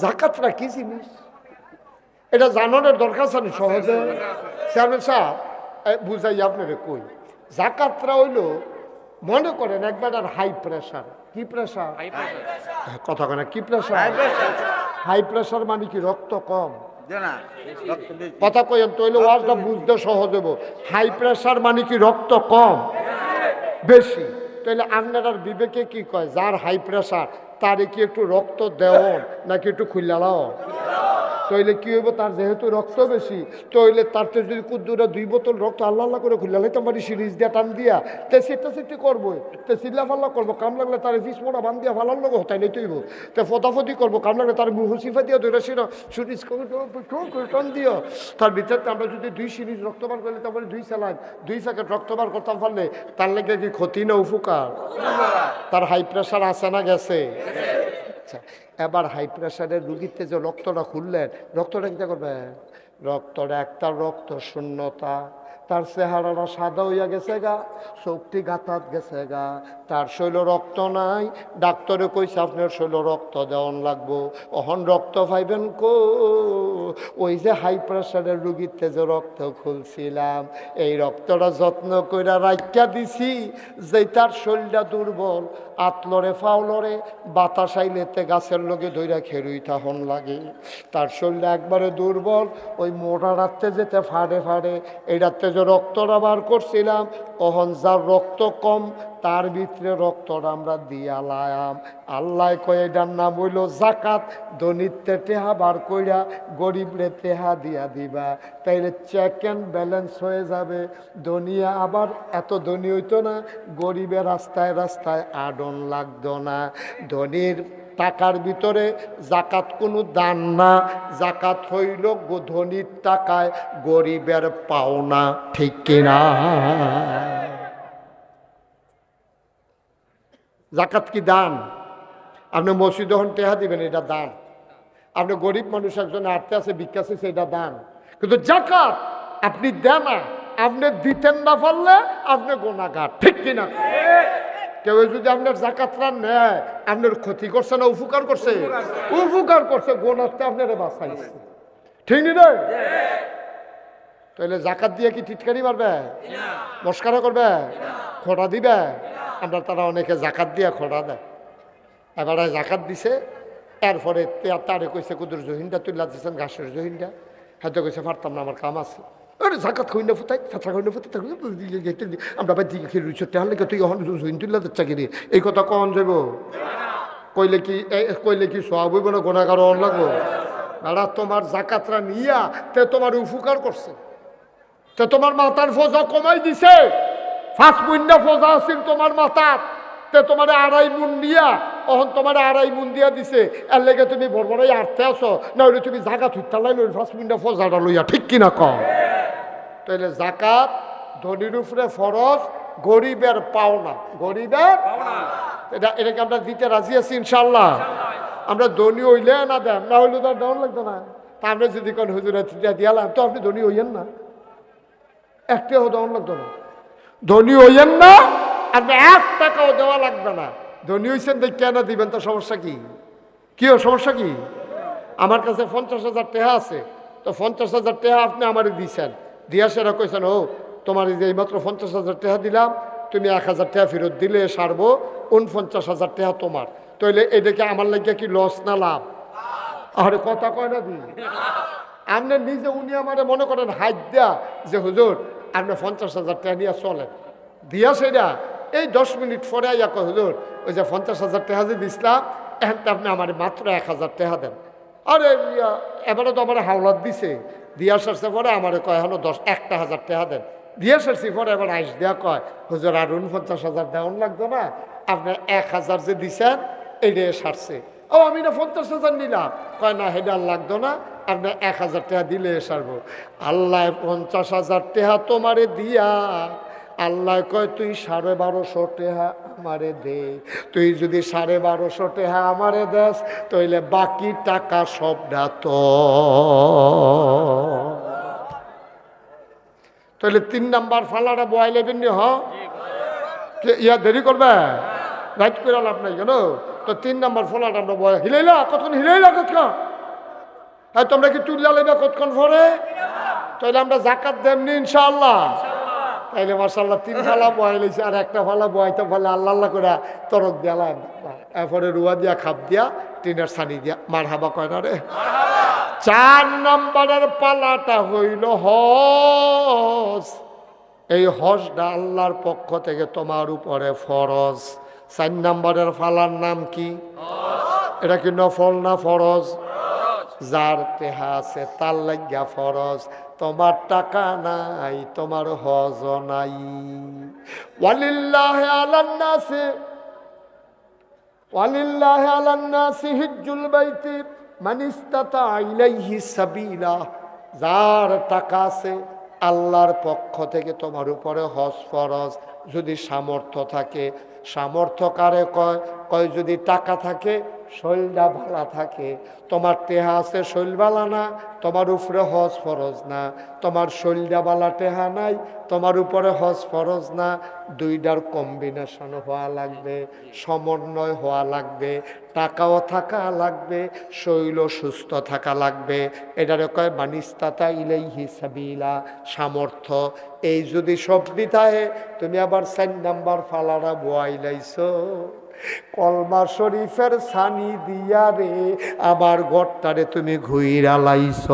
জাকাতটা কি জিনিস এটা জানানোর দরকার আছে না সহজে। চেয়ারম্যান সাহেব বুঝাই আপনারে কই, জাকাতটা হইল মনে করেন একবার আর হাই প্রেশার। কি প্রেশার? কথা কেন কি প্রেশার? হাই প্রেশার মানে কি রক্ত কম? কথা কইেন তৈলে ওয়াজটা বুঝতে সহজ হবো। হাই প্রেশার মানে কি রক্ত কম বেশি? তাহলে আপনার বিবেকে কি কয় যার হাই প্রেশার তারে কি একটু রক্ত দেওন নাকি একটু খুললাও? তইলে কি হইব, তার যেহেতু রক্ত বেশি তইলে তার তো যদি কুদ্দুরা 2 বোতল রক্ত আল্লাহ আল্লাহ করে খুললা লাইতাম পারি সিরিজ দিয়া টান দিয়া তে সেটা সেটি করবো, তে চিল্লা ফাল্লা করবো, কাম লাগলে তার ফিস মোড়া বান দিয়া ফালার লোক হতাই নাই তৈব, তে ফতাফতি করবো, কাম লাগলে তার মুহ সিফা দিয়া ধরে সিরা সিরিজ টান দিও। তার ভিতরে আমরা যদি 2 সিরিজ রক্তবার করলে তারপরে 2 স্যালাইন 2 প্যাকেট রক্তবার করতাম পারলে তার লেগে কি ক্ষতি না উপকার? তার হাই প্রেশার আছে না গেছে? আচ্ছা, এবার হাই প্রেশারের রুগীতে যে রক্তটা খুললেন, রক্তটা কী করবে? রক্তটা একটা রক্ত শূন্যতা, তার চেহারাটা সাদা হইয়া গেছে গা, শক্তি গাতাত গেছে গা, তার শৈল রক্ত নাই। ডাক্তারে কইছে আপনার শৈল রক্ত দেওয়ান লাগবো। অহন রক্ত পাইবেন কো? ওই যে হাই প্রেশারের রুগীতে যে রক্ত খুলছিলাম এই রক্তটা যত্ন করে রাখিয়া দিছি, যে তার শরীরটা দুর্বল, আতলরে ফাউলরে বাতাস আইলেতে গাছের লগে ধইরা খেরুই তাহন লাগে, তার শরীরটা একবারে দুর্বল, ওই মোটা রাত্রে যেতে ফাড়ে ফাড়ে এই রাত্রে যে রক্তটা বার করছিলাম, অহন যার রক্ত কম তার ভিতরে রক্তটা আমরা দিয়া লায়াম। আল্লাহ কয়ে এটার নাম হইল জাকাত। ধনীতে টেহা বার কইরা গরিবরে টেহা দিয়া দিবা, তাইলে চেক অ্যান্ড ব্যালেন্স হয়ে যাবে। ধনিয়া আবার এত ধনী হইতো না, গরিবের রাস্তায় রাস্তায় আডন লাগতো না। ধনীর টাকার ভিতরে জাকাত কোনো দান না, জাকাত হইল ধনীর টাকায় গরিবের পাওনা। ঠিক কিনা? জাকাত কি দান? আপনি মসজিদে হন টেহা দিবেন, এটা দান। আপনি গরিব মানুষ একজন আটতে আছে ভিক্ষা আছে, এটা দান। কিন্তু জাকাত আপনি দেন না, আপনি দিতেন না পারলে আপনি গুনাহগার। ঠিক কিনা? কেউ যদি আপনার জাকাতটা নেয় আপনার ক্ষতি করছে না উপকার করছে? উপকার করছে, গোনাতে আপনারা বাঁচাইছে। ঠিক নি রে? তাহলে জাকাত দিয়ে কি টিটকারি মারবে? মস্কারা করবে? খোটা দিবে? আমরা তারা অনেকে জাকাত দিয়ে খোটা দেয়। এবারে জাকাত দিছে, এরপরে তারে কইছে কুদুর জহিনটা তুই দিচ্ছেন ঘাসের জহিনটা, হয়তো কইছে পারতাম না আমার কাম আছে। আরে জাকাত খইনা ফুটাই ফাঁচা খইনা ফুটাই আমরা ভাই দিকে খেয়ে রুইছ তেহার লেগে তুই এখন জহিন তুল্লা দিচ্ছা কিরে, এই কথা কখন যাব? কইলে কি সব হইব না গোনাগার অন লাগবো? দাদা তোমার জাকাতরা নিয়া তে তোমার উপকার করছে, তে তোমার মাথার ফোজা কমাই দিছে। 5 মুন্ডা ফোজা আছিল তোমার মাথার, তে তোমার 2.5 মুন দিয়া অহন তোমার 2.5 মুন দিয়া দিছে। এর লেগে তুমি বড়বড়াই আটতে আসো, না হলে তুমি জাকাত উঠতালাই লই 5 মুন্ডা ফোজাটা লইয়া। ঠিক কিনা কম? তাইলে জাকাত ধনীর উপরে ফরজ, গরিবের পাওনা। গরিবের এটাকে আমরা দিতে রাজি আছি ইনশাল্লাহ। আমরা ধনী হইলে না দেন, না হইলে তো দেওয়ার লাগতো না। তা আমরা যদি কোন হুজুরা দিয়ালাম তো আপনি ধনী হইয়েন না, একটাও দেওয়ার লাগতো না। ধনী হইয়েন না, আপনি 1 টাকাও দেওয়া লাগবে না। ধনী হইছেন দেখ কেন দিবেন, তো সমস্যা কি? সমস্যা কি? আমার কাছে 50,000 টাকা আছে, তো 50,000 টাকা আপনি আমারে দিয়েছেন, দিয়া সেরা কইছেন ও তোমার যে এইমাত্র 50,000 টাকা দিলাম, তুমি 1,000 টাকা ফেরত দিলে সারবো, 49,000 টাকা তোমার। তাইলে এটাকে আমার লাগিয়া কি লস না লাভ? আরে কথা কয় না দিন আপনি নিজে, উনি আমারে মনে করেন হাত দেয়া যে হুজুর আপনি 50,000 টাকা নিয়ে চলেন, দিয়া সেটা এই 10 মিনিট পরে আইয়া কয় হুজুর ওই যে 50,000 টাকা যে দিছিলাম এখন তো আপনি আমার মাত্র 1,000 টাকা দেন। আরে এবারে তো আমার হাওলাত দিছে, দিয়া সারছে পরে আমার কয় এখন 1,000 টাকা দেন। দিয়া সারছি পরে এবার আইস দেয়া কয় হুজুর আর 49,000 দেওয়ান লাগতো না, আপনার 1,000 যে দিছেন এইটাই সারছে। ও আমি না 50,000 নিলাম, কয় না হেডা লাগতো না, আপনার 1,000 টাকা দিলে সারবো। আল্লাহ 50,000 টাকা তোমারে দিয়া আল্লাহ কয় তুই 1250 টাকা আমারে দে। তুই যদি 1250 টাকা আমারে দেস তাইলে বাকি টাকা সবটা তো। তাহলে 3 নাম্বার ফালাটা বয়াইলে বিনি ইয়া দেরি করবে, রাইট করে লাভ নাই কেন? তো 3 নম্বর ফলাটা আমরা বয় হিলাইলা কতক্ষণ হিলাইলা কতক্ষণ, হ্যাঁ তোমরা কি তুলিয়া লইবা কতক্ষণ পরে, তাহলে আমরা জাকাত দেমনি ইনশাআল্লাহ। তাইলে মাশাআল্লাহ 3 ফালা বয় লইছে, আর একটা ফালা বয়তে ফলে আল্লাহ আল্লাহ করে তরক দিয়ালাম, এরপরে রুয়া দিয়া খাপ দিয়া টিনের ছানি দিয়া মারহাবা কয় না রে। 4 নম্বরের পালাটা হইল হজ। এই হজটা আল্লাহর পক্ষ থেকে তোমার উপরে ফরজ। 4 নম্বরের ফালার নাম কি? এটা কি নফল না ফরজ? যার টেহা আছে তার লাগিয়া ফরজ, তোমার টাকা নাই তোমার হজ নাই। ওয়ালিল্লাহি আলান নাসি হিজ্জুল বাইতি মান ইসতাতা ইলাইহি সাবিলা। যার টাকা আছে আল্লাহর পক্ষ থেকে তোমার উপরে হজ ফরজ, যদি সামর্থ্য থাকে। সামর্থ্য কারে কয়? কয় যদি টাকা থাকে, শৈলটা ভালা থাকে। তোমার টেহা আছে শৈল বালা না, তোমার উপরে হজ ফরজ না। তোমার শৈলটা বালা টেহা নাই, তোমার উপরে হজ ফরজ না। দুইটার কম্বিনেশন হওয়া লাগবে, সমন্বয় হওয়া লাগবে, টাকাও থাকা লাগবে, শৈল সুস্থ থাকা লাগবে। এটারে কয় মানিস্তাতা ইলাইহি সাবিলা, সামর্থ্য। এই যদি সব দিতাহে তুমি আবার 4 নাম্বার ফালারা বয়াইলাইছো, কলমা শরীফের ছানি দিয়া রে আমার ঘরটারে তুমি ঘুইরা লাইছ।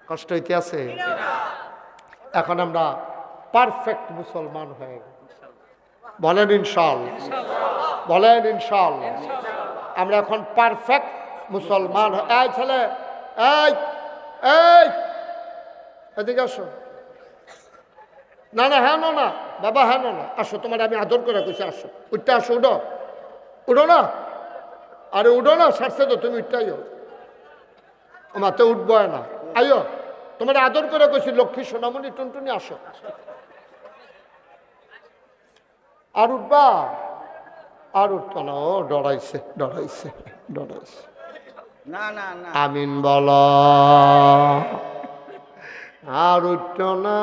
কষ্ট হইতে আছে? এখন আমরা পারফেক্ট মুসলমান হয়ে গেছি, বলেন ইনশাআল্লাহ, বলেন ইনশাআল্লাহ। আমরা এখন পারফেক্ট মুসলমান। এই ছেলে, এই এই এদিকে আসো। না না হ্যাঁ না বাবা, হ্যাঁ না আসো, তোমার আমি আদর করে কইছি আসো, উঠতে আসো, উঠো উঠো না, আরে উঠো না, সারছে তো তুমি উঠতেইও, মাতে উঠবো না, আইও, তোমার আদর করে কইছি লক্ষ্মী সোনামণি টুনটুনি আসো। আর উঠবা? আর উঠতো না, ও ডরাইছে ডরাইছে ডরাইছে। না না না আমিন বল। আর উঠত না,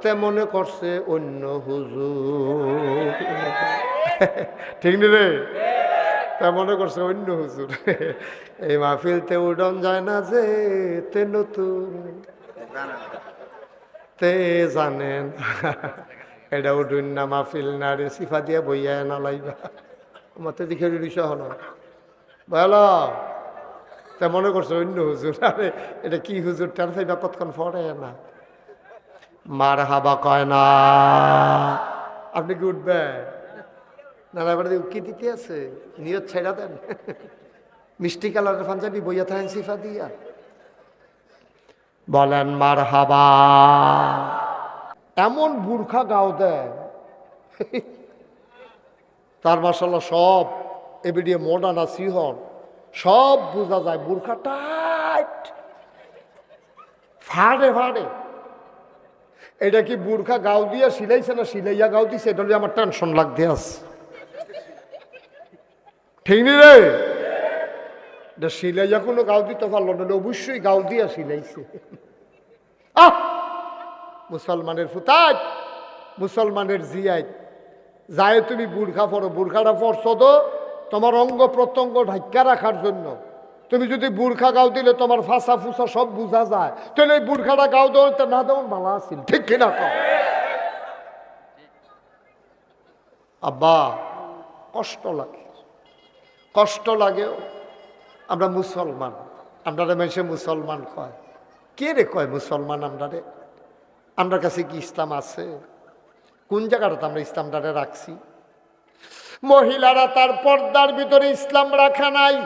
তে মনে করছে অন্য হুজুর, ঠিক নি রে? তে মনে করছে অন্য হুজুর। এই মাহফিলতে উডন যায় না যে, তে নতুন, তে জানেন এটা উঠুন না মাহফিল না রে, সিফা দিয়ে বইয়া না লাইবা আমার তো দেখে রিসা হলো বলো। তা মনে করছে অন্য হুজুর, আরে এটা কি হুজুর, টার ফাইবা কতক্ষণ পরে না, মার হাবা কয় না। আপনি কি উঠবে না? এবার কি দিতে আছে, নিয়ত ছেড়া দেন। মিষ্টি কালারের পাঞ্জাবি বইয়া থাকেন সিফা দিয়া, বলেন মার হাবা। এমন বুরখা গাও দেয় তার মাশাআল্লাহ সব এবিডিয়ে মডার্ন আসি হন, সব বোঝা যায়। বুরখা টাইট, ফাড়ে ফাড়ে। এটা কি বুরখা গাও দিয়া সিলাইছে না সিলাইয়া গাও দিছে, এটা আমার টেনশন লাগতে আছে, ঠিক নি রে? এটা সিলাইয়া কোনো গাও দিতে পারলো না, অবশ্যই গাও দিয়া সিলাইছে। আহ মুসলমানের ফুতাজ, মুসলমানের জিয়াই যায় তুমি বুরখা পরো, বুরখাটা পরছো তো তোমার অঙ্গ প্রত্যঙ্গ ঢাক্কা রাখার জন্য। তুমি যদি বুরখা গাও দিলে তোমার ফাঁসা ফুসা সব বোঝা যায়, তাহলে এই বুরখাটা গাও দেওয়া না দেওয়ার ভালো আছিল, ঠিক কিনা? আব্বা কষ্ট লাগে, কষ্ট লাগেও। আমরা মুসলমান, আমরা মেশে মুসলমান কয়, কে রে কয় মুসলমান? আমরা কাছে কি ইসলাম আছে? কোন জায়গাটাতে আমরা ইসলামটারে রাখছি? মহিলারা তার পর্দার ভিতরে ইসলাম রাখে নাই,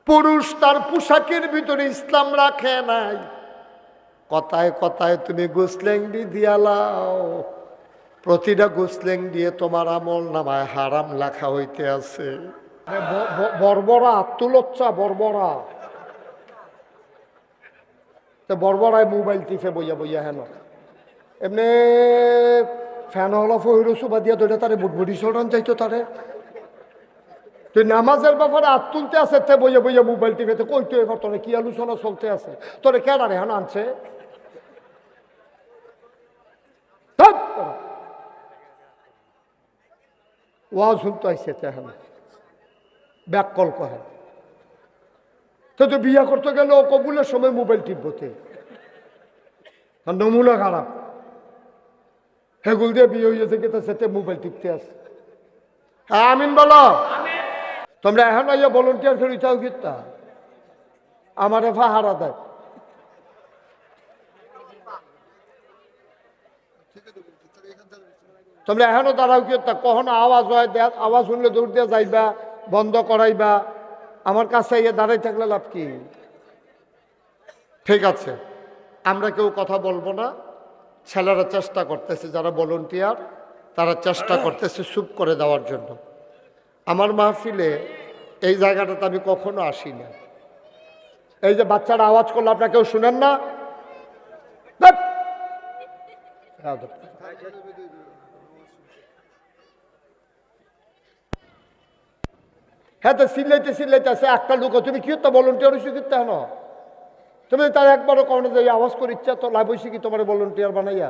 পুরুষ তার পোশাকের ভিতরে ইসলাম রাখে নাই। কথায় কথায় তুমি গোসলেংডি দিয়ালাও, প্রতিটা গোসলেং দিয়ে তোমার আমল নামায় হারাম লেখা হইতে আছে। বর্বরা আত্মলচ্চা, বর্বরা বর্বরায় মোবাইল টিপে বইয়া বইয়া হেন এমনি ফ্যান হলা ফহির সুবা দিয়া ধরে তারে বুটবুটি চড়ান যাইতো তারে। তুই নামাজের ব্যাপারে হাত তুলতে আছে, তে বইয়া বইয়া মোবাইল টিপেতে কইতো এবার তোরে কি আলোচনা চলতে আছে, তোরে কেডা রে হেন আনছে? ওয়াজ শুনতে আইসে এখন ব্যাক কল কহে তো বিয়া করতে গেলে ও কবুলের সময় মোবাইল টিপবতে নমুনা খারাপ হেগুল দিয়ে বিয়ে হয়েছে কি তার মোবাইল টিপতে আছে। হ্যাঁ আমিন বলো। তোমরা এখন আইয়া ভলেন্টিয়ার করে চাও কিতা আমারে ফাহারা দেয়। তোমরা এখনো দাঁড়াও কিতা কখনো আওয়াজ হয় আওয়াজ শুনলে দৌড় দিয়ে যাইবা বন্ধ করাইবা আমার কাছে ইয়ে দাঁড়াই থাকলে লাভ কি? ঠিক আছে আমরা কেউ কথা বলবো না। ছেলেরা চেষ্টা করতেছে যারা ভলেন্টিয়ার তারা চেষ্টা করতেছে চুপ করে দেওয়ার জন্য। আমার মাহফিলে এই জায়গাটাতে আমি কখনো আসি না। এই যে বাচ্চারা আওয়াজ করলো আপনারা কেউ শুনেন না? হ্যাঁ তো চিল্লাইতে চিল্লাইতে আছে একটা লোক তুমি কি তো ভলেন্টিয়ার হয়েছো কিতা হন তুমি তার একবারও কখনো যে আওয়াজ করে ইচ্ছা তো লাভ হয়েছে কি তোমার ভলেন্টিয়ার বানাইয়া?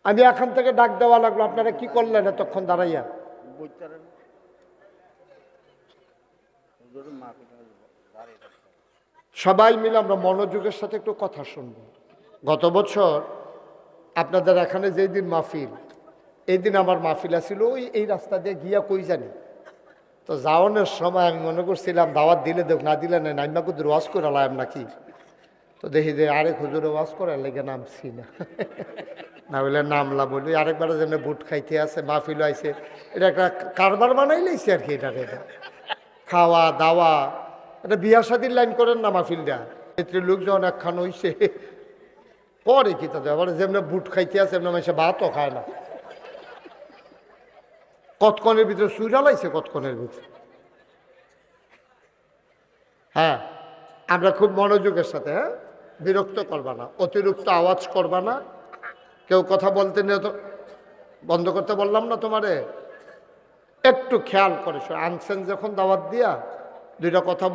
আমি এখান থেকে ডাক দেওয়া লাগলো আপনারা কি করলেন এতক্ষণ দাঁড়াইয়া? সবাই মিলে আমরা মনোযোগের সাথে একটু কথা শুনবো। গত বছর আপনাদের এখানে যেই দিন মাহফিল এই দিন আমার মাহফিল আছিল ওই এই রাস্তা দিয়ে গিয়া কই জানি তো যাওয়ানোর সময় আমি মনে করছিলাম দাওয়াত দিলে দেখ না দিলে না নাইমা কুদুর ওয়াজ করে লাম নাকি তো দেখি যে আরেক হুজুরে ওয়াজ করে লেগে নামছি না না বলে নামলা বলি আরেকবার যেমন বুট খাইতে আছে মাহফিল আইছে এটা একটা কারবার বানাই লাইছে আর কি। এটা খাওয়া দাওয়া এটা বিয়া শাদির লাইন করেন না মাহফিলটা এতে লোকজন একখান হইছে পরে কি তাদের আবার যেমন বুট খাইতে আছে এমন মানুষে ভাতও খায় না। কতক্ষণের ভিতরে সুইরা লাইছে কতক্ষণের ভিতরে। হ্যাঁ আমরা খুব মনোযোগের সাথে হ্যাঁ বিরক্ত করবা না অতিরিক্ত আওয়াজ করবা না কেউ কথা বলতে নিয়ে তো বন্ধ করতে বললাম না তোমারে একটু খেয়াল করে আনছেন যখন দাওয়াত দিয়া দুইটা কথা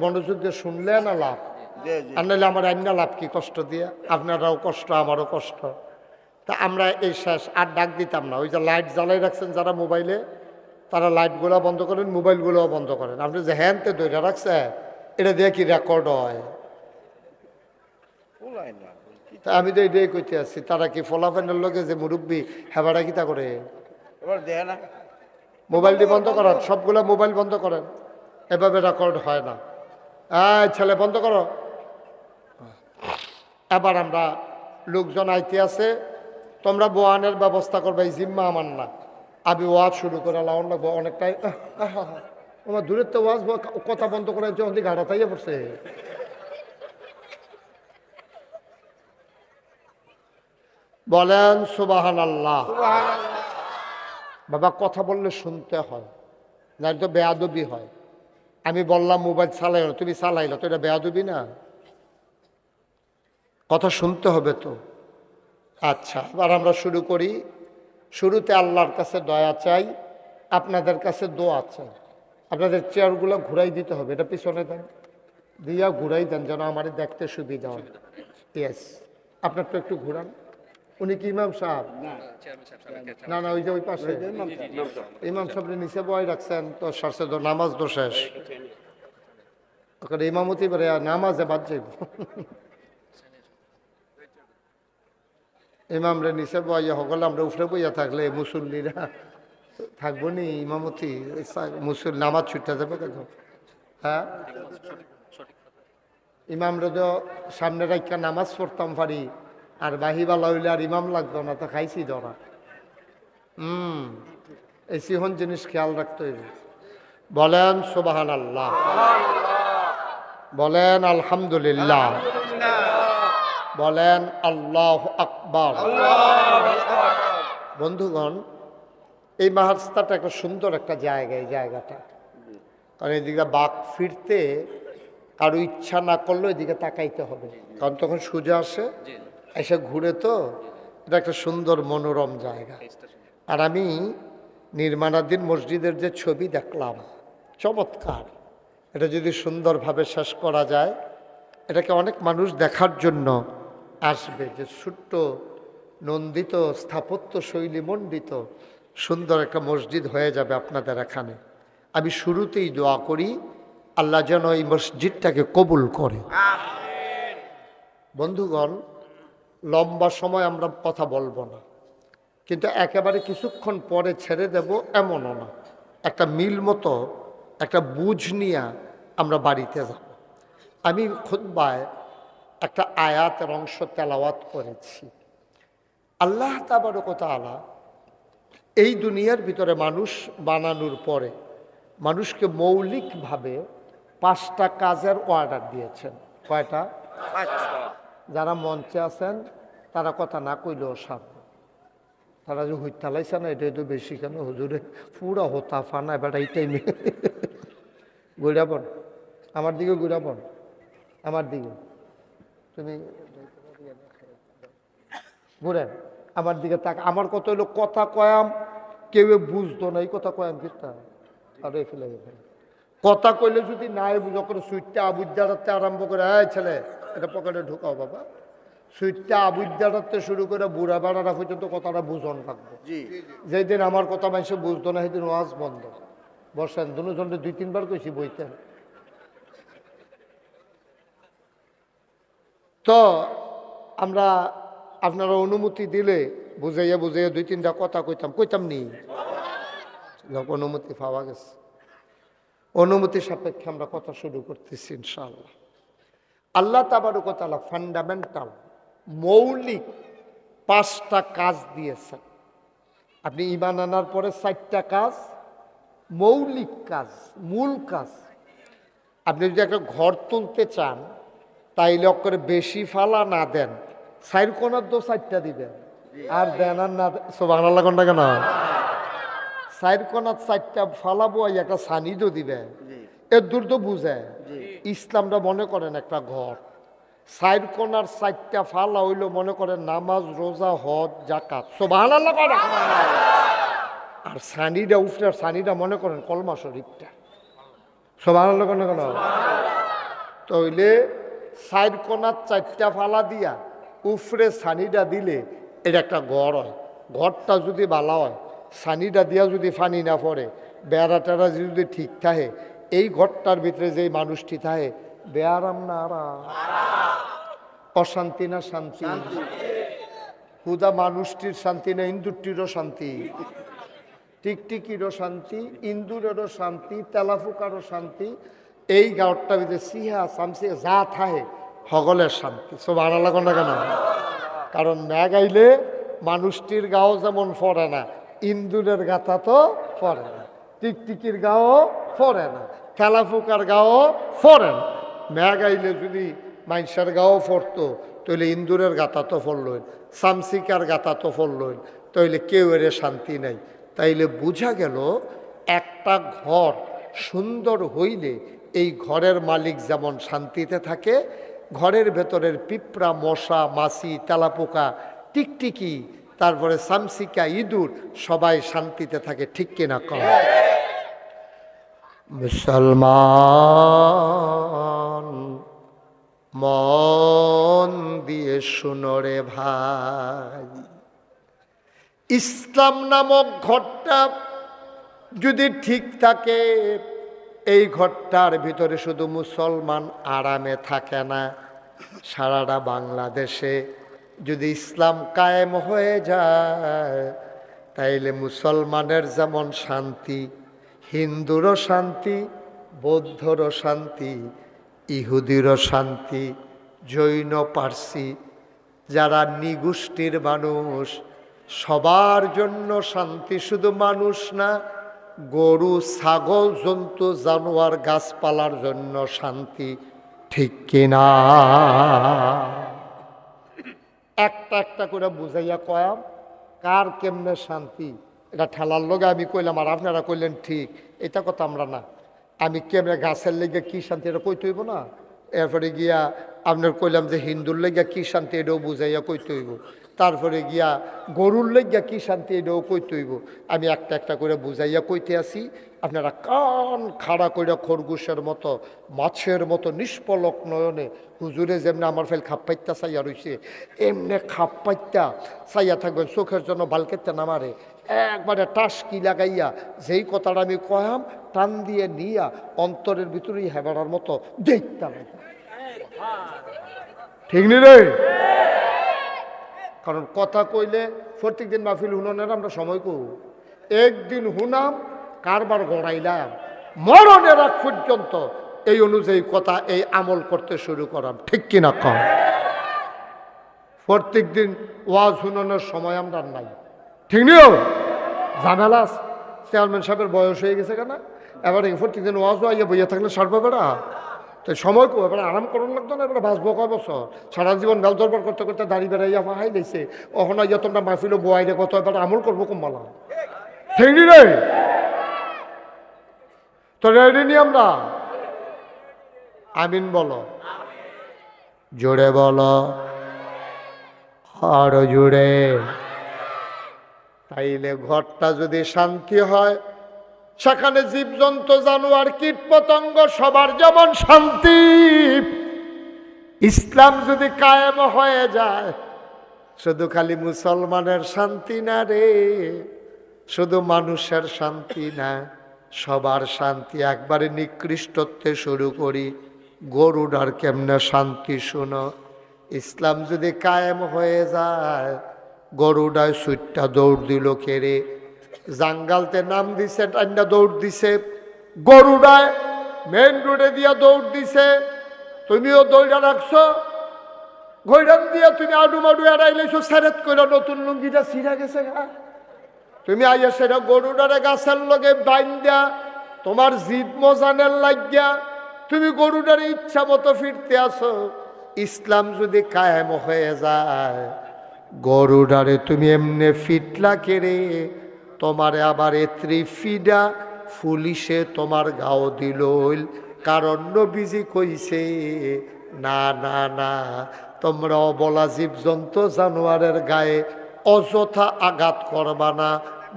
মনোযোগ দিয়ে শুনলে না লাভ আর নাহলে আমার আইনা লাভ কি কষ্ট দিয়ে আপনারাও কষ্ট আমারও কষ্ট। তা আমরা এই শেষ আর ডাক দিতাম না। ওই যে লাইট জ্বালাই রাখছেন যারা মোবাইলে তারা লাইটগুলো বন্ধ করেন মোবাইলগুলোও বন্ধ করেন। আপনি যে হ্যান্ডতে দইটা রাখছে এটা দিয়ে কি রেকর্ড হয়? তা আমি তো এটাই কইতে আসছি তারা কি ফলাফেনের লোকে যে মুরব্বী হেবাটা কিতা করে মোবাইলটি বন্ধ করেন সবগুলো মোবাইল বন্ধ করেন এভাবে রেকর্ড হয় না। ছেলে বন্ধ করো। এবার আমরা লোকজন আইতে আছে তোমরা বোয়ানের ব্যবস্থা করবে এই জিম্মা আমার না। আমি ওয়াজ শুরু করে লাউন লাগবো অনেকটাই আমার দূরের তো ওয়াজ কথা বন্ধ করে ঘাড়া তাইয়ে পড়ছে। বলেন সুবহানাল্লাহ। বাবা কথা বললে শুনতে হয় না তো বেয়াদবি হয়। আমি বললাম মোবাইল চালাই না তুমি চালাইলো তো এটা বেয়াদবি না? কথা শুনতে হবে তো। আচ্ছা এবার আমরা শুরু করি। শুরুতে আল্লাহর কাছে দয়া চাই আপনাদের কাছে দোয়া চাই। আপনাদের চেয়ারগুলো ঘুরাই দিতে হবে এটা পিছনে দেন দিয়া ঘুরাই দেন যেন আমার দেখতে সুবিধা হয়। ইয়েস আপনারটা একটু ঘুরান। উনি কি ইমাম সাহেব? না না ওই যে ওই পাশে ইমাম সাহেব নিচে বয় রাখছেন তো সরষে নামাজ তো শেষ ওখানে ইমামতি করে নামাজে বাদ যাইব। ইমামরে নিচে বইয়া সকলে আমরা উফরে বইয়া থাকলে মুসল্লিরা থাকবো নি ইমামতি নামাজ ছুটতে যাবে দেখো। হ্যাঁ ইমামরা তো সামনে রাখা নামাজ পড়তাম পারি আর বাহিবালা হইলে আর ইমাম লাগতো না তো খাইছি ধরা। এই সিহন জিনিস খেয়াল রাখতে হইবে। বলেন সুবহানাল্লাহ বলেন আলহামদুলিল্লাহ বলেন আল্লাহু আকবার। বন্ধুগণ এই রাস্তাটা একটা সুন্দর একটা জায়গা। এই জায়গাটা কারণ এদিকে বাঘ ফিরতে কারো ইচ্ছা না করলেও এদিকে তাকাইতে হবে কারণ তখন সোজা আসে এসে ঘুরে তো এটা একটা সুন্দর মনোরম জায়গা। আর আমি নির্মাণাধীন মসজিদের যে ছবি দেখলাম চমৎকার। এটা যদি সুন্দরভাবে শেষ করা যায় এটাকে অনেক মানুষ দেখার জন্য আসবে যে ছোট্ট নন্দিত স্থাপত্য শৈলী মণ্ডিত সুন্দর একটা মসজিদ হয়ে যাবে আপনাদের এখানে। আমি শুরুতেই দোয়া করি আল্লাহ যেন এই মসজিদটাকে কবুল করে। বন্ধুগণ, লম্বা সময় আমরা কথা বলবো না, কিন্তু একেবারে কিছুক্ষণ পরে ছেড়ে দেব এমনও না। একটা মিল মতো একটা বুঝ নিয়ে আমরা বাড়িতে যাব। আমি খুতবায় একটা আয়াতের অংশ তেলাওয়াত করেছি। আল্লাহ তাবারক ওয়া তাআলা এই দুনিয়ার ভিতরে মানুষ বানানোর পরে মানুষকে মৌলিকভাবে 5টা কাজের অর্ডার দিয়েছেন। কয়টা? যারা মঞ্চে আছেন তারা কথা না কইলেও সারব। তারা যে হইতালাইছে না, এটাই তো বেশি কেন হুজুরে, পুরা হতা ফানা এবার এই টাইমে ঘুরাবন আমার দিকে, ঘুরাবন আমার দিকে, তুমি ঘুরেন আমার দিকে তাক। আমার কত হইলো কথা কয়াম, কেউ বুঝতো না এই কথা কয়াম কিতা আরে ফেলে কথা কইলে যদি নাই বুঝো করে সুইটটা আবুদ্দারাতে আরম্ভ করে, এই ছেলে এটা পকেটে ঢুকাও বাবা, সুইটটা আবুদ্দারাতে শুরু করে বুড়া বাড়ারা পর্যন্ত কথাটা বুঝন থাকবে। যেদিন আমার কথা মানুষে বুঝতো না সেদিন ওয়াজ বন্ধ। বসেন, দুজনটা 2-3 বার কইছি বইতেন। তো আমরা আপনারা অনুমতি দিলে বুঝাইয়া 2-3টা কথা কইতাম নি, অনুমতি পাওয়া গেছে। অনুমতি সাপেক্ষে আমরা কথা শুরু করতেছি ইনশাআল্লাহ। আল্লাহ তাবারক ওয়া তাআলা ফান্ডামেন্টাল মৌলিক 5টা কাজ দিয়েছেন। আপনি ঈমান আনার পরে 4টা কাজ মৌলিক কাজ, মূল কাজ। আপনি যদি একটা ঘর তুলতে চান তাইলে করে বেশি ফালা না দেন, 4 কোণার 4টা দিবেন, আর দেন আর না সুবহানাল্লাহ কোনটা কেন 4 কোণার 4টা ফালাবো, একটা সানিদও দিবেন। এর দূর তো বুঝে ইসলামটা মনে করেন একটা ঘর, 4 কোণার 4টা ফালা হইলো মনে করেন নামাজ, রোজা, হজ, যাকাত। সুবহানাল্লাহ কোন, আর সানিটা উফরে সানিটা মনে করেন কলমা শরীফটা। সুবহানাল্লাহ কোন কেন তইলে 4 কোণার 4টা ফালা দিয়া উফরে সানিটা দিলে এটা একটা ঘর হয়। ঘরটা যদি ভালো হয়, সানিটা দিয়া যদি পানি না পড়ে, বেড়া টেড়া যদি ঠিক থাকে, এই ঘরটার ভিতরে যে মানুষটি থাকে বেয়ারাম না আরাম, অশান্তি না শান্তি, হুদা মানুষটির শান্তি না ইন্দুরটিরও শান্তি, টিকটিকিরও শান্তি, ইন্দুরেরও শান্তি, তেলাফুকারও শান্তি। এই ঘরটার ভিতরে সিহা শামসি যা থাকে সকলের শান্তি। সুবহানাল্লাহ কোন কেন, কারণ ম্যাগ আইলে মানুষটির গাও যেমন পড়ে না, ইন্দুরের গাথা তো পড়ে না, টিকটিকির গাও পড়ে না, খেলাফুকার গাও পড়ে না। ম্যাগ আইলে যদি মানুষের গাও পড়তো তাহলে ইন্দুরের গাথা তো পড়লইন, সামসিকার গাথা তো পড়লইন, তাইলে কেউ এর শান্তি নাই। তাইলে বোঝা গেল একটা ঘর সুন্দর হইলে এই ঘরের মালিক যেমন শান্তিতে থাকে, ঘরের ভেতরের পিঁপড়া, মশা, মাছি, তেলাপোকা, টিকটিকি, তারপরে সামসিকা, ইঁদুর সবাই শান্তিতে থাকে। ঠিক কিনা কম? মুসলমান মন দিয়ে শুনো রে ভাই, ইসলাম নামক ঘরটা যদি ঠিক থাকে, এই ঘরটার ভিতরে শুধু মুসলমান আরামে থাকে না, সারাটা বাংলাদেশে যদি ইসলাম কায়েম হয়ে যায় তাইলে মুসলমানের যেমন শান্তি, হিন্দুরও শান্তি, বৌদ্ধরও শান্তি, ইহুদিরও শান্তি, জৈন, পার্সি, যারা নিগোষ্ঠীর মানুষ সবার জন্য শান্তি। শুধু মানুষ না, গরু, ছাগল, জন্তু, জানোয়ার, গাছপালার জন্য শান্তি। ঠিক কিনা? একটা একটা করে বুঝাইয়া কয়াম কার কেমনে শান্তি, এটা ঠেলার লগে আমি কইলাম আর আপনারা কইলেন ঠিক, এটা কথা আমরা না। আমি কেমনে গাছের লেগে কি শান্তি এটা কইতে হইব না, এরপরে গিয়া আপনার কইলাম যে হিন্দুর লেগে কি শান্তি এটাও বুঝাইয়া কইতে হইব। তারপরে গিয়া গরুর লেগিয়া কি শান্তি এটাও কইতে হইব। আমি একটা একটা করে বুঝাইয়া কইতে আসি, আপনারা কান খাড়া কইরা খরগোশের মতো মাছের মতো নিষ্পলক নয়নে হুজুরে যেমনি আমার ফেল খাপ্পাইত্যা চাইয়া রইছে এমনি খাপ্পাইত্যা চাইয়া থাকবেন, চোখের জন্য বালকেতে নামারে একবারে টাসকি লাগাইয়া যেই কথাটা আমি কয়াম টান দিয়ে নিয়া অন্তরের ভিতরেই হেবাড়ার মতো দেখতে লাগে। ঠিক নি রে? কারণ কথা কইলে প্রত্যেক দিন মাহফিল হুননের আমরা সময় কই, একদিন হুনাম কারবার গড়াইলাম মরণের আগ পর্যন্ত এই অনুযায়ী কথা এই আমল করতে শুরু করাম। ঠিক কিনা কম? প্রত্যেক দিন ওয়াজ হুননের সময় আমরা নাই। ঠিক নিও ঝামেলা। চেয়ারম্যান সাহেবের বয়স হয়ে গেছে কেন, এবার প্রত্যেক দিন ওয়াজ আইয়া বইয়া থাকলে সারবে বেড়া, তো সময় কো এবার আরাম করুন লাগতো না। এবার বাঁচবো কয় বছর? সারা জীবন বেল দরবার করতে করতে দাড়ি বেড়াইয়া ফাহাই দিয়েছে, ওখানে ইয়া তোমরা মাহফিল বয়াইলে কত এবার আমল করবো কমলা। ঠিক নি রে? তো রেডি নি আমরা? আমিন বলো, জোরে বলো, আরো জোরে। তাইলে ঘরটা যদি শান্তি হয়, সেখানে জীবজন্তু জানোয়ার কীট পতঙ্গ সবার যেমন শান্তি। ইসলাম যদি কায়েম হয়ে যায়, শুধু খালি মুসলমানের শান্তি না রে, শুধু মানুষের শান্তি না, সবার শান্তি। একবারে নিকৃষ্টত্বে শুরু করি, গরুটার কেমনে শান্তি শুনো। ইসলাম যদি কায়েম হয়ে যায়, গরুটায় সুইটটা দৌড় দিল কেড়ে, জাঙ্গালতে নাম দিছে টান্না দৌড় দিছে, গরুডায় মেন রোডে দিয়া দৌড় দিছে, তুমিও দৌড়া রাখছো, ঘৈরান দিয়া তুমি আডু মাডু এড়াইলেছো, সেরেত করে নতুন লুঙ্গিটা ছিঁড়া গেছে গা, তুমি আইয়া সেটা গরুডারে গাছের লগে বাইন্দা তোমার জিদ মজানের লাগিয়া তুমি গরুডারে ইচ্ছা মতো ফিরতে আসো। ইসলাম যদি কায়েম হয়ে যায়, গরুডারে তুমি এমনে ফিটলা কেড়ে তোমারে আবার এত্রি ফিডা পুলিশে তোমার গাও দিল। কারণ নবীজি কইছে না না না, তোমরা অবলা জীবজন্তু জানোয়ারের গায়ে অযথা আঘাত করবা না,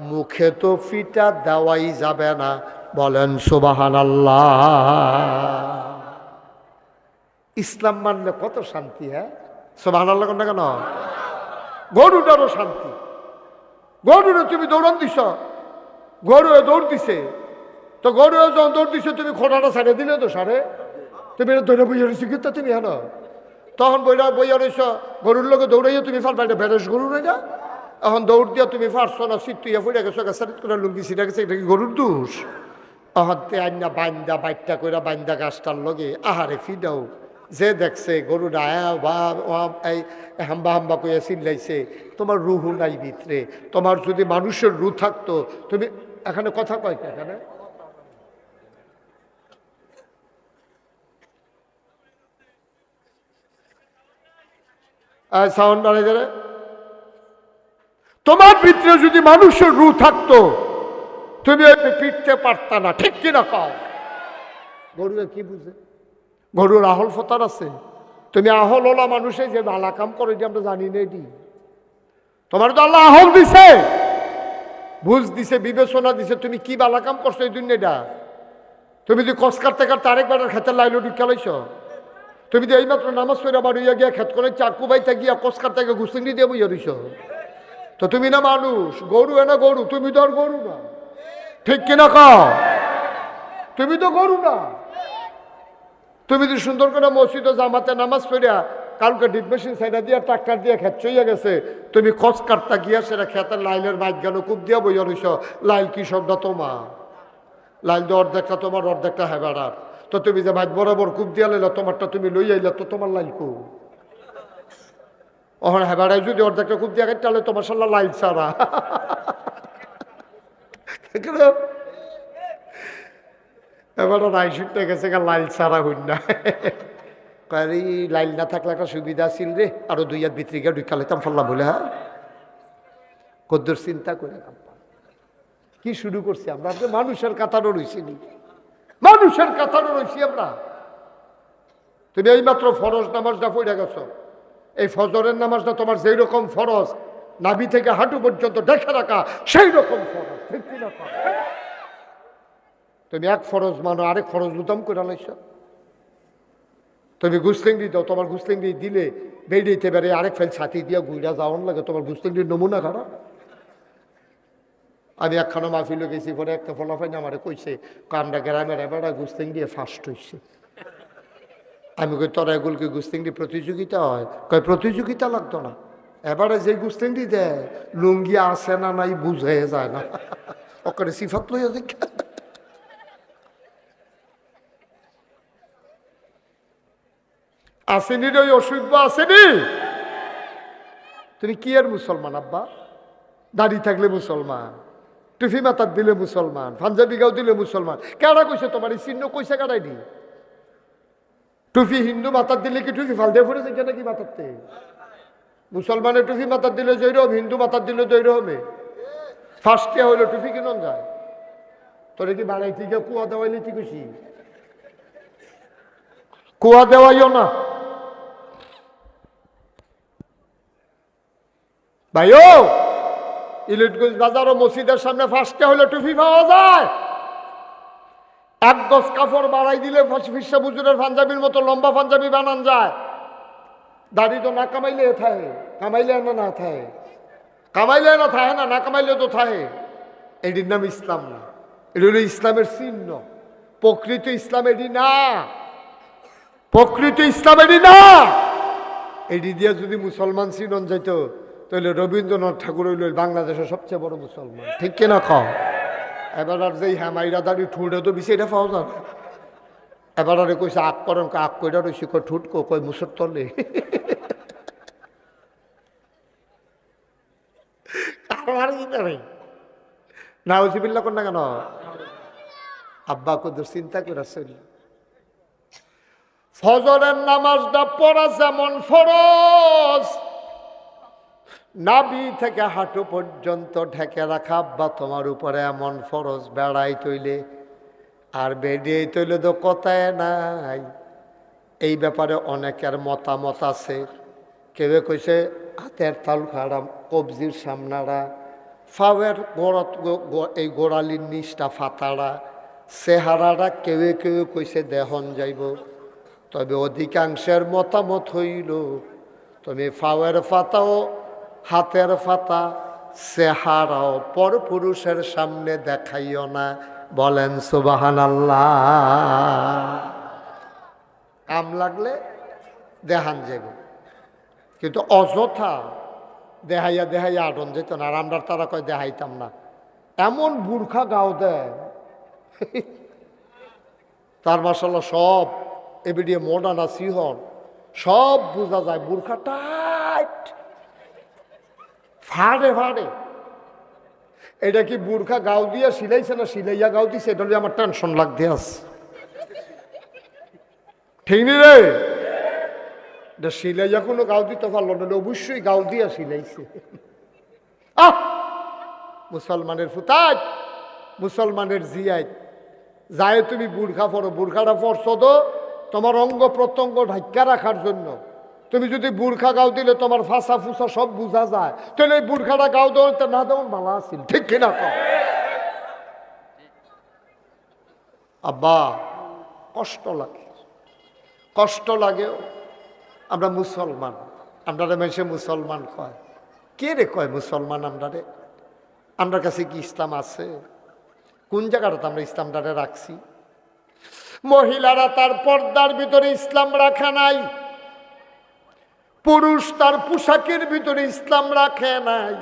মুখে তো ফিটা দেওয়াই যাবে না। বলেন সুবহানাল্লাহ। ইসলাম মানলে কত শান্তি। হ্যাঁ সুবহানাল্লাহ কোনটা কেন? গরুটারও শান্তি। গরুরে তুমি দৌড়ান দিছ, গরু দৌড় দিছে, তো গরু যখন দৌড় দিছে তুমি খোঁড়াটা ছাড়ে দিলে তো সারে, তুমি এটা দৌড়ে বইয়া রয়েছি কিন্তু তুমি হেন তখন বইয়া রয়েছ, গরুর লোকে দৌড়াইয়া তুমি ফাল পাইলে বেরেস গরু রয়ে যা, এখন দৌড় দিয়া তুমি পারছো না, সিটুইয়া ফুড়ে গেছো, সারিত করে লুঙ্গি ছিটা গেছে, এটা কি গরুর দোষ? এখন তে আইনা বাইন্দা বাইটটা করে বাইন্দা গাছটার লগে আহারে ফিডাও, যে দেখছে গরুটা এই হাম্বা হাম্বা করে চিল্লাইছে, তোমার রুহু নাই ভিতরে। তোমার যদি মানুষের রু থাকতো, তুমি এখানে কথা কয় এখানে সাউন্ড বাড়াই যাবে, তোমার ভিতরে যদি মানুষের রু থাকতো তুমি পিটতে পারতা না। ঠিক কিনা পাও? গরুরা কি বুঝে? গরুর আহল ফতার আছে। তুমি আহল ওলা মানুষে যে ভালা কাম করে যে আমরা জানি না, এটি তোমার তো আল্লাহ আহল দিছে, বুঝ দিছে, বিবেচনা দিছে, তুমি কি বালা কাম করছো এই দুনিয়াটা? তুমি যদি কস কাটতে কাটতে আরেকবার খেতের লাইলো ঢুকা লাইছ, তুমি যে এইমাত্র নামাজ পড়ে আবার হইয়া গিয়া খেত করে চাকু বাইতে গিয়া কস কাটতে গিয়ে ঘুষিঙ্গি দিয়ে বইয়া রইছ, তো তুমি না মানুষ? গরু এ না গরু, তুমি তো আর গরু না। ঠিক কিনা কও? তুমি তো গরু না। তুমি যদি সুন্দর করে মসজিদে জামাতে নামাজ পড়িয়া কালকে ডিপ মেশিন সাইডা দিয়া ট্রাক্টর দিয়ে খেত চইয়া গেছে, তুমি কস কাটতা গিয়া সেটা খেতের লাইলের মাইক গেল কূপ দিয়া বইয়া রইছ, লাইল কি শব্দ তোমার? লাইল তো অর্ধেকটা তোমার, অর্ধেকটা হেবাড়ার। তো তুমি যে মাইক বরাবর কূপ দিয়া লাইলা, তোমারটা তুমি লই আইলা, তো তোমার লাইল কু ওখানে হেবাড়ায় যদি অর্ধেকটা কূপ দিয়া তাহলে তোমার সাল্লা লাইল ছাড়া। এবার রাইশুটটা গেছে লাইল ছাড়া হইন না, লাইল না থাকলে একটা সুবিধা ছিল রে, আরো দুই হাত ভিতরে গিয়ে ঢুকা লাইতাম ফাল্লা বলে। হ্যাঁ কদ্দুর চিন্তা করে কি শুরু করছি আমরা? মানুষের কাতারও রয়েছি, মানুষের কাতারও রয়েছি আমরা। তুমি এইমাত্র ফরজ নামাজটা পড়ে গেছো, এই ফজরের নামাজটা তোমার যেই রকম ফরজ, নাভি থেকে হাঁটু পর্যন্ত দেখে রাখা সেই রকম ফরজ, ঠিক কিনা? তুমি এক ফরজ মানো, আরেক ফরজ উত্তম করে লাইছ। তুমি গুসলিংড়ি দাও, তোমার গুসলিংড়ি দিলে বেরিয়েতে পারে আরেক ফেল ছাতি দিয়া গুইরা যাওয়ার লাগে, তোমার গুসলিংড়ির নমুনা খারাপ। আমি একখানা মাহফিলে গেছি, পরে একটা ফলাফাইন আমারে কইছে, আমরা গ্রামের এবার গুস্তিং দিয়ে ফার্স্ট হয়েছে। আমি কই তোরা এগুলোকে গুস্তিং দিয়ে প্রতিযোগিতা হয়? কয় প্রতিযোগিতা লাগতো না, এবারে যে গুস্তিং দি দেয় লুঙ্গি আসে না নাই বুঝে যায় না, ওকে সিফাত লইয়া দেখ। আসেনি রে ওই অসভ্য, আসেনি। তুমি কি আর মুসলমান আব্বা? দাড়ি থাকলে মুসলমান, টুফি মাথার দিলে মুসলমান, পাঞ্জাবি গাও দিলে মুসলমান। কেডা কইছে তোমার এই চিহ্ন? কইছে কেডাই নি? টুফি হিন্দু মাথার দিলে কি টুফি ফাল দিয়ে পড়েছে কেন কি মাথারতে? মুসলমানের টুফি মাথার দিলে জৈরম, হিন্দু মাথার দিলে জৈরমে। ফার্স্টে হইলো টুফি কিনন যায়। তোরে কি বাড়াই থেকে কুয়া দেওয়াইলে কি খুশি? কুয়া দেওয়াইও না ভাইও। ইলিটগঞ্জ বাজার ও মসজিদের সামনে ফার্স্টে হলে টুপি পাওয়া যায়। এক গজ কাপড় বাড়াই দিলে ফিসা বুজুরের পাঞ্জাবির মতো লম্বা পাঞ্জাবি বানান যায়। দাড়ি তো না কামাইলে থাকে, কামাইলে না থাকে, কামাইলে না থাকে না, না কামাইলে তো থাকে। এটির নাম ইসলাম না, এটি হলো ইসলামের চিহ্ন। প্রকৃত ইসলাম এটি না, প্রকৃত ইসলাম এটি না। এটি দিয়ে যদি মুসলমান চিনন যাইত, তাহলে রবীন্দ্রনাথ ঠাকুর হইল বাংলাদেশের সবচেয়ে বড় মুসলমান, ঠিক কিনা কও? এবার আর যেই হ্যামাইরা দাঁড়ি ঠুঁটে তো বেশি এটা পাওয়া যাবে। এবার আরে কইছে আগ করেন, আগ কইরা রয়েছে, কয় ঠুট কয় মুসর তলে। না ওসিবিল্লা কর না কেন? আব্বা কত চিন্তা করে চলি। ফজরের নামাজটা পড়া যেমন ফরজ, নাভি থেকে হাঁটু পর্যন্ত ঢেকে রাখা আব্বা তোমার উপরে এমন ফরজ। বেড়াই তৈলে আর বেরিয়ে তৈলে তো কথায় নাই। এই ব্যাপারে অনেকের মতামত আছে। কেউ কইছে হাতের তালু খাড়াম, কবজির সামনারা, ফাওয়ের গোড়াত, এই গোড়ালির নিচটা ফাতাড়া, চেহারাটা কেউ কেউ কইছে দেহন যাইব। তবে অধিকাংশের মতামত হইল তুমি ফাওয়ের ফাতাও, হাতের ফাতা, চেহারাও পর পুরুষের সামনে দেখাইও না। বলেন সুবহানাল্লাহ। কাম লাগলে দেখান যাব, কিন্তু অযথা দেখাইয়া দেখাইয়া আটন যেত না। আর আমরা তারা কয় দেখাইতাম না। এমন বুর্খা গাও দেয় তার মাশাআল্লাহ সব এবিডিয়ে মডার্ন সিহন সব বোঝা যায়। বুর্খা টাইট, ফাড়ে ফাড়ে। এটা কি বুর্খা গাও দিয়া সিলাইছে না সিলাইয়া গাও দিছে? এটা আমার টেনশন লাগতে আছে, ঠিক নি রে? এটা সিলাইয়া কোনো গাও দিতে পারলো না, অবশ্যই গাও দিয়া সিলাইছে। আহ, মুসলমানের ফুতাজ, মুসলমানের জিয়াই যায়। তুমি বুর্খা পরো, বুর্খাটা পরছো তো তোমার অঙ্গ প্রত্যঙ্গ ঢাক্কা রাখার জন্য। তুমি যদি বুর্খা গাও দিলে তোমার ফাঁসা ফুসা সব বোঝা যায়, তাহলে এই বুর্খাটা গাও দেওয়া না দেওয়ান ভালো আছিল, ঠিক কিনা? আব্বা কষ্ট লাগে, কষ্ট লাগেও। আমরা মুসলমান, আমরা মেশে মুসলমান কয়। কে রে কয় মুসলমান? আমরা রে, আমরা কাছে কি ইসলাম আছে? কোন জায়গাটাতে আমরা ইসলামটারে রাখছি? মহিলারা তার পর্দার ভিতরে ইসলাম রাখা নাই, পুরুষ তার পোশাকের ভিতরে ইসলাম রাখে নাই।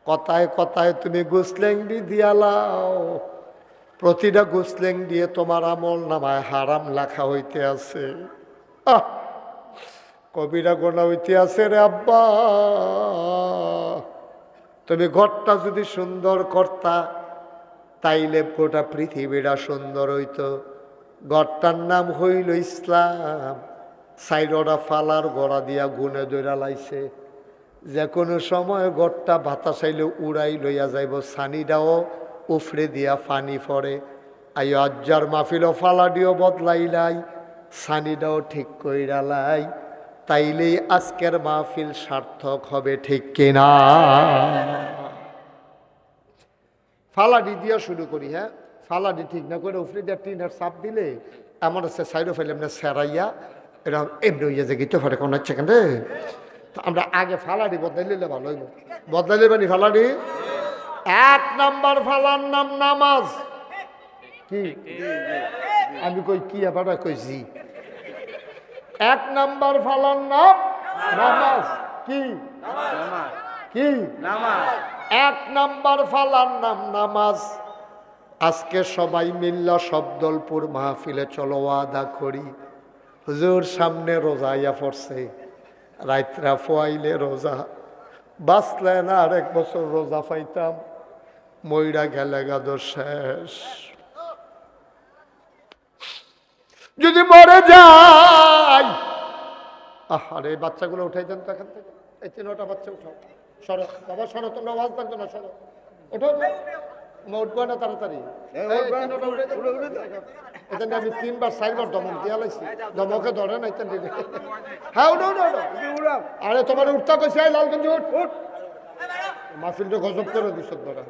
কথায় কথায় তুমি গোসলেংডি দিয়ালাও, প্রতিটা গোসলেং দিয়ে তোমার আমল নামায় হারাম লেখা হইতে আছে। কবিরা গোনা হইতে আছে রে আব্বা। তুমি ঘরটা যদি সুন্দর করতা তাইলে গোটা পৃথিবীটা সুন্দর হইতো। ঘরটার নাম হইল ইসলাম। সাইডরা ফালার গড়া দিয়া গুনে দৈরা লাইছে। যে কোনো সময় ঘরটা বাতাসাইলে উড়াই লইয়া যাইব, সানিটাও উফরে দিয়া ফানি পড়ে। আই আজ্জার মাহফিলও ফালা দিও বদলাইলাই, সানিটাও ঠিক কইরা লাই। তাইলেই আজকের মাহফিল সার্থক হবে, ঠিক কিনা? ফালাডি দিয়া শুরু করি। হ্যাঁ, ফালাডি ঠিক না করে উফরি দিয়ে টিনের চাপ দিলে এমন আছে সাইডও ফেলে এমনি সেরাইয়া এরকম এমনি হইয়া যে গিতে পারে কোন হচ্ছে কেন। আমরা আগে ফালাডি বদলাইলে ভালো হইব। বদলাইলে বানি ফালাডি। 1 নাম্বার ফালার নাম নামাজ। কি আমি কই কি আবার কইছি? 1 নাম্বার ফালার নাম নামাজ। কি কি নামাজ? 1 নাম্বার ফালার নাম নামাজ। আজকে সবাই মিল্লা শব্দলপুর মাহফিলে চলো ওয়াদা করি, হুজুর সামনে রোজা আইয়া পড়ছে, রাইতরা ফোয়াইলে রোজা বাঁচলে না আর 1 বছর রোজা পাইতাম, মইরা গেলে গাদো শেষ। যদি মরে যাই, আরে বাচ্চাগুলো উঠাই দেন তো এখান থেকে। এই 3টা বাচ্চা উঠাও, সরো বাবা, সরো, তোমরা আওয়াজ থাকবে না, সরো, ওঠো, উঠবো না তাড়াতাড়ি। এখানে আমি 3বার 4বার দমক দিয়া লাইছি, দমকে ধরে না। হ্যাঁ উঠো উঠো উঠো। আরে তোমার উঠতা কইছে, লালগঞ্জ উঠ উঠ। মাহফিলটা গজব করে দিছ ধরা।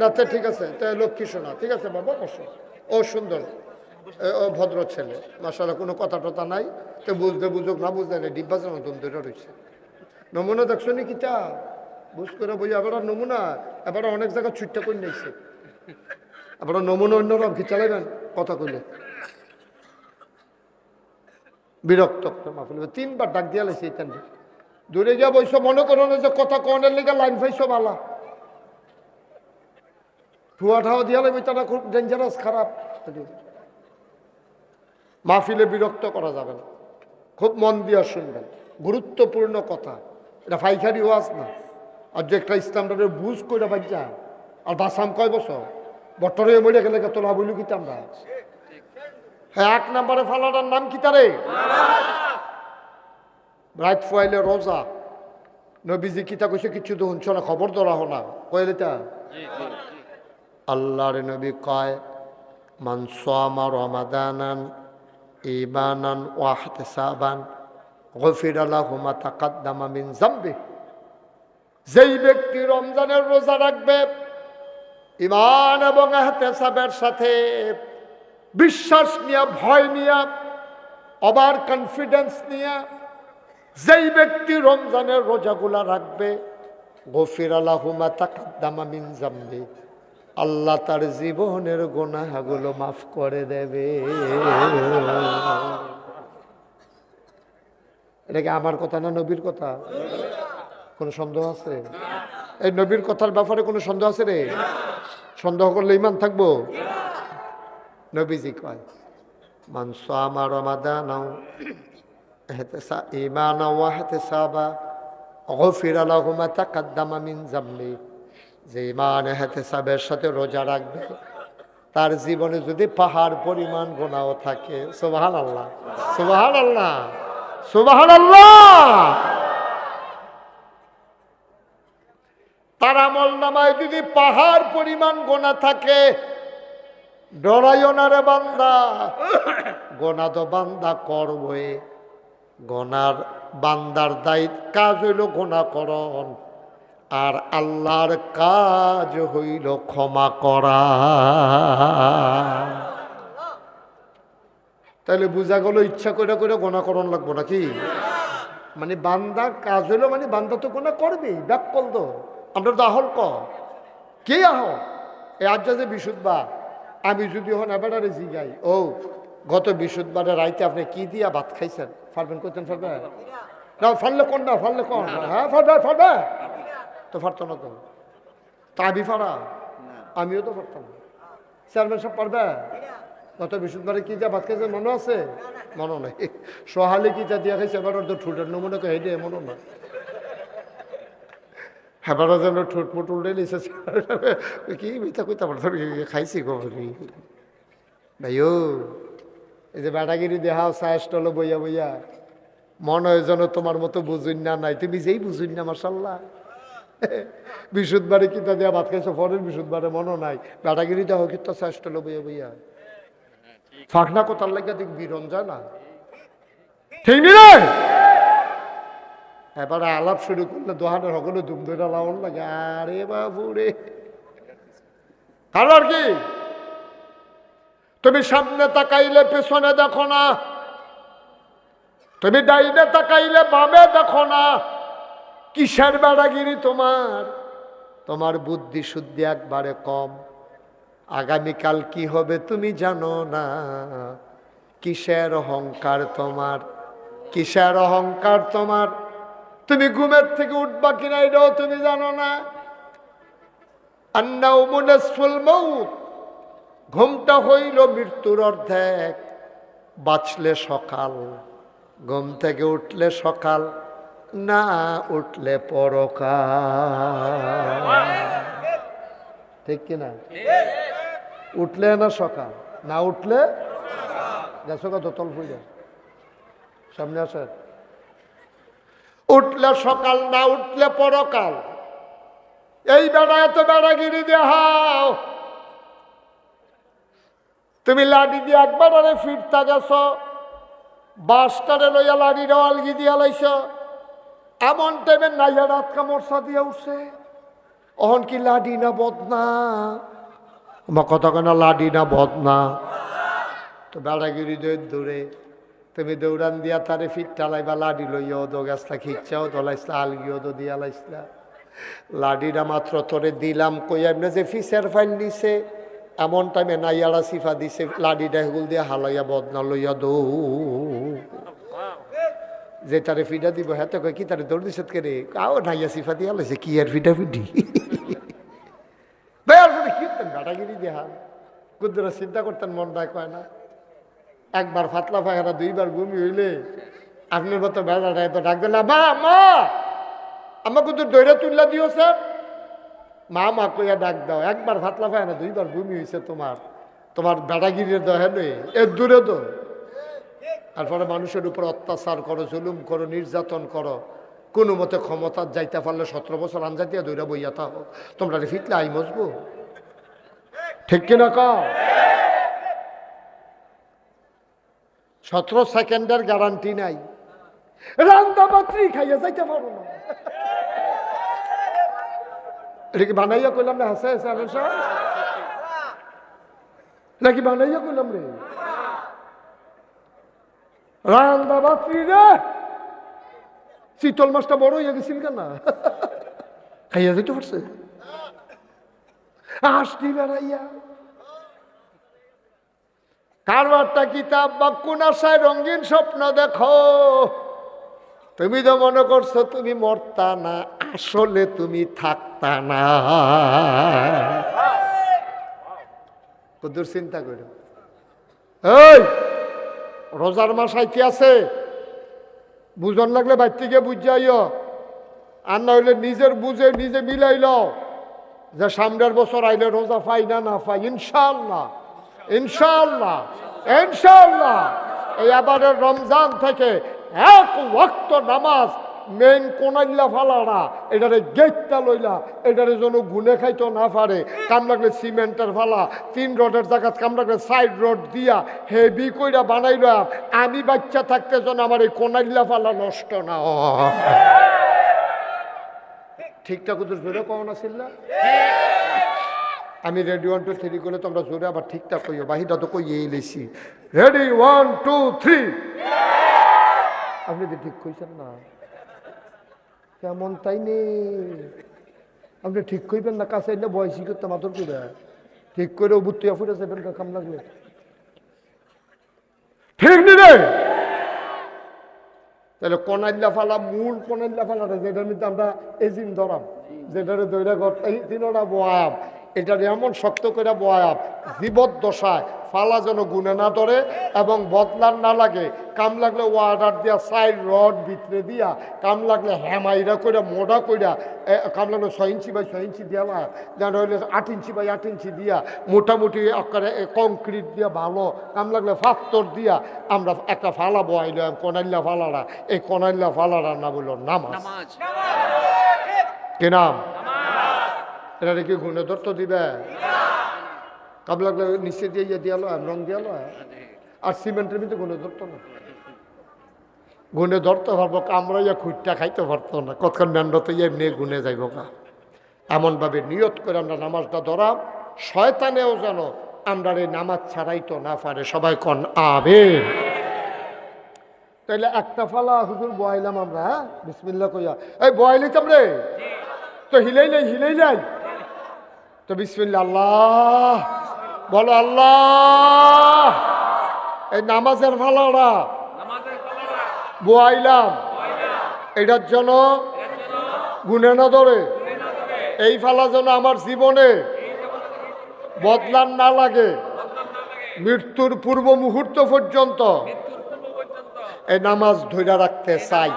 আচ্ছা ঠিক আছে, লক্ষ্মী শোনা, ঠিক আছে বাবা, বসো। ও সুন্দর, ও ভদ্র ছেলে, মাশাআল্লাহ, কোনো কথা টথা নাই। তো বুঝতে বুঝুক না বুঝতে নেই, ডিব্বাজের মতন ধরে রয়েছে। নমুনা দেখছো নি কিটা বুঝ করে বুঝে। এবার নমুনা এবার অনেক জায়গায় ছুটটা করে নিয়েছে। এবার নমুনা অন্যরকম কি চালাইবেন কথা কইলে বিরক্ত মাহফিল। 3বার ডাক দিয়া লাইছে। দূরে গিয়া বইছো, মনে করো না যে কথা কনের লিগা লাইন পাইছো বালা, ঠুয়া ঠাওয়া দিয়া লাগবে, তারা খুব ডেঞ্জারাস, খারাপ। মাহফিলে বিরক্ত করা যাবে না, খুব মন দিয়া শুনবেন, গুরুত্বপূর্ণ কথা। এটা ফাইখারি ওয়াজ না। আর যে একটা ইসলামটা বুঝ করে বাচ্চা আর বাসাম কয় বছর বটরে মরে গেলে তোলা বলি কি আমরা। হ্যাঁ, 1 নম্বরে ফালাটার নাম কি তারে? রাত ফুয়াইলে রোজা। নবীজি কিতা কইছে কিছু তো শুনছ না, খবর ধরা হো না কইলে তা। আল্লাহর নবী কয়, মান সামা রমাদানান ঈমানান ওয়া ইহতিসাবান গফিরা লাহু মা তাকাদ্দামা মিন যামবি। যেই ব্যক্তি রমজানের রোজা রাখবে ঈমান এবং ইহতিসাবের সাথে, বিশ্বাস নিয়ে, ভয় নিয়ে, ওভার কনফিডেন্স নিয়ে যেই ব্যক্তি রমজানের রোজাগুলা রাখবে, গফিরা লাহু মা তাকাদ্দামা মিন যামবি, আল্লাহ তার জীবনের গুনাহগুলো মাফ করে দেবে। এটা কি আমার কথা না নবীর কথা? কোনো সন্দেহ আছে? এই নবীর কথার ব্যাপারে কোনো সন্দেহ আছে রে? সন্দেহ করলে ঈমান থাকবো? নবীজি কয়, মান সামা রমাদানাও ঈমানাও ওয়া ইহতিসাবা গফিরা লাহু মা তাকাদ্দামা মিন যামবি। যে ঈমান ইহতিসাবের সাথে রোজা রাখবে, তার জীবনে যদি পাহাড় পরিমাণ গুনাহ থাকে, সুবহানাল্লাহ সুবহানাল্লাহ সুবহানাল্লাহ, তার আমল নামায় যদি পাহাড় পরিমাণ গুনাহ থাকে, ডরাইও না রে বান্দা, গুনাহ তো বান্দা করবে। গুনার বান্দার দায়িত্ব, কাজ হইল গুনাহ করণ, আর আল্লাহর কাজ হইল ক্ষমা করা। তাহলে বুঝা গেল ইচ্ছা করে করে গুনাহ করণ লাগবো নাকি? মানে বান্দার কাজ হইল, মানে বান্দা তো গুনাহ করবেই, ব্যাককল তো। আমরা তো আহল কে আহ এই আজ যে বিশুদ্ধবার, আমি যদি হন এবার জিগাই, ও গত বিশুদ্ধবারে রাইতে আপনি কি দিয়া ভাত খাইছেন, ফারবেন করতেন? ফারবে না, ফারলে কোন না, ফারলে কোন? হ্যাঁ ফারবে, ফারবে তো, ফারতো না তো। তাবি ফারা আমিও তো পারতাম। চেয়ারম্যান সব পারবে? গত বৃহস্পতিবারে কি যা ভাত খাইছে মনে আছে? মনে নাই। সহালে কি যা দিয়া খাইছে এবার তো ঠুটের নমুনা হেঁটে মনে না। হেবার যেন ঠোঁট ফুট উল্টে নিছে, কি মিথ্যা কইতে পারত খাইছি কবি ভাইও। এই যে বেটাগিরি দেখাও চায় স্টল বইয়া বইয়া, মনে হয় যেন তোমার মতো বুঝুন না নাই, তুমি যেই বুঝুন না মাশাল্লাহ। বৃহস্পতিবারে কিতা দেওয়া ভাত খাইছো, পরের বৃহস্পতিবারে মনে নাই, বেটাগিরি দেওয়া কিতা চায় স্টল বইয়া বইয়া। ফাঁকনা কোথার লাগিয়া দেখ বিরন যায় না। ঠিক নি রে? এবারে আলাপ শুরু করলে দোহানের সকলে ধুম ধরে লাউন লাগে। আরে বাবু রে, কারণ কি তুমি সামনে তাকাইলে পেছনে দেখো না, তুমি ডাইনে তাকাইলে বামে দেখো না। কিসের বেড়াগিরি তোমার? তোমার বুদ্ধি শুদ্ধি একবারে কম। আগামীকাল কি হবে তুমি জানো না। কিসের অহংকার তোমার? কিসের অহংকার তোমার? তুমি ঘুমের থেকে উঠবা কিনা এটাও তুমি জানো না। আন্নাউমু নিসফুল মাউত, ঘুমটা হইল মৃত্যুর অর্ধেক। বাঁচলে সকাল, ঘুম থেকে উঠলে সকাল, না উঠলে পরকাল। ঠিক কিনা? উঠলে না সকাল, না উঠলে গেছো কত তল ফুলে সামনে আসে। উঠলে সকাল, না উঠলে পরকাল। এই বেড়া এত বেড়াগিরি দেখাও। তুমি লাঠি দিয়ে একবার আরে ফিরতা গেছ, বাসটারে লইয়া লাঠিটা আলগি দিয়া লাইছ। এমন টাইমে নাইয়া রাত কামড়সা দিয়া উঠছে। অহন কি লাডি না বদনা? আমার কথা কেনা লাডি না বদনা? তো বেড়াগিরি দৌড়ে তুমি দৌড়ান দিয়া তারে ফিরটা লাইবা। লাডি লইয়াও দো গাছটা খিচ্ছাও দোলাইসলা, আলগিও দো দিয়া লাইসলা। লাডিটা মাত্র তোরে দিলাম কই এমনি যে ফিসের ফাইল নিছে। এমন টাইমে নাইয়ারা সিফা দিছে, লাডিটা হেগুল দিয়ে হালাইয়া বদনা লইয়া দৌ। যে তারে ফিডা দিব হ্যাঁ তো কয় কি তারে দৌড় দিছে কে রে? আও নাইয়া সিফা দিয়া লাইছে কি আর ফিডা ফিডি। কি বেটাগিরি দেহা কুদ্দুরা চিন্তা করতেন, মন রায় কয় না। একবার ফাতলা ফাঁকা, দুইবার বমি হইলে আপনার মতো বেড়াটা এত ডাক দিল, মা মা আমার কুদ্দুর দৈরা তুললা দিও স্যার। মা মা কইয়া ডাক দাও। একবার ফাতলা ফাঁকা, দুইবার বমি হয়েছে তোমার, তোমার বেটাগিরির দহে নই এর দূরে তো। তারপরে মানুষের উপর অত্যাচার করো, জুলুম করো, নির্যাতন করো। কোনো মতে ক্ষমতার যাইতে পারলে 17 বছর আনজাতিয়া দৈরা বইয়া থাকো। তোমরা ফিটলে আই মজবো। ঠিক কিনা কও? 17 সেকেন্ডের গ্যারান্টি নাই। রান্দা পাত্রী খাইয়া যাইতে পারো না। এটা কি বানাইয়া কইলাম না? হাসে হাসে নাকি বানাইয়া কইলাম রে? রান্দা পাত্রী রে, শীতল মাছটা বড় হইয়া গেছিল কেন? খাইয়া যেতে পারছে আসটি বেড়াইয়া। কারবারটা কিতাব বা কোন আশায় রঙিন স্বপ্ন দেখো। তুমি তো মনে করছো তুমি মরতা না, আসলে তুমি থাকতা না। কদ্দুর চিন্তা করো। এই রোজার মাস আইতে আছে, বুঝন লাগলে বাইর থেকে বুঝ যাইও। আর না হইলে নিজের বুঝে নিজে মিলাইল যে সামনের বছর আইলে রোজা পাই না না পাই। ইনশাআল্লাহ ইনশাআল্লাহ ইনশাআল্লাহ এই আবারের রমজান থেকে এক ওয়াক্ত নামাজ মেইন কোনাইল্লা ফালারা এটারে গেটটা লইলা, এটারে যেন গুনে খাইতো না পারে। কাম লাগলে সিমেন্টের ফালা, 3 রডের জায়গা কাম লাগলে 4 রড দিয়া হেভি কইরা বানাইলাম। আমি বাচ্চা থাকতে যেন আমার এই কোনাইল্লা ফালা নষ্ট না হয়। ঠিকঠাক জোরে কও না ছিল। আমি রেডি 1 2 3 করলে তোমরা জোরে আবার ঠিকঠাক কইও। বাহিটা তো কইয়েই লেছি। রেডি 1 2 3। আপনি তো ঠিক কইছেন না কেমন? তাই নেই আপনি ঠিক কইবেন না। কাছে এলে বয়সী করতে মাতর করে ঠিক করে বুত্তিয়া ফুটে যাবেন কাম লাগলে। ঠিক নি রে? তাহলে কনাইল্লা ফালা, মূল কনাইল্লা ফালাটা যেটার মধ্যে আমরা এজিম ধরাম, যেটারে দৈরা ঘর এই 3টা বয়াব, এটারে এমন শক্ত করে বয়াব জীবদ্দশায় ফালা যেন গুনে না ধরে এবং বদলার না লাগে। কাম লাগলে ওয়ার্ডার দিয়া 4 রড ভিতরে দিয়া, কাম লাগলে হ্যামাইরা করে মোটা কইরা, কাম লাগলে 6 ইঞ্চি বাই 6 ইঞ্চি দিয়া, যেন হইলে 8 ইঞ্চি বাই 8 ইঞ্চি দিয়া মোটামুটি আকারে কংক্রিট দিয়া ভালো, কাম লাগলে পাথর দিয়া আমরা একটা ফালা বয়াইলাম কনাইল্লা ফালারা। এই কনাইল্লা ফালারা না বললো নামাজ। কি নাম? এটা কি গুণে ধরত দিবে? কাম লাগলে নিচে দিয়ে দিয়ালো, রং দিয়ালো। আর সিমেন্টের ভিতরে গুণে ধরত না। গুনে ধরতে পারবো, কামড়াইয়া খুঁটটা খাইতে পারতো না, কতক্ষণ ম্যান্ডতে এমনি গুনে যাইব গা। এমনভাবে নিয়ত করে আমরা নামাজটা ধরাম, শয়তানেও যেন আমরা এই নামাজ ছাড়াইতো না পারে। সবাই কন আমিন। তাইলে একটা ফালা হুজুর বয়াইলাম আমরা, হ্যাঁ বিসমিল্লাহ কইয়া। এই বয়াইলাম রে, তো হিলাইলাই তো বিসমিল্লাহ, আল্লাহ বলো, আল্লাহ। এই নামাজের ফালাটা বয়াইলাম, এটার জন্য গুনে না ধরে, এই ফালা যেন আমার জীবনে বদলান না লাগে মৃত্যুর পূর্ব মুহূর্ত পর্যন্ত এই নামাজ ধরে রাখতে চাই।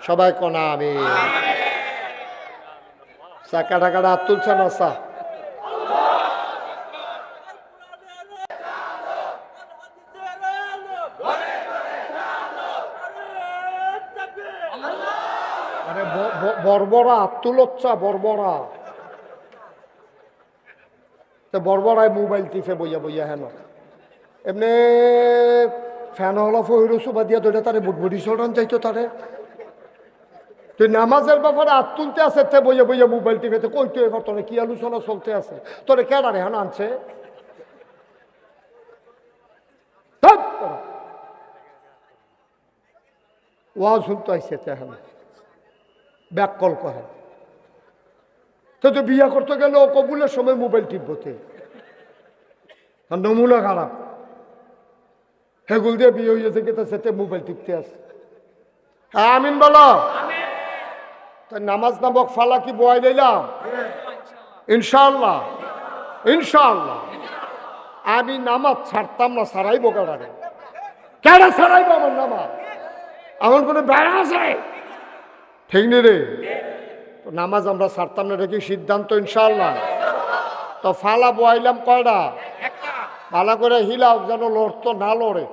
সবাই কোনা আমি চাকা টাকাটা হাত তুলছে না চা। আরে বর্বরা হাত তুলচ্ছা, বর্বরা বর্বরায় মোবাইল টিপে বইয়া বইয়া হেন এমনি ফ্যান হলা ফহিরসুবা দিয়া ধরে তারে বুটবুটি সরান চাইতো তারে। তুই নামাজের ব্যাপারে হাত তুলতে আছে, তে বইয়া বইয়া মোবাইল টিপেতে কইতো এবার তোরে কি আলোচনা চলতে আছে, তোরে কেডারে হেন আনছে? ওয়াজ শুনতে আইসে এখন ব্যাক কল কহেন তো বিয়া করতে গেলে ও কবুলের সময় মোবাইল টিপতে, নমুনা খারাপ। হেগুল দিয়ে বিয়ে হয়েছে কিন্তু সেতে মোবাইল টিপতে আছে। হ্যাঁ আমিন বলো। তো নামাজ নামক ফালা কি বয় দিলাম ইনশাআল্লাহ, ইনশাআল্লাহ। আমি নামাজ ছাড়তাম না, ছাড়াইবো কেডারে? কেডা ছাড়াইবো আমার নামাজ? আমার কোনো বেড়া আছে? ঠিক নি রে? তো নামাজ আমরা ছাড়তাম না, এটা কি সিদ্ধান্ত ইনশাআল্লাহ? তো ফালা বয়াইলাম কয়টা? ভালো করে হিলাও যেন লড়তো না লড়ে।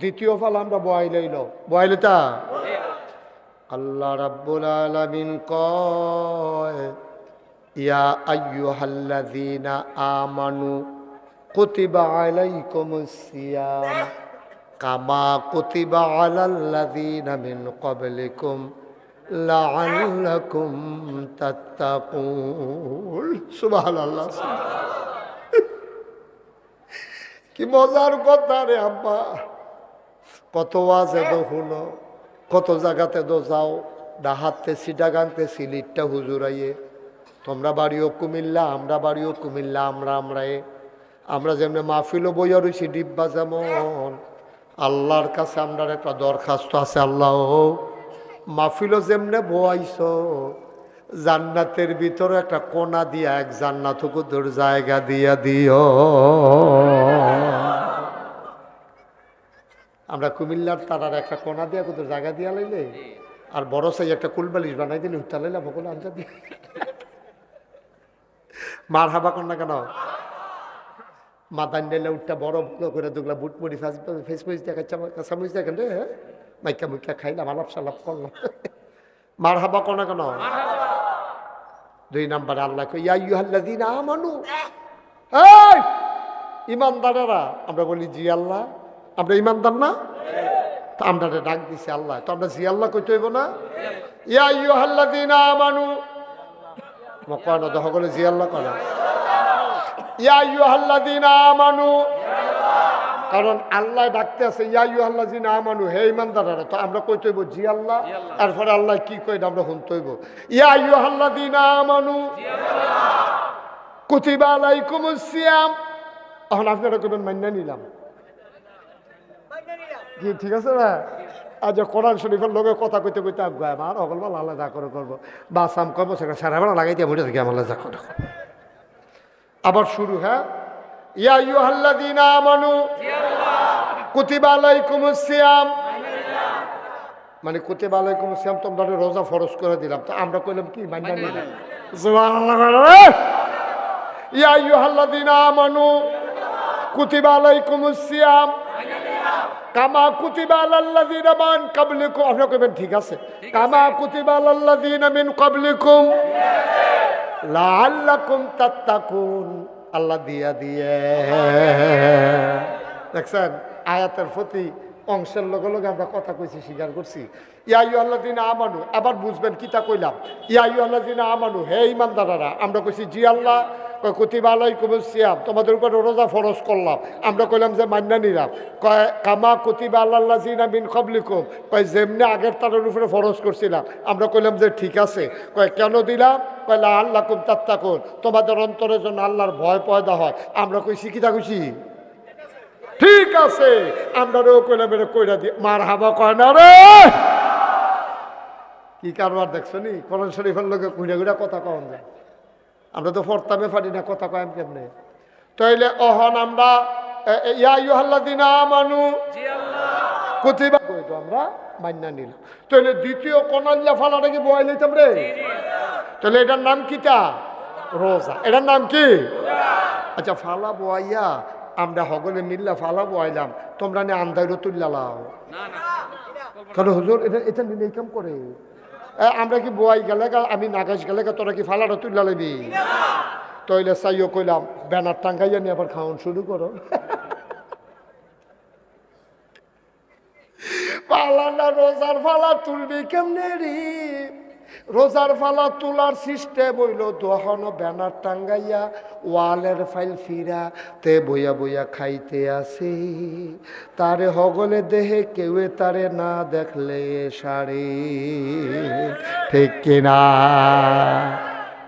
দ্বিতীয় ফালা আমরা বয়াইলাইল, বয়াইলে তা আল্লাহ রাব্বুল আলামিন কয় ইয়া আইয়ুহাল্লাযীনা আমানু কুতিবা আলাইকুমুস সিয়াম কামা কুতিবা আলাল্লাযীনা মিন ক্বাবলিকুম লাআল্লাকুম তাত্তাকুন। সুবহানাল্লাহ। কি মজার কথা রে আব্বা, কত ওয়াজে দো শুনো, কত জায়গাতে দো যাও, ডাহাতে সিটাগাংতে সিলিটটা হুজুরাইয়ে, তোমরা বাড়িও কুমিল্লা, আমরা বাড়িও কুমিল্লা, আমরা যেমন মাহফিলও বইয়া রয়েছি ডিব্বা, যেমন আল্লাহর কাছে আমরা একটা দরখাস্ত আছে, আল্লাহ মাহফিলও যেমনে বইছ জান্নাতের ভিতরে একটা কোনা দিয়া এক জান্নাত কুদুর জায়গা দিয়া দিও। আমরা কুমিল্লার তারার একটা কোনা দিয়া কুদুর জায়গা দিয়া লাইলে আর বড় সাই একটা কুলবালিশ বানাই দিলে উত্তা লাইলে বকুল আনজা দিয়ে মার হাবা কর না কেন? মাদান ডেলে উঠটা বড় বড় করে দুগলা বুট মুড়ি ফেসবুক দেখাচ্ছে, চামচ দেখেন রে, মাইকা মুইকা খাইলাম, আলাপ সালাপ করলাম, মার হাবা কর না কেন? দুই নম্বরে আল্লাহ কই ইয়া আইয়ুহাল্লাযীনা আমানু, এই ইমানদারেরা। আমরা বলি জি আল্লাহ, আমরা ইমানদার না? তো আমরা ডাক দিছি আল্লাহ, তো আমরা জি আল্লাহ কইতে হইব না? ইয়া আইয়ুহাল্লাযীনা আমানু মকন দহ বলে জি আল্লাহ করে ইয়া আইয়ুহাল্লাযীনা আমানু, কারণ আল্লাহ ডাকতে আছে ইয়া আইয়ুহাল্লাযীনা আমানু, হে ইমানদাররা। তো আমরা কইতে হইব জি আল্লাহ, তারপরে আল্লাহ কি কই আমরা শুনতে হইব ইয়া আইয়ুহাল্লাযীনা আমানু কুতিবা আলাইকুমুস সিয়াম। এখন আপনারা কইবেন মাইন্না নিলাম, কি ঠিক আছে না? আজ কোরআন শরীফের লোকে কথা কইতে কইতে আগে আমার অগলবাল আল্লাহ যা করে করবো, বাসাম করবো সেটা সারা বেলা লাগাই দিয়ে মরে থাকি আমার যা করে। আবার শুরু, হ্যাঁ ইয়া আইয়ুহাল্লাযীনা আমানু কুতিবা আলাইকুমুস সিয়াম, মানে কুতিবা আলাইকুমুস সিয়াম তোমরা রোজা ফরজ করে দিলাম। তো আমরা কইলাম কি মাইনা নিলাম? সুবহানাল্লাহ। ইয়া আইয়ুহাল্লাযীনা আমানু কুতিবা আলাইকুমুস সিয়াম কামা কুতিবা আলাল্লাযীনা মিন ক্বাবলিকুম। আপনারা কইবেন ঠিক আছে, কামা কুতিবা আলাল্লাযীনা মিন ক্বাবলিকুম লাআল্লাকুম তাত্তাকুন। আল্লাহ দিয়া দিয়ে দেখছেন আয়াতের প্রতি অংশের লগে লগে আমরা কথা কইছি, স্বীকার করছি। ইয়াইয়ু আল্লাযিনা আমানু, আবার বুঝবেন কিতা কইলাম। ইয়াইয়ু আল্লাযিনা আমানু, হে ঈমানদাররা। আমরা কইছি জি আল্লাহ। কয় কুতিবা আলাইকুমুস সিয়াম, তোমাদের উপর রোজা ফরজ করলাম। আমরা কইলাম যে মান্না নিলাম। কয় কামা কুতিবা আলাল্লাযিনা মিন ক্বাবলিকুম, কয় যেমনি আগের তারের উপরে ফরজ করছিলাম। আমরা কইলাম যে ঠিক আছে। কয় কেন দিলাম? কয় লাআল্লাকুম তাত্তাকুন, তোমাদের অন্তরের জন্য আল্লাহর ভয় পয়দা হয়। আমরা কইছি কিতা কইছি? ঠিক আছে। আমরাও কইলাম এটা কইরা দি, মারহাবা কয় না রে। কি কারবার দেখছো নি? কোরআন শরীফের লোকে ঘুরে ঘুরে কথা কন যায়। আমরা তো ফরতামে পারি না, কথা কয় কেমনে? তাইলে অহন আমরা ইয়া আইয়ুহাল্লাযিনা আমানু কুতিবা কইতো আমরা মান্না নিলাম। তাইলে দ্বিতীয় কোনাল্লা ফালাটা কি বয় লইতাম রে? তাহলে এটার নাম কিটা? রোজা। এটার নাম কি? আচ্ছা, ফালা বয়াইয়া আমরা হগলে মিল্লা ফালা বয়াইলাম, তোমরা নে আন্দাইরও তুল্লা লাও। কারণ হুজুর এটা এটা নিয়ে কাম করে আমরা কি বয়াই গেলে আমি নাগাস গেলে তোরা কি ফালাটা তুল্লা লাইবি? তইলে চাইও কইলাম ব্যানার টাঙ্গাইয়া নিয়ে আবার খাওয়ান শুরু করো। পালানা রোজার ফালা তুলবি কেমনে রে? রোজার ফালা তোলার সিস্টেম হইল দহন ব্যানার টাঙ্গাইয়া ওয়ালের ফাইল ফিরা তে বইয়া বইয়া খাইতে আসে, তারে হগলে দেহে কেউ তারে না দেখলে সারে। ঠিক কিনা?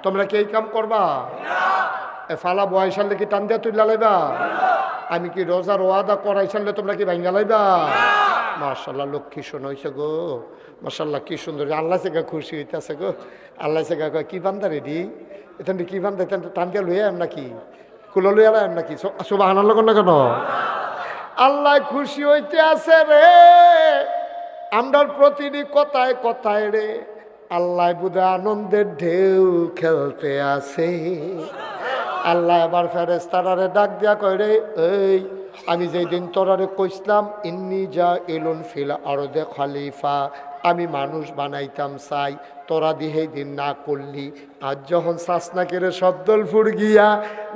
তোমরা কি এই কাম করবা? ফালা বয় সালে কি টান দিয়া তুইলা লাইবা? আমি কি রোজার ওয়াদা করাই সালে তোমরা কি ভাঙ্গা লাইবা? মাশাআল্লাহ, লক্ষ্মী শোনা হয়েছে গো। মাশাআল্লাহ, কি সুন্দর। আল্লাহ সেগা খুশি হইতেছে গো। আল্লাহ সেগা কয় কি বান্দা রেডি, এখান কি বান্দা টান দিয়া লইয়া এম নাকি কুলো লইয়া এম নাকি? সুবহানাল্লাহ না কেন? আল্লাহ খুশি হইতে আছে রে আমরার প্রতিটি কথায় কথায় রে। আল্লাহ বুধ আনন্দের ঢেউ খেলতে আছে। আল্লাহ এবার ফেরেশতারে ডাক দিয়া কয় রে, এই আমি যেই দিন তোরারে কইসলাম ইন্নি যা এলুন ফিল আরদে খলিফা, আমি মানুষ বানাইতাম চাই, তোরা দিয়ে দিন না করলি। আজ যখন শাসনাকেরে শব্দল ফুর গিয়া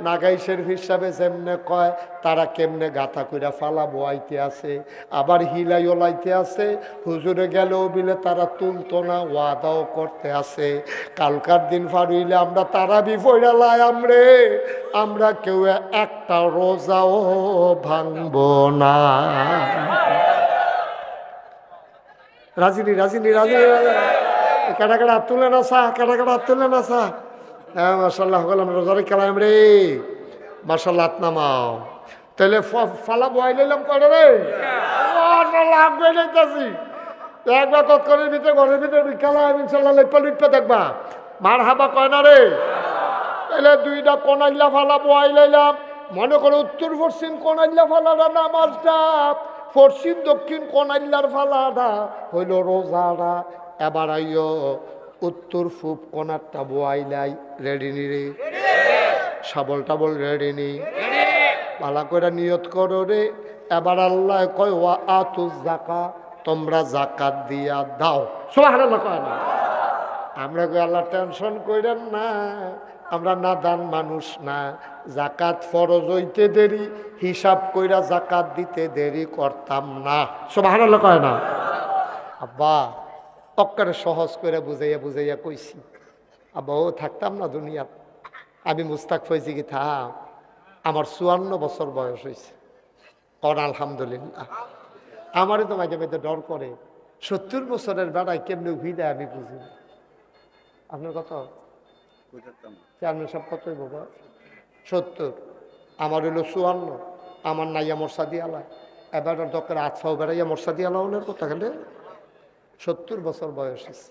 নাগাইশের হিসাবে যেমনে কয় তারা কেমনে গাথা কইরা ফালা বোয়াইতে আছে, আবার হিলাই ওলাইতে আছে। হুজুরে গেলেও বিলে তারা তুলতো না, ওয়াদাও করতে আছে। কালকার দিন ফারুইলে আমরা তারা বিফইরা লাই আমরে, আমরা কেউ একটা রোজাও ভাঙব না। রাজিনী রাজিনী রাজিনী কাটা কাটা হাত তুলে না সা, কাটা কাটা হাত তুলে না সা। হ্যাঁ মার্শাল্লাহ, আমরা রোজারে খেলাম রে। মার্শাল্লাহ, হাত নামাও। তাহলে ফালা বয় লইলাম কয়টা রে? লাগবে নাইতাছি একবার তৎকরের ভিতরে ঘরের ভিতরে খেলা ইনশাল্লাহ লিপ্পা লিপ্পা দেখবা। মার হাবা কয় না রে? তাহলে দুইটা কোনাইল্লা ফালা বয় লইলাম। মনে করো উত্তর পশ্চিম কোনাইল্লা ফালাটা নামাজটা, পশ্চিম দক্ষিণ কোনাইল্লার ফালাটা হইল রোজাটা। এবার আইও উত্তর পূব কোনারটা বোয়াইলাই। রেডি নি রে? শাবল টাবল রেডি নি? পালা করে নিয়ত করো রে। এবার আল্লাহ কয় ওয়া আতুজ যাকা, তোমরা যাকাত দিয়া দাও। সুবহানাল্লাহ কয় না? আমরা কই আল্লাহ টেনশন কইরেন না, আমরা নাদান মানুষ না। যাকাত ফরজ হইতে দেরি, হিসাব কইরা যাকাত দিতে দেরি করতাম না। সুবহানাল্লাহ কয় না? আব্বা অক্কারে সহজ করে বুঝাইয়া বুঝাইয়া কইছি। আব্বা ও থাকতাম না দুনিয়া, আমি মুস্তাক ফৈজি কি থা। আমার 54 বছর বয়স হয়েছে। কর আলহামদুলিল্লাহ। আমারই তো মাঝে মাঝে ডর করে। 70 বছরের বেড়ায় কেমনি উঠি দেয় আমি বুঝি না। আপনার কত? চেয়ারম্যান সব কতই বাবা? 70। আমার হইলো 54। আমার নাইয়া মর্সা দিয়ালা। এবার দরকার আছাও বেড়াইয়া মর্সা দিয়ালা ওনার কথা গেলে 70 বছর বয়স হয়েছে।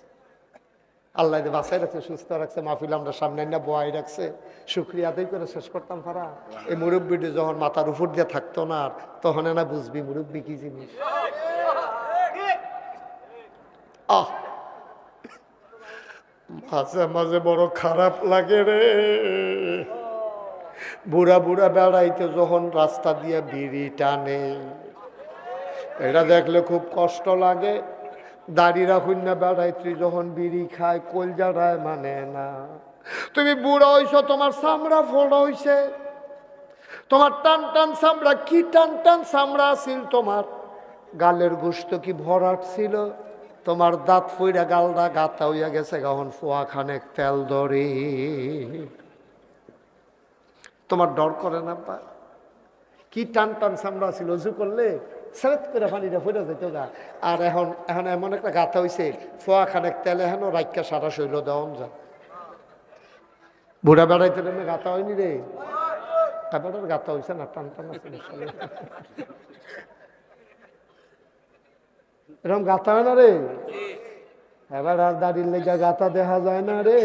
আল্লাহ বাসায় রাখছে, সুস্থ রাখছে, মাহফিল আমরা সামনে না বয়াই রাখছে। শুক্রিয়া আদায় করে শেষ করতাম পারা। এই মুরব্বীটি যখন মাথার উপর দিয়ে থাকতো না, তখন না বুঝবি মুরব্বী কি জিনিস। মাঝে মাঝে বড় খারাপ লাগে রে। বুড়া বুড়া বেড়াইতে যখন রাস্তা দিয়ে বিড়ি টানে, এটা দেখলে খুব কষ্ট লাগে। দাড়ি রাখুন না বেড়াইত্রী যখন বিড়ি খায়, কলজাড়ায় মানে না। তুমি বুড়া হইছ, তোমার চামড়া ফোড়া হইছে, তোমার টান টান চামড়া, কি টান টান চামড়া আছিল তোমার। গালের গোস্ত কি ভরাট ছিল, তোমার দাঁত ফইরা গালটা গাতা হইয়া গেছে, এখন ফোয়া খানেক তেল ধরে। তোমার ডর করে না? পা কি টান টান চামড়া ছিল, উজু করলে সেরেত করে পানিটা ফইরা যেত গা। আর এখন এখন এমন একটা গাথা হইছে, ফোয়া খানেক তেল এখনো রাইকা সারা শৈল দেওয়ান যায়। বুড়া বেড়াইতে নেমে গাথা হয়নি রে, এবার গাথা হয়েছে না, টান টান আছে এরকম গাথা হয় না রে। এবার আর দাড়ির লেগা গাথা দেখা যায় না রে।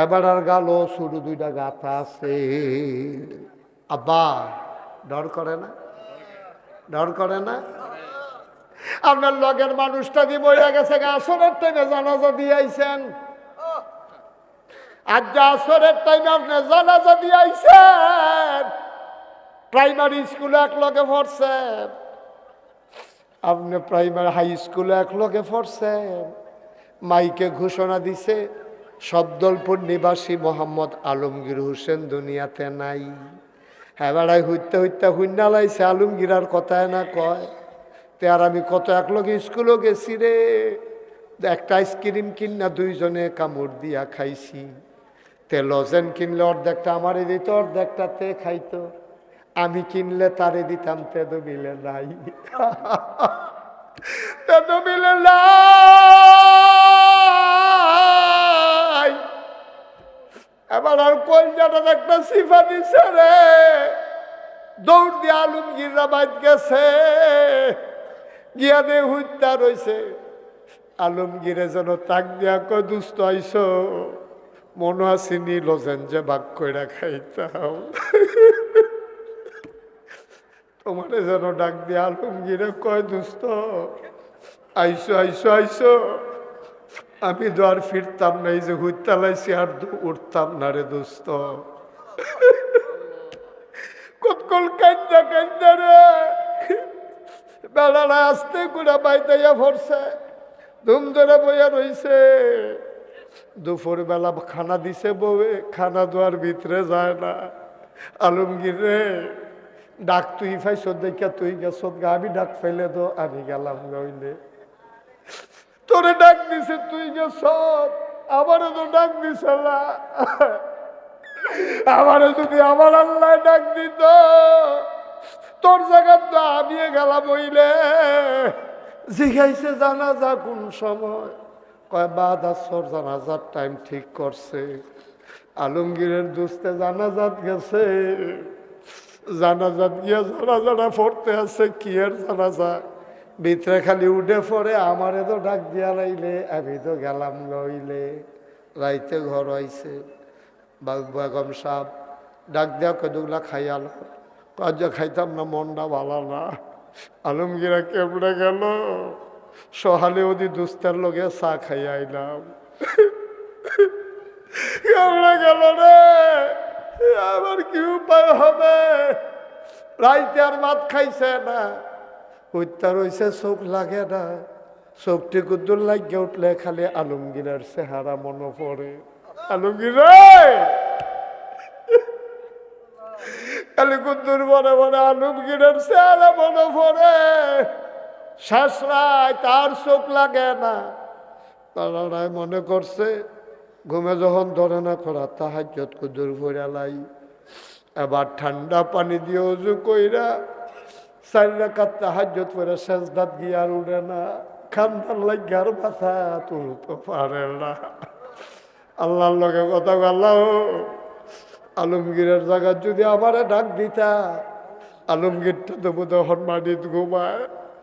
এবার আর গালো শুরু দুইটা গাথা আছে। আব্বা ডর করে না? ডর করে না? আপনার লগের মানুষটা দিয়ে বইয়া গেছে, আসরের টাইমে জানাজা দিয়ে আইছেন। আজ যে আসরের টাইমে আপনি জানাজা দিয়ে আইছেন, প্রাইমারি স্কুলে এক লগে পড়ছেন, আপনি প্রাইমারি হাই স্কুলে এক লগে পড়ছেন। মাইকে ঘোষণা দিছে শব্দলপুর নিবাসী মোহাম্মদ আলমগীর হোসেন দুনিয়াতে নাই। হ্যাঁ বেড়াই হইতে হইতে হুন্না লাইছে আলমগীর আর কথায় না কয়। তে আর আমি কত একলগে স্কুলও গেছি রে, একটা আইসক্রিম কিনা দুইজনে কামড় দিয়া খাইছি। তে লজেন কিনলে অর্ধেকটা আমারে দিত, অর্ধেকটা তে খাইতো। আমি কিনলে তারে দিতাম, তেদো মিলে নাই। তেদো মিলে নাই। এবার আর কলজাটা একটা সিফা দিছে রে, দৌড় দিয়ে আলমগীররা বাইত গেছে, গিয়া দে হুইতা রয়েছে। আলমগীরে যেন তাক দিয়া কয়, দুস্থ আইস, মনে আসেনি লজেন যে ভাগ কইরা খাইতাম। তোমারে যেন ডাক দিয়ে আলমগীরে কয়, দুস্থ আইসো আইসো আইসো। আমি তো আর ফিরতাম না, এই যে হুইতা লাইছি আর উঠতাম না রে দোস্ত। কতকল কান্দা কান্দা রে, বেড়ারা আসতে গুড়া বাইতাইয়া ভরছে, ধুম ধরে বইয়া রইছে। দুপুর বেলা খানা দিছে বউয়ে, খানা দেওয়ার ভিতরে যায় না। আলমগীর রে ডাক তুই ফাইস দেখা তুই গেছ, আমি ডাক ফেলে তো আমি গেলাম নইলে। তোরে ডাক দিছে তুই গেছ, আমারও তো ডাক দিছে না। আমারও যদি আমার আল্লাহ ডাক দিত, তোর জায়গা তো আমি গেলাম হইলে। জিজ্ঞাইছে জানাজা কোন সময়, কয় বাদ আসর জানাজার টাইম ঠিক করছে। আলমগীরের দোস্তে জানাজাত গেছে, জানাজাত গিয়া জানাজাটা পড়তে আছে। কি এর জানাজা, ভিতরে খালি উঠে পড়ে, আমারে তো ডাক দিয়া লাইলে, আমি তো গেলাম লইলে। রাইতে ঘর আইছে, বেগম সাহেব ডাক দেওয়া কদুগলা খাইয়াল, কাজ খাইতাম না, মনটা ভালো না। আলমগীরা কেমনে গেল, সহালে ওদি দুস্তার লগে চা খাই আইলাম। কেমনে গেল রে, আবার কি উপায় হবে? রাইতে আর ভাত খাইছে না, হত্যা রয়েছে, চোখ লাগে না। চোখটি কুদ্দুর লাগিয়ে উঠলে খালি আলমগীরের চেহারা মনে পড়ে। আলমগীর খালি কুদ্দুর মনে মনে আলমগীরের চেহারা মনে পড়ে। শেষ রায় তার চোখ লাগে না, তারা মনে করছে ঘুমে যখন ধরে না করা তাহাজ্জুদ কুদ্দুর ভরে লাই। এবার ঠান্ডা পানি দিয়ে উজু কইরা 4 রাকাত তাহাজ্জুদ পড়ে সেজদাত গিয়ে আর উঠে না, খান্দার লাগার মাথা তুলতে পারে না। আল্লাহর লগে কথা আল্লাহ, আলমগীরের জায়গা যদি আমারে ডাক দিতা, আলমগীরটা তো বোধ হয় মাটিত ঘুমায়,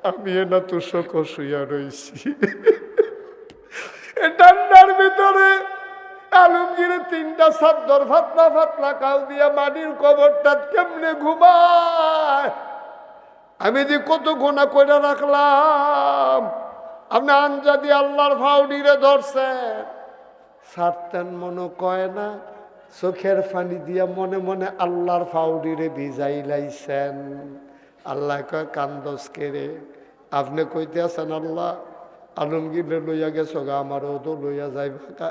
আমি না তো শোক শুইয়া রয়েছি। ঠান্ডার ভিতরে আলমগীরে 3টা চাদর ফাতলা ফাতলা কাউ দিয়া মাটির কবরটা কেমনে ঘুমায়। আমি যে কত গোনা করে রাখলাম, আপনি আঞ্জাদি আল্লাহর ফাউডিরে ধরছেন, ছাড়তেন মনে কয় না, চোখের পানি দিয়া মনে মনে আল্লাহর ফাউডিরে ভিজাই লাইছেন। আল্লাহ কয় কান্দস কেরে, আপনি কইতে আছেন আল্লাহ আলমগীরে লইয়া গেছো গা, আমারও তো লইয়া যাইবা।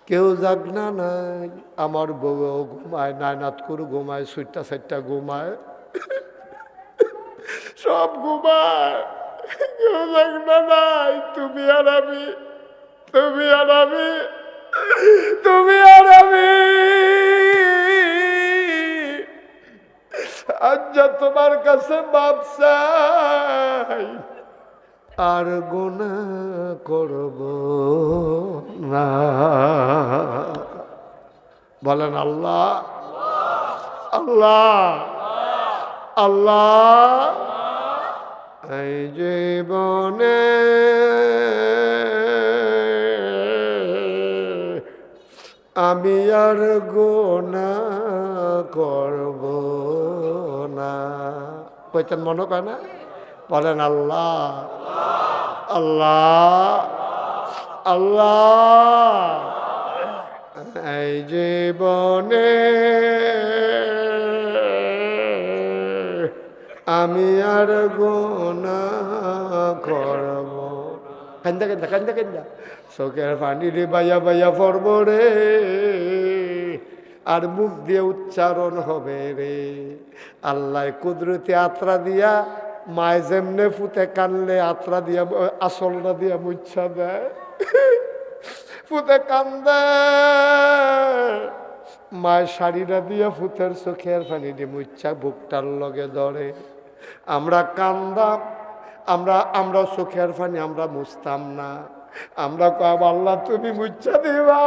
কেউ যাক না নাই, আমার বউও ঘুমায়, নায়নাত করে ঘুমায়, 6টা 4টা ঘুমায়। সব ঘুমায়, কেউ দেখবে নাই, তুমি আর আমি, তুমি আর আমি, তুমি আর আমি। আজ তোমার কাছে মাপ চাই, আর গুনাহ করব না। বলেন আল্লাহ, আল্লাহ, আল্লাহ। এই জীবনে আমি আর গুনাহ করব না। কইতেন মনে কয় না? বলেন আল্লাহ, আল্লাহ, আল্লাহ। এই জীবনে আমি আর গুনাহ করব। কান্দা কান্দা কান্দা কান্দা চোখের পানি রে বাইয়া বাইয়া পড়ব রে, আর মুখ দিয়ে উচ্চারণ হবে রে। আল্লাহ কুদরতি আত্রা দিয়া, মায় যেমনে ফুতে কানলে আত্রা দিয়া আসলটা দিয়া মুচ্ছা দেয়, ফুতে কান্দে, মায়ের শাড়িটা দিয়া ফুতের চোখের পানি দিয়ে মুচ্ছা বুকটার লগে ধরে। আমরা কান্দাম, আমরা চোখের পানি আমরা মুছতাম না। আমরা কব আল্লাহ তুমি মুচ্ছা দিবা,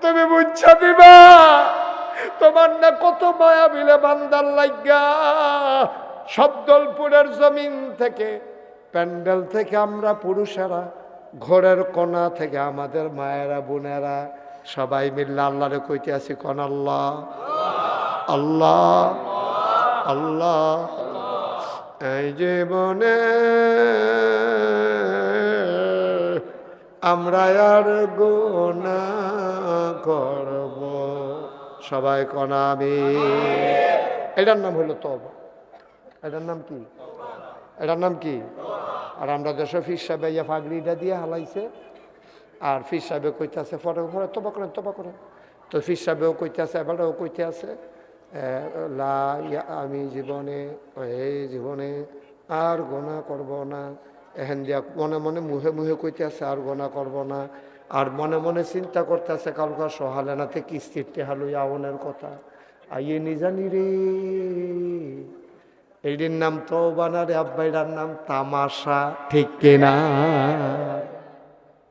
তুমি মুচ্ছা দিবা। তোমার না কত মায়া মিলে বান্দার লাগা শব্দলপুরের জমিন থেকে, প্যান্ডেল থেকে আমরা পুরুষেরা, ঘরের কোনা থেকে আমাদের মায়েরা বোনেরা সবাই মিললে আল্লাহরে কইতে আছি, কোন আল্লাহ, আল্লাহ, আল্লাহ। এই জীবনে আমরা আর গুনাহ করব। সবাই কনামি। এটার নাম হলো তওবা। এটার নাম কি? এটার নাম কি? আর আমরা দেশে ফির সাহেব ইয়া ফাগড়িটা দিয়ে হালাইছে, আর ফির সাহেবে কইতে ফটো ফটো তবা করেন, তবা করেন। তো ফির সাহেবেও কইতে আছে, এবারেও কইতে আছে, আমি জীবনে, এই জীবনে আর গুনাহ করব না। এহেন দিয়া মনে মনে মুহে মুহে কইতে আছে আর গুনাহ করব না। আর মনে মনে চিন্তা করতে আছে কালকা সহালেনাতে কিস্তির টেহালু আওনের কথা। আইয়ে নিজানি রে, এইটির নাম তওবা না রে আব্বাইটার নাম তামাশা, ঠিক কিনা?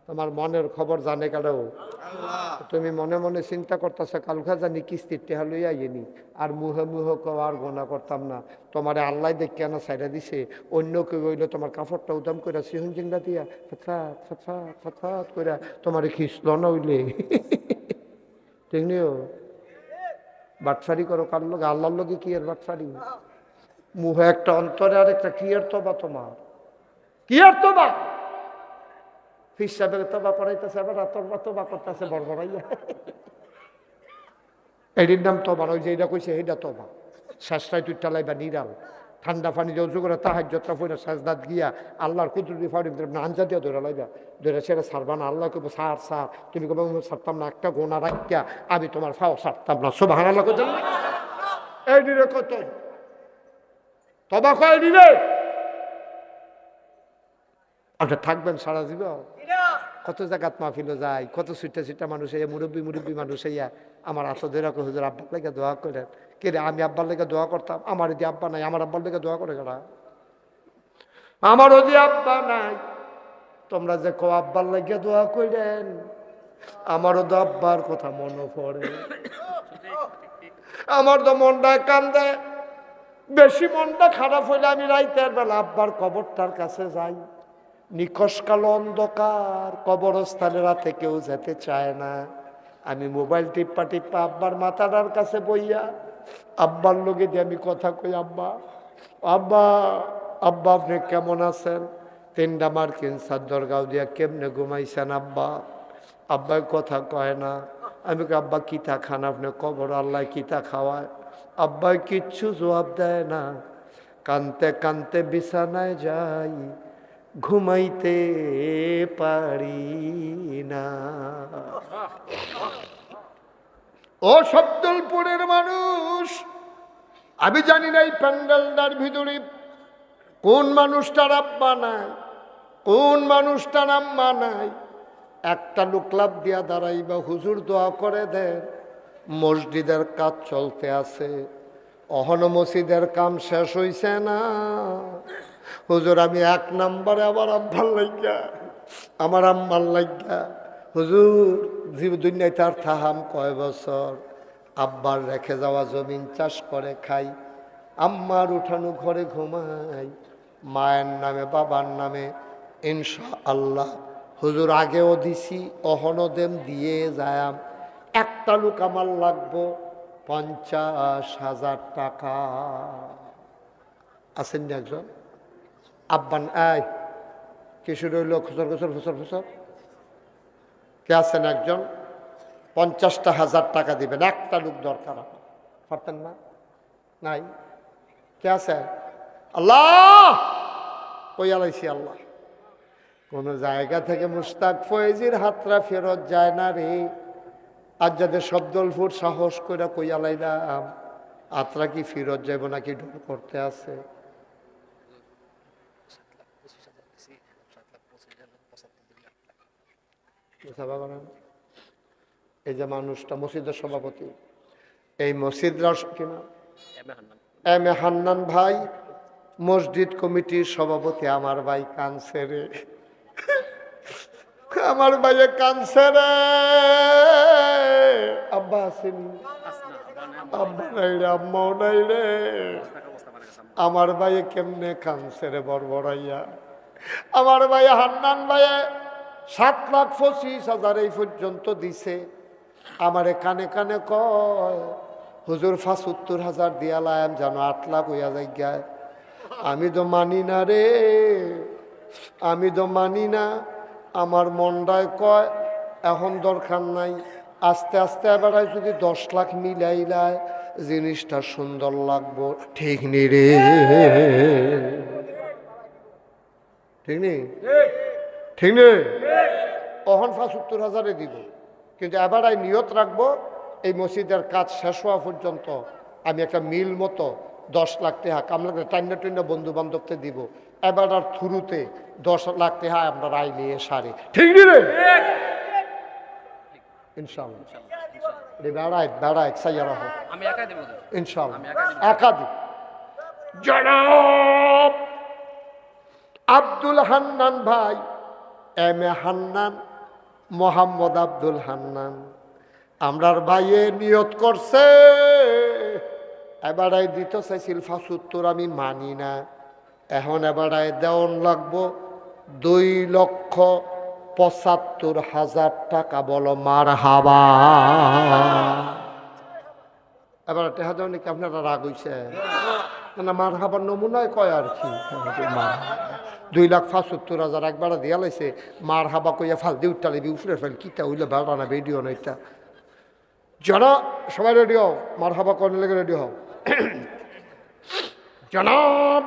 তোমার মনের খবর জানে কারো? তুমি মনে মনে চিন্তা করতেছ কালকা জানি কিস্তির টেহা লইয়া আইনি, আর মুহে মুহে আর গোনা করতাম না। তোমার আল্লাহ দেখ কেন সাইডা দিছে, অন্য কেউ হইলে তোমার কাপড়টা উদাম করে সিহন জিংলা দিয়া ফতফাত ফতফাত ফতফাত করে তোমার খিসল না হইলে ঠিক নিও। বাটফারি করো কার লগে? আল্লাহর লগে কি এর বাটফারি? মুহে একটা অন্তরে আর একটা কি এর তবা, তোমার কি এর তবা? ফির সাহেবের তবা করাইতেছে, আবার তবা করতেছে বড়বড়াইয়া। এটির নাম তবা। ওই যে এটা কইছে এইটা তবা। শ্বাসটাই তুই টালাইবা নিরাল, ঠান্ডা পানি দিয়ে উজু করে তাহাজ্জুদটা পড়ে সাজদাত গিয়া আল্লাহর কুদরতি ফাড়ি আঞ্জা দিয়ে ধরে লাইবা, ধরে সেটা ছাড়বা না। আল্লাহ কইব সার সার, তুমি কবে ছাড়তাম না, একটা গোনা রাখিয়া আমি তোমার ফাও ছাড়তাম না। সুবহানাল্লাহ কইতেন না? এই দিলে কত তবা কয় দিলে আপনি থাকবেন সারা জীবন। কত জায়গাত মাহফিলে যায়, কত ছুটে ছুটে মানুষ এই মুরব্বী মানুষ ইয়া আমার আতো ধরে হুজুর আব্বার লেগে দোয়া করেন। কে রে, আমি আব্বার লেগে দোয়া করতাম, আমার যদি আব্বা নাই, আমার আব্বার লেগে দোয়া করে গেলা। আমার যদি আব্বা নাই, তোমরা যে কো আব্বার লেগে দোয়া করেন, আমারও তো আব্বার কথা মনে পড়ে। আমার তো মনটা কান্দে, বেশি মনটা খারাপ হইলে আমি রাইতের বেলা আব্বার কবরটার কাছে যাই। নিকশ কালো অন্ধকার, কবরস্থানে রাতে কেউ যেতে চায় না। আমি মোবাইল টিপ্পা টিপ্পা আব্বার মাথাটার কাছে বইয়া আব্বার লগে দিয়ে আমি কথা কই, আব্বা আব্বা আব্বা আপনি কেমন আছেন? 3টা মার্কিন চাদর গাও দিয়া কেমনে ঘুমাইছেন আব্বা? আব্বাই কথা কয় না। আমি আব্বা কিতা খান আপনি? কবর আল্লাহ কিতা খাওয়ায়? আব্বাই কিচ্ছু জবাব দেয় না। কানতে কানতে বিছানায় যাই, ঘুমাইতে পারি না। ও শব্দলপুরের মানুষ, আমি জানি না এই প্যান্ডেলটার ভিতরে কোন মানুষটার আব্বা নাই, কোন মানুষটার আম্মা নাই। একটা লোক লাভ দিয়া দাঁড়াইবা, হুজুর দোয়া করে দেন, মসজিদের কাজ চলতে আছে, অহনো মসজিদের কাম শেষ হইছে না। হুজুর আমি 1 নম্বরে আমার আব্বার লাগিয়া, আমার আম্মার লাগিয়া, হুজুর দুনিয়ায় তার থাহাম কয় বছর, আব্বার রেখে যাওয়া জমিন চাষ করে খাই, আম্মার উঠানো ঘরে ঘুমাই, মায়ের নামে বাবার নামে ইনশাআল্লাহ হুজুর আগেও দিছি, অহনো দেম দিয়ে যায়াম। একটা লোক আমার লাগবো 50,000 টাকা। আছেন না একজন? আব্বান আয় কিছু রইল, খুচর খুচর খুচর খুচর কে আছেন একজন? 50,000 টাকা দিবেন, একটা লোক দরকার। পারতেন না? নাই? কে আছে? আল্লাহ কই আলাইছি আল্লাহ। কোন জায়গা থেকে মুস্তাক ফয়েজির হাতরা ফেরত যায় না রে। আর যাদের শব্দলফুর সাহস করে কই আলাইলাম, আত্রা কি ফেরত যাইব নাকি ঢোল করতে আছে? এই যে মানুষটা মসজিদের সভাপতি, এই মসজিদরা কিনা এম এ হান্নান ভাই মসজিদ কমিটির সভাপতি। আমার ভাই কানছে রে, আমার ভাইয়ে কানছে রে। আব্বা আসেনি, আব্বা নাই রে, আম্মাও নাই রে। আমার ভাইয়ে কেমনে কানছে রে বড়বড়াইয়া। আমার ভাই হান্নান ভাইয়ে 7,25,000 এই পর্যন্ত দিছে। আমারে কানে কানে কয় হুজুর 75,000 দিয়ালাম যেন 8 লাখ হইয়া যায়। আমি তো মানি না রে, আমি তো মানি না। আমার মনটায় কয় এখন দরকার নাই, আস্তে আস্তে এবার যদি 10 লাখ মিলাইলায় জিনিসটা সুন্দর লাগবো। ঠিক নি রে? ঠিক নেই? ঠিক নেই? অহন 75,000 দিব, কিন্তু এবার নিয়ত রাখবো এই মসজিদের কাজ শেষ হওয়া পর্যন্ত আমি একটা মিল মতো 10 লাখ টাকা কামলা টাইনা টাইনা বন্ধু বান্ধবকে দিব। এবার আর থ্রুতে 10 লাখ টাকা আমরা রায় নিয়ে সারি। ঠিক রে? ইনশাআল্লাহ বেড়ায় বেড়ায় সাইয়ারা হোক ইনশাআল্লাহ একা দিব। জনাব আব্দুল হান্নান ভাই, এম এ হান্নান, মোহাম্মদ আব্দুল হান্নান, আমরার ভাইয়ে নিয়ত করছে এবারাই দিতে চাইছিল 75, আমি মানি না। এখন এবারাই দেওয়ান লাগবো 2,75,000 টাকা। বলো মার হাবা। এবার টেহা দেওয়া নাকি আপনারা রাগ হইছে না? মার হাবার নমুনায় কয় আর কি। 2,75,000 একবার দিয়া লাইছে। মার হাবা কইয়া ফাল দিয়ে উঠতে লাগবি, উফরে ফেল কিতা হইলে বেড়া না রেডিও না এটা। যারা সবাই রেডি হও, মার হাবা কর্নে লেগে রেডি হও। জনাব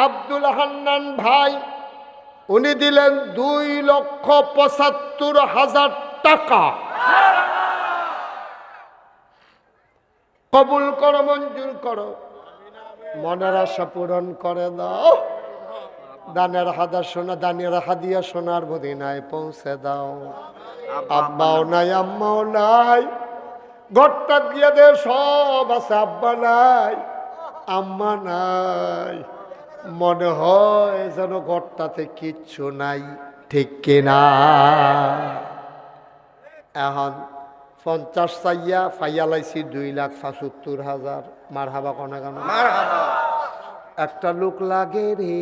আব্দুল হান্নান ভাই উনি দিলেন 2,75,000 টাকা। কবুল করো, মঞ্জুর করো, মনের আশা পূরণ করে দাও। দানের হাদা সোনা, দানের হাদিয়া সোনার মদিনায় পৌঁছে দাও। আব্বাও নাই, আম্মাও নাই, ঘরটা দিয়ে দে সব আছে, আব্বা নাই, আম্মা নাই, মনে হয় যেন ঘরটাতে কিচ্ছু নাই। ঠিক কিনা? এখন 50 চাইয়া পাইয়া লাইছি 2,75,000। মার হাবা কনে কেন? একটা লোক লাগে রে,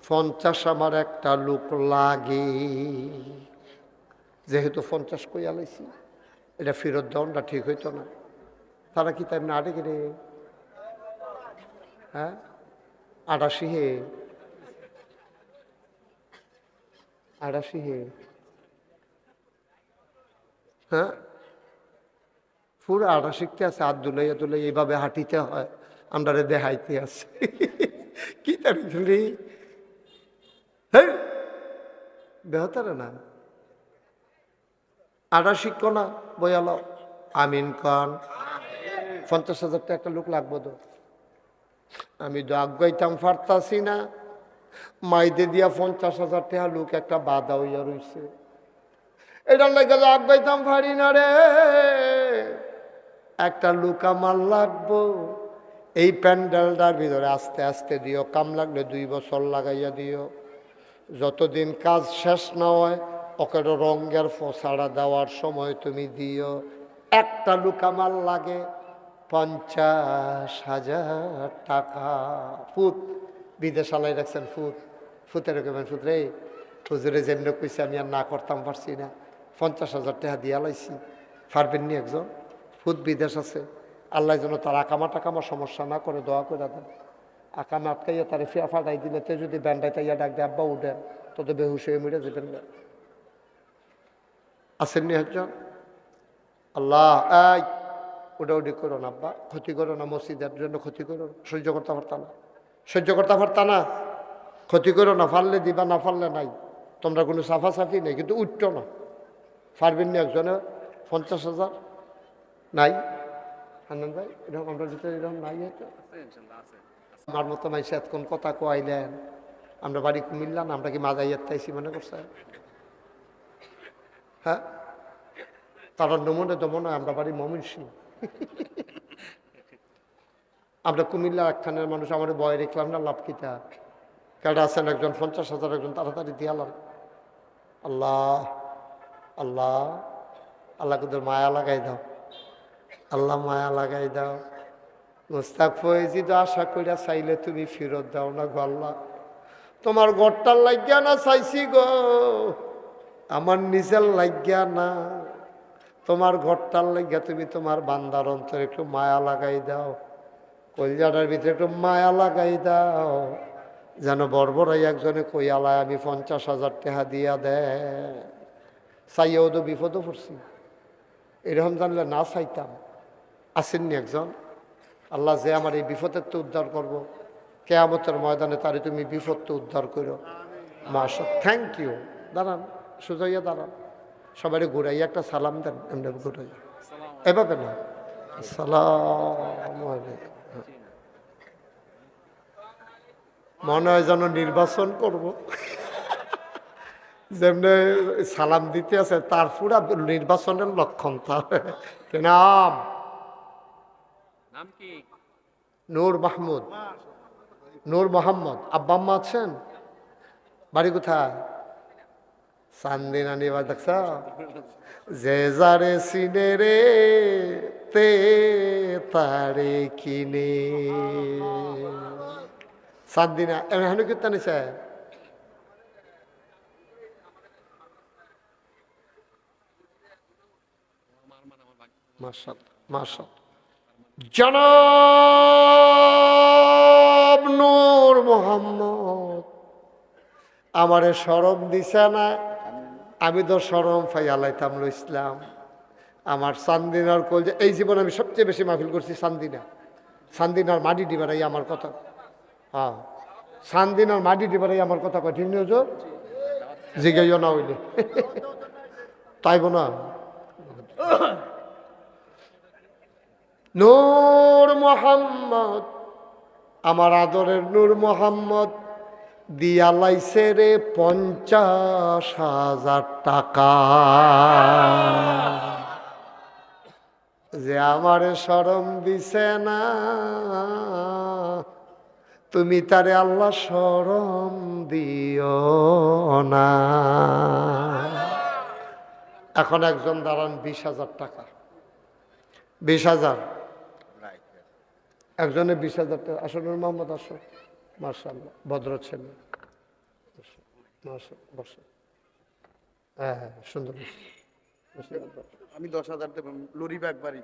50 আমার একটা লোক লাগে। যেহেতু 50 কইয়া লাইছি, এটা ফেরত দেওয়াটা ঠিক হইতো না। তারা কি তাই না আটে রে? হ্যাঁ 88 হে, 88 হে। হ্যাঁ পুরো 88 আছে। হাত দুলাই দুলাই এইভাবে হাঁটিতে হয়, আমরা দেখাইতে আছে। কি তারি বেহতারে না 88 কনা বয়াল আমিন কন। 50,000 একটা লোক লাগবো তো। আমি তো আগাইতাম পারতাছি না, মাইদে দিয়া 50,000 টাকা লোক একটা বাধা হইয়া রইছে, এটার লাগে আগাইতাম পারি না রে। একটা লোক আমার লাগবো, এই প্যান্ডেলটার ভিতরে আস্তে আস্তে দিও, কাম লাগলে 2 বছর লাগাইয়া দিও, যতদিন কাজ শেষ না হয় ওকে রঙের ফসাড়া দেওয়ার সময় তুমি দিও। একটা লোক আমার লাগে 50,000 টাকা। ফুট বিদেশ আলাই রাখছেন, ফুতের রকমের ফুট রে, হুজুরে যেমনি কইছে আমি আর না করতাম পারছি না, 50,000 টাকা দিয়া লাইছি। পারবেন নি একজন ফুট বিদেশ আছে, আল্লাহ যেন তার আকামা টাকামা সমস্যা না করে দোয়া করে দেন। আকামা আটকাইয়া তার ফিয়া ফাটাই দিলে তে যদি ব্যান্ডাই তাইয়া ডাক দেয় আব্বা উঠেন, তোদের বেহুশ হয়ে মিটে যেতেন না। আসেননি একজন? আল্লাহ এই উডাউডি করো না আব্বা, ক্ষতি করো না, মসজিদের জন্য ক্ষতি করো না, সহ্য করতে পারতা না, সহ্য করতে পারতা না, ক্ষতি করো না, ফাললে দিবা না ফাললে নাই, তোমরা কোনো সাফাসাফি নেই, কিন্তু উঠতো না। পারবেন নি একজনে 50,000 নাই? হান্নান ভাই এরকম আমরা ভিতরে এরকম নাই? আমার মতো মাইসে এতক্ষণ কথা কোয়াইলেন, আমরা বাড়ি কুমিল্লা না, আমরা কি মাজাইয়ার তাইছি মনে করছে? হ্যাঁ, তারা নমনে দমনে আমরা বাড়ি ময়মনসিংহ। আমরা কুমিল্লা একখানের মানুষ, আমার বয় রেখলাম না, লাভ কিতা কেডা আছেন একজন 50,000, একজন তাড়াতাড়ি দিয়ালাম। আল্লাহ আল্লাহ আল্লাহ তোদের মায়া লাগাই দাও, আল্লাহ মায়া লাগাই দাও। মোস্তাক ফয়েজি তো আশা কইরা চাইলে তুমি ফেরত দাও না গো আল্লাহ, তোমার ঘরটার লাগিয়া না চাইছি গো, আমার নিজের লাগিয়া না, তোমার ঘরটার লাগিয়া তুমি তোমার বান্দার অন্তরে একটু মায়া লাগাই দাও, কলজাটার ভিতরে একটু মায়া লাগাই দাও, যেন বর্বরাই একজনে কইয়ালায় আমি 50,000 টাকা দিয়া দে। চাইয়াও তো বিপদও পড়ছি, এরকম জানলে না চাইতাম। আসেননি একজন? আল্লাহ যে আমার এই বিপদের তো উদ্ধার করবো, কেয়ামতের ময়দানে তারে তুমি বিপদ তো উদ্ধার করো। মাশা থ্যাংক ইউ। দাঁড়ান, সুজাইয়া দাঁড়ান, সবাই ঘুরাইয়া একটা সালাম দেন, এমনি ঘুরাই এভাবে না, আসসালামু আলাইকুম। মনে হয় যেন নির্বাচন করব, যেমনি সালাম দিতে আছে তার পুরা নির্বাচনের লক্ষণ। তার নাম কি? নূর মাহমুদ, নূর মোহাম্মদ। আব্বা আম্মা আছেন? বাড়ি কোথায়? চান্দিনা নিবা দেখছ? যে যারে সিনে রে তে তারে কিনে। চান্দিনা এমন কীর্তন নিছে। মাশাআল্লাহ মাশাআল্লাহ। জনাব নূর মোহাম্মদ আমারে শরম দিছে না, আমি তো শরম ফাইয়ালাইতাম ইসলাম। আমার চান্দিনার কলজে, এই জীবনে আমি সবচেয়ে বেশি মাহফিল করছি চান্দিনা, চান্দিনার মাটি ডিবারাই আমার কথা। হ্যাঁ, চান্দিনার মাটি ডিবারাই আমার কথা কয়, ঠিক নিউজ জিগাইও না হইলে তাইব না। নূর মোহাম্মদ, আমার আদরের নূর মোহাম্মদ দিয়া লাইছে রে 50,000 টাকা। যে আমারে শরম দিছে না, তুমি তারে আল্লাহ শরম দিও না। এখন একজন দাঁড়ান 20,000 টাকা, 20,000 একজনে 20,000 টাকা। আসলে মোহাম্মদ আসো, মাশাআল্লাহ ভদ্র ছেলে, বসে। হ্যাঁ হ্যাঁ সুন্দর। আমি 10,000 দেব, লরিবা একবারই।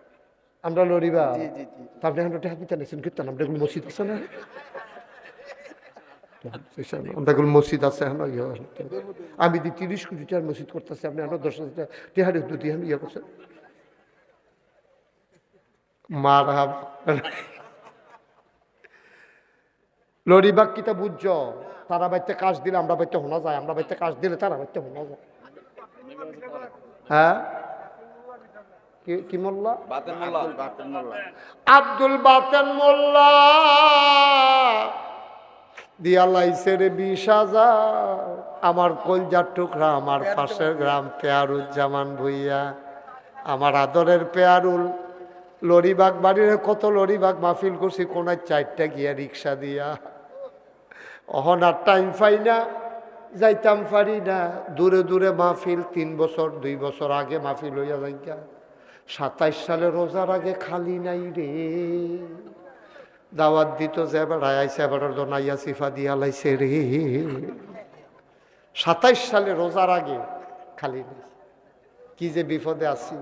আমরা লরিবা? জি জি জি। আপনি এখন টাকা কিনতে নিয়েছেন কীর্তন, আমরা এগুলো মসজিদ আছে না, আমরা এগুলো মসজিদ আছে। আমি 30 কোটি টাকার মসজিদ করতেছি, আপনি আমরা 10,000 টাকা দুটি ইয়ে করছেন। মারহাব। লরিবাগ কিতা বুঝছ? তারা বাইতে কাজ দিলে আমরা বাইতে শোনা যায়, আমরা বাইতে কাজ দিলে তারা বাইতে শোনা যায়। হ্যাঁ কি মোল্লা? বাতেন মোল্লা। বাতেন মোল্লা। আব্দুল বাতেন মোল্লা দিয়া লাইছে রে 20,000। আমার কলজার টুকরা, আমার পাশের গ্রাম পেয়ারুজ্জামান ভুইয়া, আমার আদরের পেয়ারুল লরিবাগ বাড়ির কত লরিবাগ মাহফিল করছি, কোনায় 4টা গিয়া রিক্সা দিয়া। অহন আর টাইম পাই না, যাইতাম পারি না। দূরে দূরে মাহফিল, 3 বছর 2 বছর আগে মাহফিল হইয়া যাইতা। 27 সালে রোজার আগে খালি নাই রে। দাওয়াত দিত যে বেড়ায় আইসে, এবার দনাইয়া সিফা দিয়া লাইছে রে। 27 সালে রোজার আগে খালি নেই। কি যে বিপদে আছি,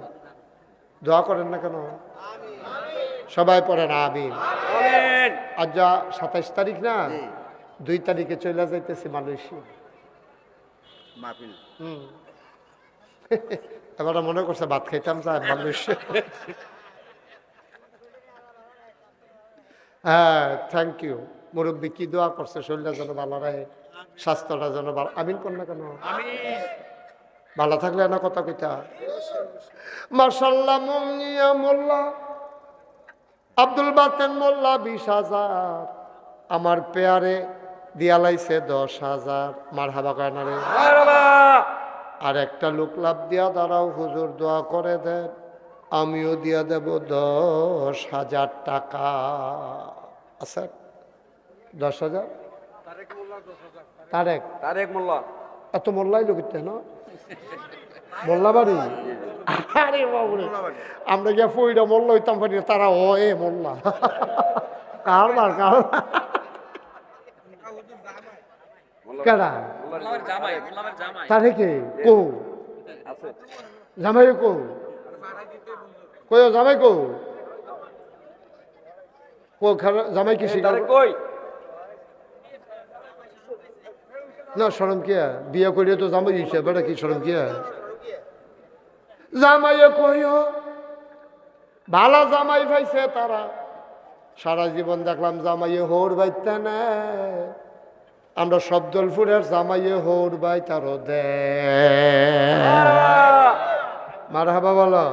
দোয়া করেন না কেন? সবাই পড়েন আমিন। আজ যা 27 তারিখ না, 2 তারিখে চলে যাইতেছি মালয়েশিয়া মাহফিল। এবার মনে করছে ভাত খাইতাম যা মালয়েশিয়া। হ্যাঁ, থ্যাংক ইউ। মুরব্বী কি দোয়া করছে, শরীরটা যেন ভালো রাখে, স্বাস্থ্যটা যেন ভালো। আমিন কর না কেন? ভালো থাকলে না কথা কইতা। মাশাআল্লাহ। মুনিয়া মোল্লা আব্দুল বাতেন মোল্লা 20,000। আমার পেয়ারে দিয়া লাইছে 10,000। মারহাবা কয় না রে? আর একটা লোক লাভ দিয়া দাঁড়াও, হুজুর দোয়া করে দেন, আমিও দিয়া দেব 10,000 টাকা। আচ্ছা, 10,000? তারেক মোল্লা। এত মোল্লাই লোক না মোল্লা বাড়ি? আরে বাবুরে, আমরা গিয়া ফইরা মোল্লা হইতাম পারি, তারা ও এ মোল্লা। কারবার কেডা তারে কে কো জামাই কো কই জামাই কো কো জামাই কি শিকার কই না? শরম কিয়া বিয়া করিয়া তো জামাই দিছে, বেটা কি শরম কিয়া? জামাইয়ে কইও ভালো জামাই পাইছে তারা। সারা জীবন দেখলাম জামাইয়ে হোর বাইতে না। আমরা শব্দলপুরের জামাইয়ে হোর বাই তারও দে। মারহাবা বলো,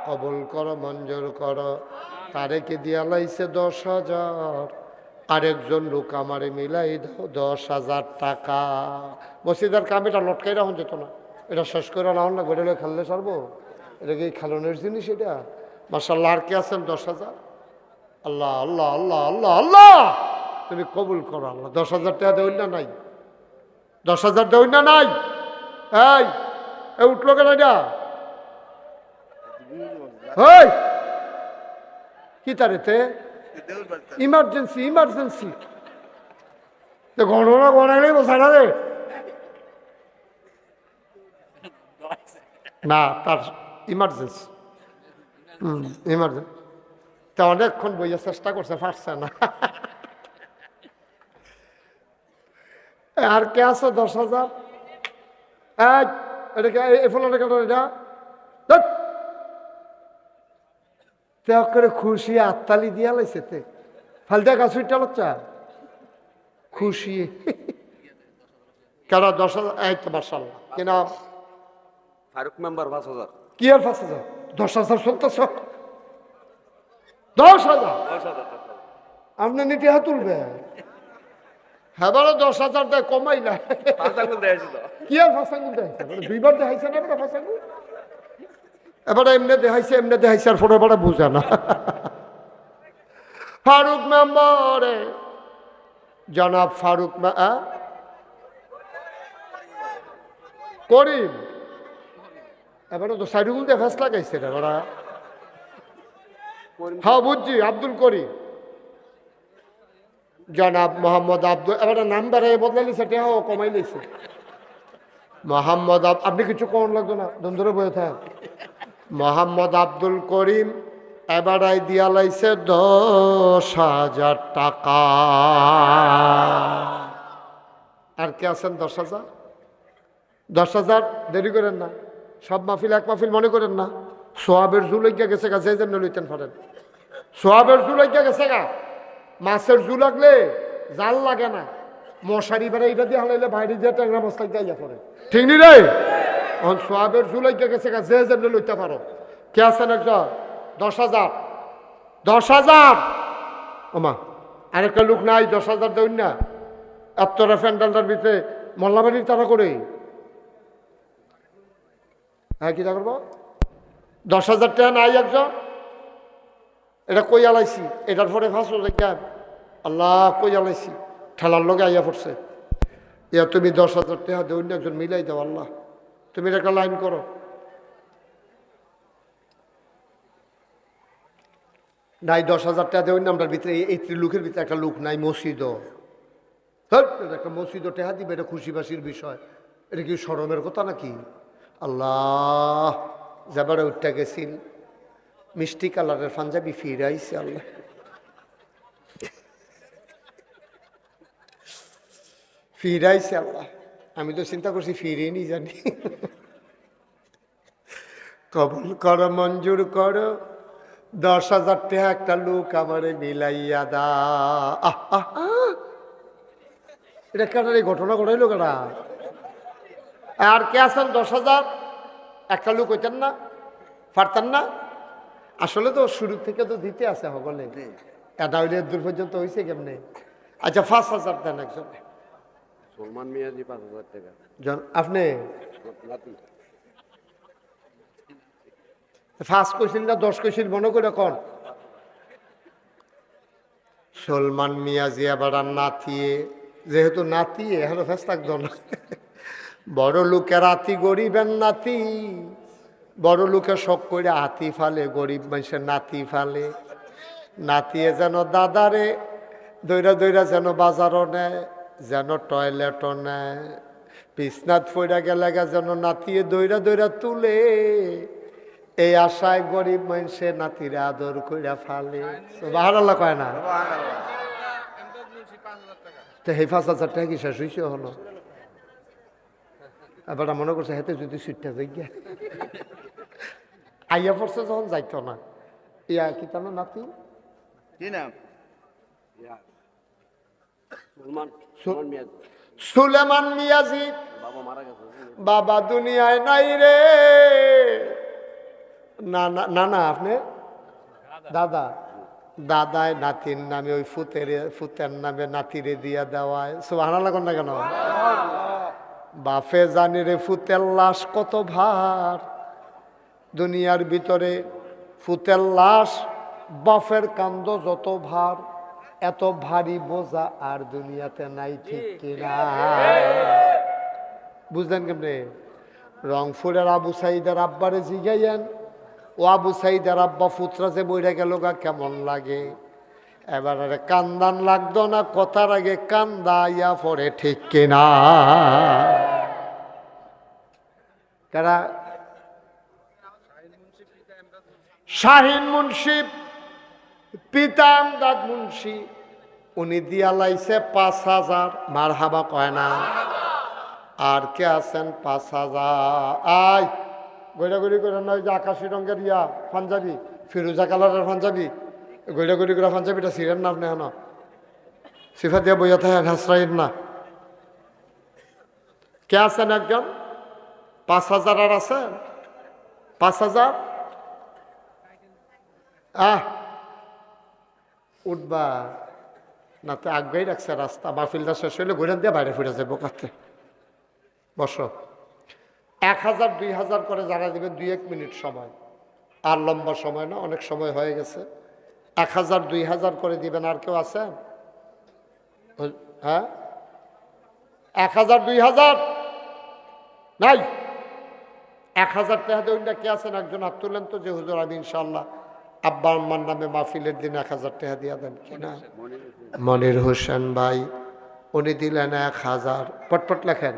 কবুল করো, মঞ্জুর করো। তারেকে দিয়া লাইছে 10,000। আরেকজন লোক আমারে মিলাই দাও 10,000 টাকা। মসজিদের কাম এটা লটকাই রাখুন যেত না, এটা শেষ করে রাখুন না, গড়ে খেললে সারবো। এটা কি খেলনের জিনিস এটা? মাশাআল্লাহ। আর কে আছেন 10,000? আল্লাহ আল্লাহ আল্লাহ আল্লাহ আল্লাহ, তুমি কবুল করো আল্লাহ। 10,000 টাকা দেউন না নাই? 10,000 দেউন না নাই? এই উঠলো কেন এটা? হেই কি তারেতে ইমার্জেন্সি ইমার্জেন্সি গণনা গণাইলে বসানা রে না, তার ইমার্জেন্সি। ইমার্জেন্সি তা অনেকক্ষণ বইয়া চেষ্টা করছে, পারছে না। আর কে আছে 10,000? এটা ফোনটা কেন এটা? করে খুশি আত্মালি দিয়া লাইছে তে ফালতে গাছুইটা লচ্চা খুশি কেন 10,000? এই তো মাশাআল্লাহ। কি নাম? ফারুক মেম্বার 5,000। কি আর 5,000? 10,000 শুনতেছ? 10,000 আপনি নিতে হাত তুলবে? হ্যাঁ বলো 10,000 দেয় কমাই না। কি আর ফাঁসাঙ্গুল দেখাইছে? 2বার দেখাইছে না আপনার ফাঁসাঙ্গুল? এবারে এমনি দেখাইছে এমনি দেখাইছে, আর ফোনে পরে বুঝে না। ফারুক মেম্বারে জনাব ফারুক করিম, এবারে তো সাইডুল দিয়ে ফেস লাগাইছে রে ওরা। হ্যাঁ বুঝছি, আব্দুল করিম জনাব মোহাম্মদ আব্দুল। এবারে নাম বেড়াই বদলাই নিছে, টেহাও কমাই নিছে। মোহাম্মদ আপনি কিছু কোন লাগতো না, ধরে বয়ে থাক। মোহাম্মদ আব্দুল করিম এবারাই দিয়া লাইছে 10,000 টাকা। আর কে আছেন 10,000? 10,000 দেরি করেন না, সব মাহফিল এক মাহফিল মনে করেন না। সোয়াবের জু লইয়া গেছে গা, যে যেমনি লইতেন পারেন। সোয়াবের জু লইয়া গেছে গা, মাছের জু লাগলে জাল লাগে না, মশারি বেড়ে এটা দিয়ে হালাইলে বাইরে দিয়ে ট্যাংরা মশলা যাইয়া পড়ে, ঠিক নি রে? সোয়াবের জু লইয়া গেছে গা, যে যেমনি লইতে পারো। কে আছেন একজন? 10,000, 10,000। ওমা, আরেকটা লোক নাই? 10,000 দেউন না? এতটা প্যান্ডালটার ভিতরে মোল্লাবাড়ির তারা করে। হ্যাঁ, কিটা করবো? 10,000 টাকা নাই একজন? এটা কই আলাইছি, এটার পরে ফাঁসো দেখান আল্লাহ কই আলাইছি, ঠেলার লগে আইয়া পড়ছে। ইয়া তুমি 10,000 টাকা দেউন না, একজন মিলাই দাও আল্লাহ, তুমি একটা লাইন করো। নাই 10,000 টাকা দেউন না, আমরা ভিতরে এই লোকের ভিতরে একটা লোক নাই মসজিদও। একটা মসজিদও টেহা দিবে, এটা খুশি বাসির বিষয়, এটা কি শরমের কথা নাকি? আল্লাহ, যাবারে উঠতে গেছিল মিষ্টি কালারের পাঞ্জাবি ফিরাইছে আল্লাহ। ফিরাইছে আল্লাহ, আমি তো চিন্তা করছি ফিরে নি জানি। কবুল করো, মঞ্জুর করো, 10,000 টাকা একটা লোক আমারে মিলাইয়া দা। এটা কেন এই ঘটনা ঘটাইলো কেনা? আর কে আছেন 10,000? একটা লোক হইতেন না, পারতেন না? আসলে তো শুরু থেকে তো দিতে আছে সকলে, এটা হইলে দূর পর্যন্ত হয়েছে কেমনে? আচ্ছা 5,000 দেন একজন। সলমান মিয়াজি 5,000 টাকা। আপনি ফার্স্ট কোয়েশ্চেন না 10 কোয়েশ্চেন মনে করে কন। সলমান মিয়াজি আবার আর নাতিয়ে, যেহেতু নাতি এখন ফেস থাকতো না। বড় লোকের আতি, গরিবের নাতি। বড় লোকের শখ করে হাতি ফালে, গরিব মানুষের নাতি ফালে। নাতিয়ে যেন দাদারে দৈরা দৈরা যেন বাজারও নেয়, যেন টয়লেটও নেয়, বিছনাথ ফইরা গেলে যেন নাতিয়ে দৈরা দৈরা তুলে। এই আশায় গরিব মানুষে নাতিরে আদর কইরা ফালে। সুবহানাল্লাহ কয় না? তো এই 5,000 টাকা কি শেষ হয়েছে হলো? এবার মনে করছে হেতে যদি সুইটটা যাই আইয়া পড়ছে যখন যাইতো না। ইয়া কি তার নাতি কি নাম? সুলেমান মিয়াজি। বাবা মারা গেছে। বাবা দুনিয়ায় নাই রে। না না না না, আপনি দাদা, দাদায় নাতির নামে ওই ফুতের নামে নাতিরে দিয়া দেওয়ায়। সুবহানাল্লাহ না কেন? বাপে জানি রে ফুতের লাশ কত ভার। দুনিয়ার ভিতরে ফুতের লাশ, বাপের কান্দ যত ভার, এত ভারী বোঝা আর দুনিয়াতে নাই, ঠিক কিনা? বুঝলেন কেমনে? রংপুরের আবু সাইদের আব্বারে জিগাইয়েন, ও আবু সাইদের আব্বা ফুতরা যে বইরা গেল গা কেমন লাগে? এবারে কান্দান লাগতো না, কথার আগে কান্দা ইয়া পরে, ঠিক কিনা? কারা? শাহিন মুন্সি, পিতা আমদাদ মুন্সি, উনি দিয়া লাইছে 5,000। মারহাবা কয় না? আর কে আছেন 5,000? আয় গড়াগড়ি করে না, ওই যে আকাশি রঙের ইয়া পাঞ্জাবি, ফিরোজা কালারের পাঞ্জাবি, গড়াগড়ি করে পাঞ্জাবিটা ছিলেন না আপনি? এখন সিফা দিয়া বইয়া থাকে, হাসরাইন না। কে আছেন একজন? 5,000 আর আছেন? 5,000 উঠবা না তো আগেই রাখছে রাস্তা। মাহফিলটা শেষ হইলে ঘুরে দিয়ে বাইরে ফিরে যাবো কাছে। বসো। 1,000 2,000 করে যারা দেবেন 2-1 মিনিট সময়, আর লম্বা সময় না, অনেক সময় হয়ে গেছে। 1,000 2,000 করে দিবেন। আর কেউ আছেন? হ্যাঁ, 1,000 2,000 নাই? 1,000 টাকা দেবেন না? কে আছেন? একজন হাত তুলেন তো, যে হুজুর আমি ইনশাল্লাহ আব্বা আম্মার নামে মাহফিলের দিন 1,000 টাকা দিয়া দেন কিনা? মনির হোসেন ভাই, উনি দিলেন 1,000। পটপট লেখেন,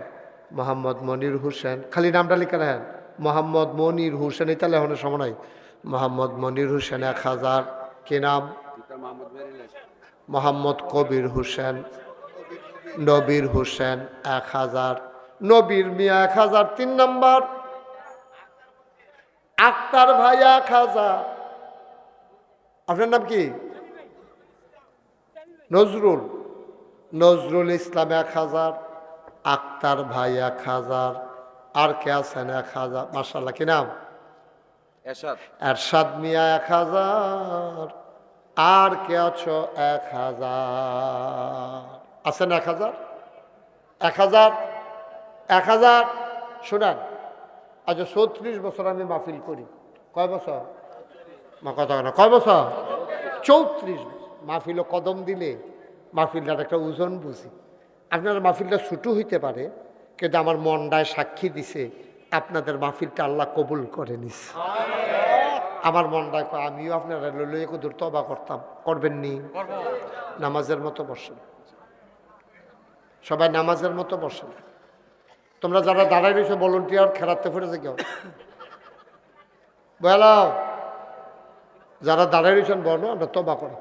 মোহাম্মদ মনির হোসেন, খালি নামটা লিখে রাখেন, মোহাম্মদ মনির হোসেন। এটা লেখনের সময় নাই। মোহাম্মদ মনির হোসেন 1,000। কি নাম? মোহাম্মদ কবির হোসেন, নবীর হোসেন 1,000। নবীর মিয়া 1,000। 3 নম্বর আক্তার ভাই 1,000। আপনার নাম কি? নজরুল, নজরুল ইসলাম 1,000। আক্তার ভাই 1,000। আর কে আছেন 1,000? মাশাআল্লাহ। কি নাম? এরশাদ এরশাদ মিয়া 1000, আর কে আছো 1000? আছেন 1000? 1000? 1000? শোনান, আজ 34 বছর আমি মাহফিল করি। কয় বছর? কথা না, কয় বছর? 34 মাহফিল কদম দিলে মাহফিলটার একটা ওজন বুঝি। আপনার মাহফিলটা ছোটো হইতে পারে, কিন্তু আমার মনটায় সাক্ষী দিছে আপনাদের মাহফিলটা আল্লাহ কবুল করে নিছে। আমার মনটায় কয় আমিও আপনারা লইয়ে কুদুর তবা করতাম। করবেন নি? নামাজের মতো বসেন, সবাই নামাজের মতো বসেন। তোমরা যারা দাঁড়াই রয়েছে ভলেন্টিয়ার খেলাতে ফেরেছে কেউ বলাও, যারা দাঁড়াই রয়েছেন বলো, আমরা তবা করো।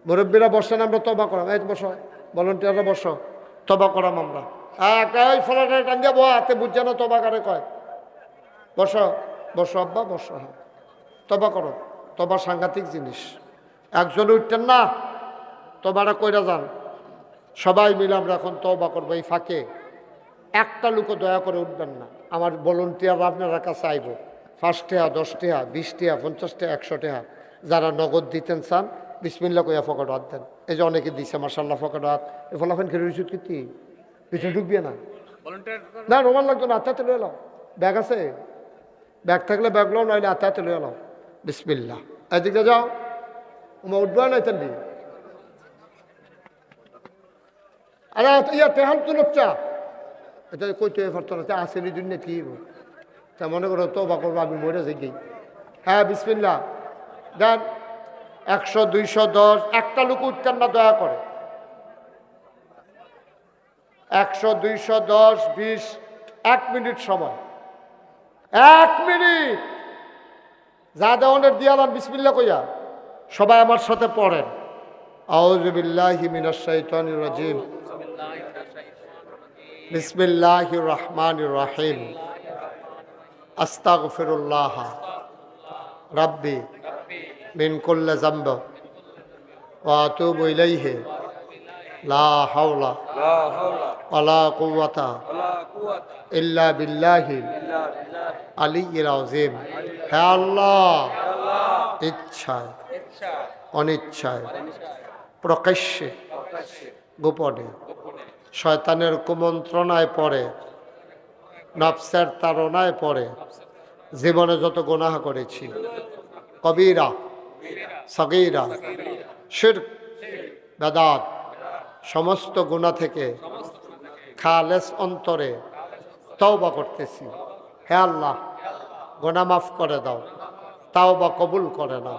মুরব্বীরা বসেন, আমরা তবা করাম। এই বসো, ভলেন্টিয়াররা বসো, তবা করাম আমরা। একটা ওই ফলাটা টান দিয়ে বো, হাতে বুঝছে না তবা কারে কয়। বসো বসো আব্বা বসো, হ্যাঁ তবা করো। তবা সাংঘাতিক জিনিস। একজন উঠতেন না, তবাটা কইরা যান। সবাই মিলে আমরা এখন তবা করবো। এই ফাঁকে একটা লোকও দয়া করে উঠবেন না। আমার ভলেন্টিয়ার আপনার কাছে আইব। 5 টাকা, 10 টাকা, 20 টাকা, 50 টাকা, 100 টাকা যারা নগদ দিতেন চান, বিসমিল্লা কইয়া ফকট হাত দেন। এই যে অনেকে দিছে মার্শাল্লাহ ফকট হাত। এ ফলাফেন খেলে রিসুট কি পিছনে ঢুকবে না? না রোমান লাগতো না, আত্মাতে লয়ে এলাও। ব্যাগ আছে? ব্যাগ থাকলে ব্যাগ লো, নইলে আত্মাতে লয়ে এলাও। বিসমিল্লা। এদিকে যাও, ওমা উঠবে না তেমনি। আরে ইয়া তেহাল তুলচ্চা এটা কইতে পারতো না, আসেনি দুনিয়া কি তা মনে করো তো বা করবো আমি মরে যাই। হ্যাঁ বিসমিল্লা দেন। 100, 200, 10, একটা লোক উঠতেন না দয়া করে। 100, 200, 10, 20, 1 মিনিট সময়, 1 মিনিট যা দেওয়ানের দিয়ালাম বিসমিল্লা কইয়া। সবাই আমার সাথে পড়েন, আউযু বিল্লাহি মিনাশ শাইতানির রাজিম, বিসমিল্লাহির রহমানির রহিম, আস্তাগফিরুল্লাহ রাব্বি মিন কুল্লি যামব ওয়া আতুবু ইলাইহি লা হাওলা ওয়ালা কুওয়াতা ইল্লা বিল্লাহিল আলিয়্যিল আযীম। হে আল্লাহ, ইচ্ছায় অনিচ্ছায় প্রকাশ্যে গোপনে শয়তানের কুমন্ত্রণায় পড়ে, নফসের তাড়নায় পড়ে জীবনে যত গুনাহ করেছি, কবিরা সগীরা শিরক বেদাত, সমস্ত গুনাহ থেকে খালেস অন্তরে তওবা করতেছি। হে আল্লাহ, গুনাহ মাফ করে দাও, তাওবা কবুল করে নাও।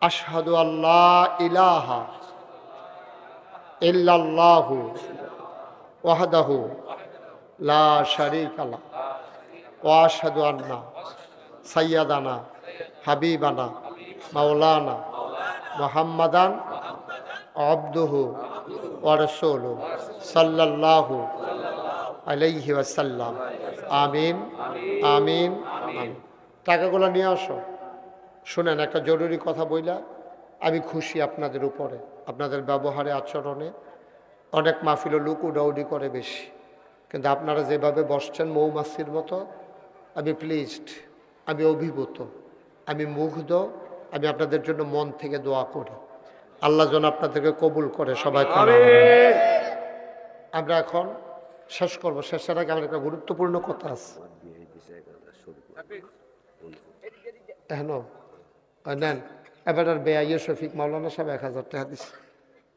আশহাদু আল্লা ইলাহা ইল্লাল্লাহু ওয়াহদাহু লা শারীকা লাহু ওয়া আশহাদু আন্না সাইয়্যিদানা হাবিবানা মাওলানা মুহাম্মাদান আবদুহু ওয়া রাসূলুহু সাল্লাল্লাহু আলাইহি ওয়াসাল্লাম। আমিন আমিন আমিন। টাকাগুলো নিয়ে আসো। শুনেন, একটা জরুরি কথা বইলা আমি খুশি আপনাদের উপরে, আপনাদের ব্যবহারে আচরণে। অনেক মাহফিল লোক উডাউডি করে বেশি, কিন্তু আপনারা যেভাবে বসছেন মৌমাছির মতো, আমি প্লিজড, আমি অভিভূত, আমি মুগ্ধ। আমি আপনাদের জন্য মন থেকে দোয়া করি, আল্লাহ যেন আপনাদেরকে কবুল করে। সবাই আমরা এখন শেষ করবো। শেষের আগে আমার একটা গুরুত্বপূর্ণ কথা আছে। নেন এবার বেআইয়ে শফিক মাওলানা সাহেব 1000 টাকা দিচ্ছে।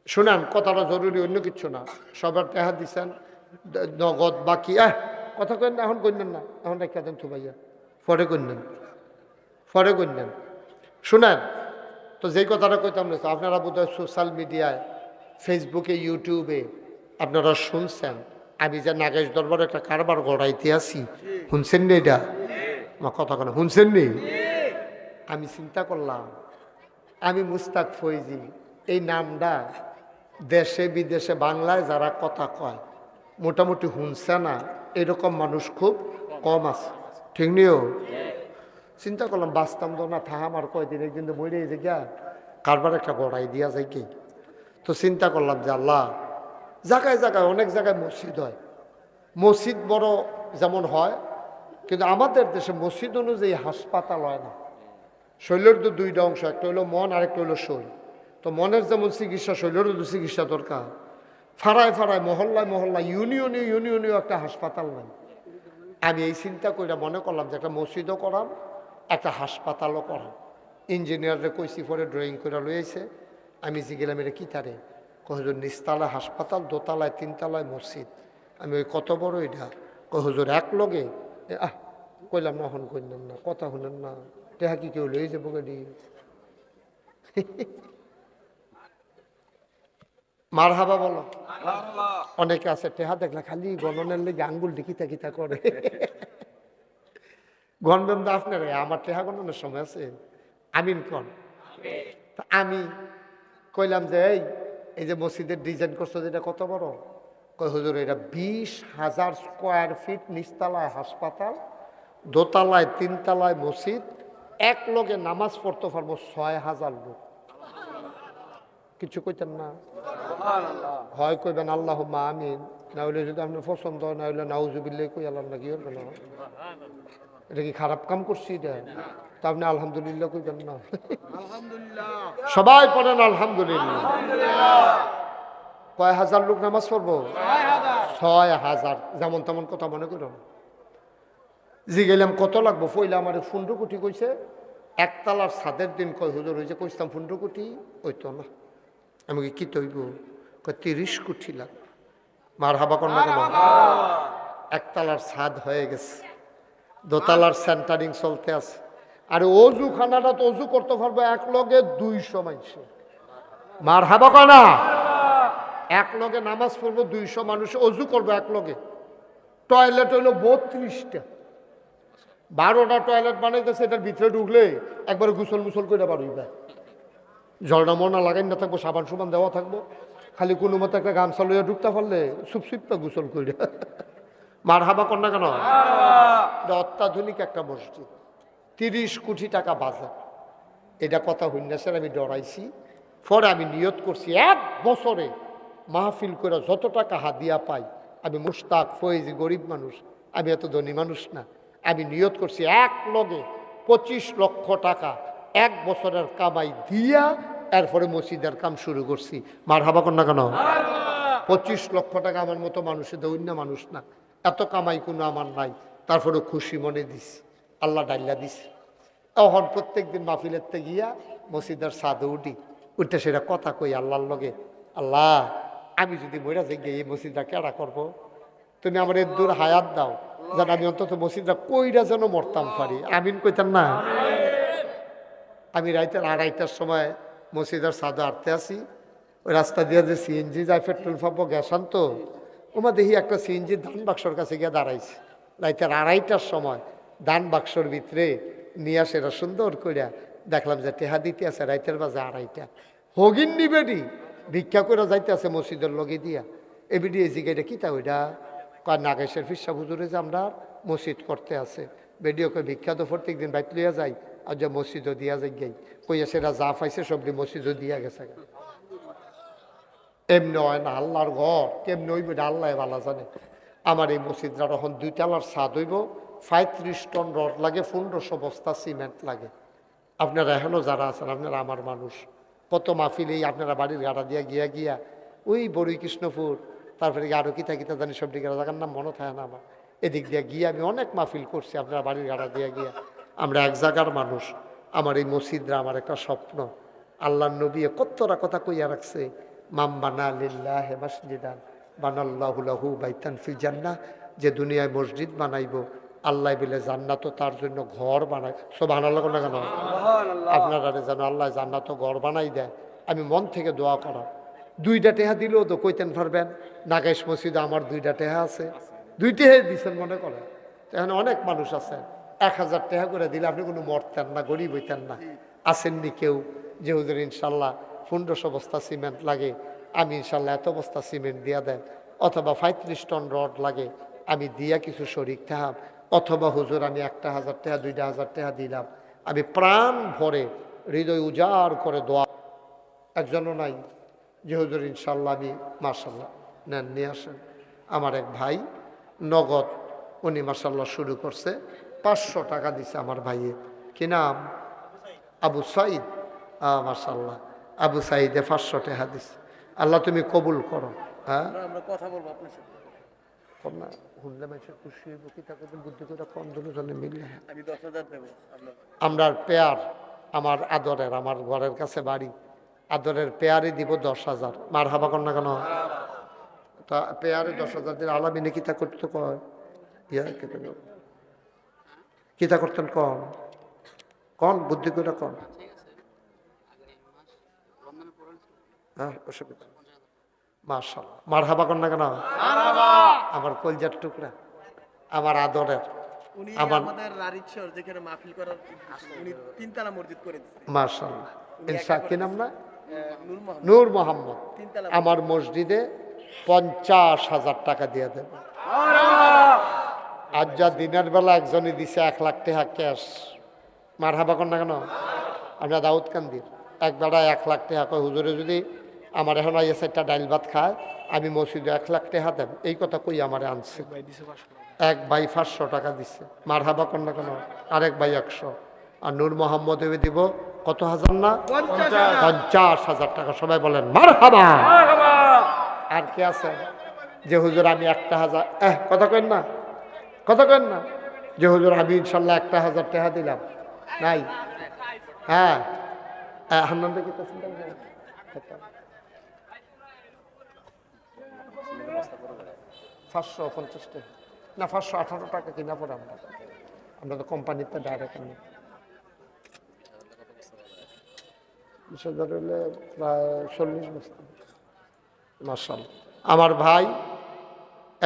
শুনেন, কথাটা জরুরি, অন্য কিচ্ছু না। সবার টাকা দিচ্ছেন নগদ বাকি। কথা কেন না, এখন কইলেন না, এখন রেখে দেন তো ভাইয়া, পরে কইলেন, পরে কইলেন। শুনেন তো, যেই কথাটা কইতাম না, আপনারা বোধহয় সোশ্যাল মিডিয়ায়, ফেসবুকে, ইউটিউবে আপনারা শুনছেন আমি যে নাগেশ দরবারে একটা কারবার গড়াইতে আছি। শুনছেন নি? এটা আমার কথা কেন শুনছেন নি? আমি চিন্তা করলাম, আমি মুস্তাক ফৈজি এই নামটা দেশে বিদেশে বাংলায় যারা কথা কয় মোটামুটি শুনছে না, এরকম মানুষ খুব কম আছে। ঠিক নিও? চিন্তা করলাম বাঁচতাম তো না, থাম আর কয়দিন, একদিন তো মরে যে গিয়া কারবার একটা গড়াই দিয়া যায় কি। তো চিন্তা করলাম যে আল্লাহ, জায়গায় জায়গায় অনেক জায়গায় মসজিদ হয়, মসজিদ বড় যেমন হয় কিন্তু আমাদের দেশে মসজিদ অনুযায়ী হাসপাতাল হয় না। শরীরের তো দুইটা অংশ, একটা হলো মন আর একটা হলো শরীর। তো মনের যেমন চিকিৎসা, শরীরেরও তো চিকিৎসা দরকার। ফাড়ায় ফাড়ায়, মহল্লায় মহল্লায়, ইউনিয়নেও একটা হাসপাতাল নাই। আমি এই চিন্তা করে মনে করলাম যে একটা মসজিদও করাম, একটা হাসপাতালও করাম। ইঞ্জিনিয়াররে কইসি পরে ড্রয়িং করে লইয়াছে। আমি গেলাম এটা কী তারে, কহজুর নিচতলায় হাসপাতাল, দোতলায় তিনতলায় মসজিদ। আমি ওই কত বড় এটা, কহজুর এক লগে। কইলাম না, হন কইলাম না, কথা শুনেন না, টেহা কি কেউ লই যাবো গাড়ি। মার হাবা বলো। অনেকে আছে টেহা দেখলে খালি গণনের লেগে আঙ্গুল ডিকিতা কিতা করে। গণবেন তো আপনারা, আমার টেহা গণনের সময় আছে। আমিন কন। আমি কইলাম যে এই যে মসজিদের ডিজাইন করছো যেটা কত বড়, কই হুজুর এটা 20,000 স্কোয়ার ফিট, নিচতলায় হাসপাতাল, দোতলায় তিনতলায় মসজিদ, এক লগে নামাজ পড়তে পারবো 6,000 লোক। কিছু কইতেন না? হয় কইবেন আল্লাহুম্মা আমিন, না হইলে যদি আপনার পছন্দ হয়, না হইলে নাউজুবিল্লাহ কই আল্লাহ না কি হবে না। এটা কি খারাপ কাম করছি এটা? তা আপনি আলহামদুলিল্লাহ কইবেন না? সবাই পড়েন আলহামদুলিল্লাহ। কয় হাজার লোক নামাজ পড়বো? 6,000। যেমন তেমন কথা মনে করুন। জি গেলাম কত লাগবো, ফইলে আমার 15 কোটি কইছে। একতলার ছাদের দিন কয় হুজুর হয়েছে, কইতাম 15 কোটি, ওই তো না। আমি কি তৈব, কয় 30 কোটি লাগবে। মার হাবা কর না কেন? একতলার ছাদ হয়ে গেছে, দোতলার সেন্টারিং চলতে আছে। আর অজু খানাটা তো অজু করতে পারবো এক লগে 200 মানুষ। মার হাবা কয় না? এক লগে নামাজ পড়বো 200 মানুষ, অজু করবো এক লগে। টয়লেট হইলো 32টা, 12টা টয়লেট বানাইতেছে। এটার ভিতরে ঢুকলে একবার গুসল মুসল করে বাড়িবে। জলটা মনা লাগাই না থাকবো, সাবান সুবান দেওয়া থাকবো, খালি কোনো মতো একটা গামছা লইয়া ঢুকতে পারলে সুপসুপটা গুসল করে। মার হাবা কর না কেন? অত্যাধুনিক একটা মসজিদ, 30 কোটি টাকা বাজার। এটা কথা হইনাসের আমি ডরাইছি। পরে আমি নিয়ত করছি 1 বছরে মাহফিল করে যত টাকা হাদিয়া পাই, আমি মুশতাক ফয়েজি, গরিব মানুষ, আমি এত ধনী মানুষ না। আমি নিয়ত করছি এক লগে 25 লক্ষ টাকা 1 বছরের কামাই দিয়া এরপরে মসজিদের কাম শুরু করছি। মার হাবা কর না কেন? 25 লক্ষ টাকা আমার মতো মানুষের দৈন্য মানুষ না, এত কামাই কোনো আমার নাই। তারপরে খুশি মনে দিছি, আল্লাহ ডাইল্লা দিছি। তখন প্রত্যেক দিন মাহফিলের গিয়া মসজিদের ছাদে উঠি, উঠতে সেটা কথা কই আল্লাহর লগে, আল্লাহ আমি যদি মরে যাই গিয়ে এই মসজিদটা কেডা করবো, তুমি আমার এর দূর হায়াত দাও, যেন আমি অন্তত মসজিদটা কইরা যেন মরতাম পারি। আমিন কইতেন না? আমি রাইতের 2:30টার সময় মসজিদের ছাদে আটতে আসি। ওই রাস্তা দিয়ে যে সিএনজি যায়, পেট্রোল পাম্প গ্যাস আনতো, ওমা দেখি একটা সিএনজি ধান বাক্সর কাছে গিয়ে দাঁড়াইছে। রাইতের 2:30টার সময় ধান বাক্সর ভিতরে নিয়ে আসে এটা সুন্দর কইরা দেখলাম যে টেহা দিতে আছে রাইতের বাজে 2:30টা। হগিন নিবেডি ভিক্ষা করে যাইতে আছে মসজিদের লগে দিয়া। এবিডি এই জিগাইটা কিতা ওইটা কয় নাগেশের ফিসা হুজুরে যে আমরা মসজিদ করতে আছে। বেডিও কয় ভিক্ষা তো প্রত্যেক দিন বাইত লইয়া যাই, আর যে মসজিদও দিয়া যাই গাই, কইয়া সেটা যা পাইছে সবটি মসজিদও দিয়া গেছে। এমনি হয় না, আল্লাহর ঘর কেমনি হইব এটা আল্লাহ ভালো জানে। আমার এই মসজিদটা তখন 2 তলার ছাদ হইব, 35 টন রড লাগে, 1500 বস্তা সিমেন্ট লাগে। আপনারা এখনো যারা আছেন, আপনারা আমার মানুষ, কত মাহফিলেই আপনারা বাড়ির গাড়া দিয়া গিয়া গিয়া ওই বড়ই কৃষ্ণপুর, তারপরে আরও কিতা কিতা জানি সব দিকে জায়গার নাম মনে থাকে না আমার, এদিক দিয়া গিয়ে আমি অনেক মাহফিল করছি আপনারা বাড়ির গাড়া দিয়া গিয়া। আমরা এক জায়গার মানুষ। আমার এই মসজিদরা আমার একটা স্বপ্ন। আল্লাহর নবী কতটা কথা কইয়া রাখছে, মাম বানা লিল্লাহি মাসজিদান বানাল্লাহু লাহু বাইতান ফিল জান্নাহ, যে দুনিয়ায় মসজিদ বানাইব আল্লাহ বলে জান্নাত তার জন্য ঘর বানায়। সুবহানাল্লাহ না কেন? আপনারা যেন আল্লাহ জান্নাত ঘর বানাই দেয়, আমি মন থেকে দোয়া করা। 2টা টেহা দিলেও তো কইতেন পারবেন, নাগেশ মসজিদে আমার 2টা টেহা আছে, 2 টেহা দিচ্ছেন মনে করেন। এখানে অনেক মানুষ আছে, 1000 টাকা করে দিলে আপনি কোনো মরতেন না, গরিব হইতেন না। আসেননি কেউ যে হুজুর ইনশাল্লাহ 1500 বস্তা সিমেন্ট লাগে, আমি ইনশাল্লাহ এত বস্তা সিমেন্ট দিয়া দেন, অথবা 35 টন রড লাগে আমি দিয়া কিছু শরিক থাকাম, অথবা হুজুর আমি 1000 টাকা 2000 টাকা দিলাম। আমি প্রাণ ভরে হৃদয় উজাড় করে দোয়া। একজনও নাই যে হুজুর ইনশাল্লাহ আমি মাশাল্লাহ নেন, নিয়ে আসেন। আমার এক ভাই নগদ উনি মাসাল্লাহ শুরু করছে, 500 টাকা দিছে আমার ভাইয়ে। কি নাম? আবু সাইদ। মাসাল্লাহ, আবু সাইদে 500 টাকা দিছে। আল্লাহ তুমি কবুল করো। হ্যাঁ, আমরা কথা বলবো আপনার সাথে। না হুনলে মানুষের খুশি হইব, কি তাকে বুদ্ধি করে কম দুজনে মিললে। আমি 10,000 দেবো আপনার। আমরার পেয়ার, আমার আদরের, আমার ঘরের কাছে বাড়ি, আদরের পেয়ারই দিব 10,000। মার হাবা কর না কেন? তা পেয়ারে 10,000 দিন আলামিনে কিতা করতে কয়, কিতা করতেন কন, কন বুদ্ধি করে কন। হ্যাঁ, অসুবিধা। মাশাআল্লাহ, মার হাবা কর না কেন? আমার কলজার টুকরা, আমার আদরের, উনি আমার আমাদের রারিচর যেখানে মাহফিল করার উনি 3 তলা মসজিদ করে দিয়েছে। মাশাআল্লাহ। ইনশা কি নাম না? নূর মোহাম্মদ। নূর মোহাম্মদ। 3 তলা আমার মসজিদে 50,000 টাকা দিয়ে দেবে। আজ যা দিনের বেলা একজনই দিছে 1 লাখ টাকা ক্যাশ। মার হাবা কর না কেন? আমরা দাউদ কান্দির এক বেড়া 1 লাখ টাকা কয়, হুজুরে যদি আমার এখন আইয়া 4টা ডাইল ভাত খায়, আমি মসজিদে 1 লাখ টাকা দেব। এই কথা কই আমার আনছে। এক ভাই 500 টাকা দিছে। মার হাবা কর না কেন? আরেক ভাই 100। আর নূর মোহাম্মদ দিব কত হাজার না? 50,000 টাকা। সবাই বলেন মার হাবা। আর কে আছে যে হুজুর আমি 1,000, কথা কেন না, কথা কেন না, যে হুজুর আমি ইনশাল্লাহ 1,000 টাকা দিলাম? নাই? হ্যাঁ, হান্নান দেখি তো চিন্তা করেন। 550 টাকা না, 518 টাকা কিনা পড়ে। আমরা তো কোম্পানিতে ডাইরেক্ট আনি। 20,000 হলে প্রায় 40 বস্তা। মাশাআল্লাহ। আমার ভাই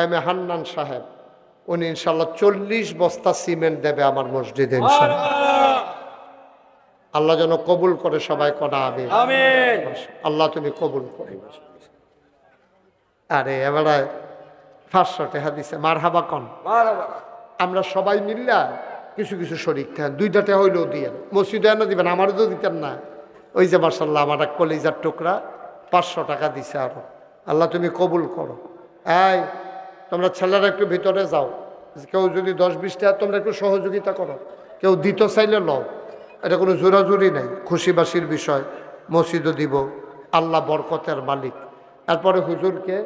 এম এ হান্নান সাহেব, উনি ইনশাল্লাহ 40 বস্তা সিমেন্ট দেবে আমার মসজিদে ইনশাল্লাহ। আল্লাহ যেন কবুল করে, সবাই কনা আমিন। আল্লাহ তুমি কবুল করে। আরে এবারে 500 টাকা দিছে। মার হাবা কন। আমরা সবাই মিল্লা কিছু কিছু শরীক থাকেন, 2টা টাকা হইলেও দিয়ে মসজিদে এনে দিবেন, আমারও তো দিতেন না। ওই যে মাশাআল্লাহ আমার এক কলিজার টুকরা 500 টাকা দিছে আরো। আল্লাহ তুমি কবুল করো। এই তোমরা ছেলেরা একটু ভিতরে যাও, কেউ যদি 10-20 টাকা তোমরা একটু সহযোগিতা করো, কেউ দিতে চাইলে লও, এটা কোনো জোরাজুরি নাই, খুশিবাসির বিষয়। মসজিদও দিব, আল্লাহ বরকতের মালিক। এরপরে হুজুরকে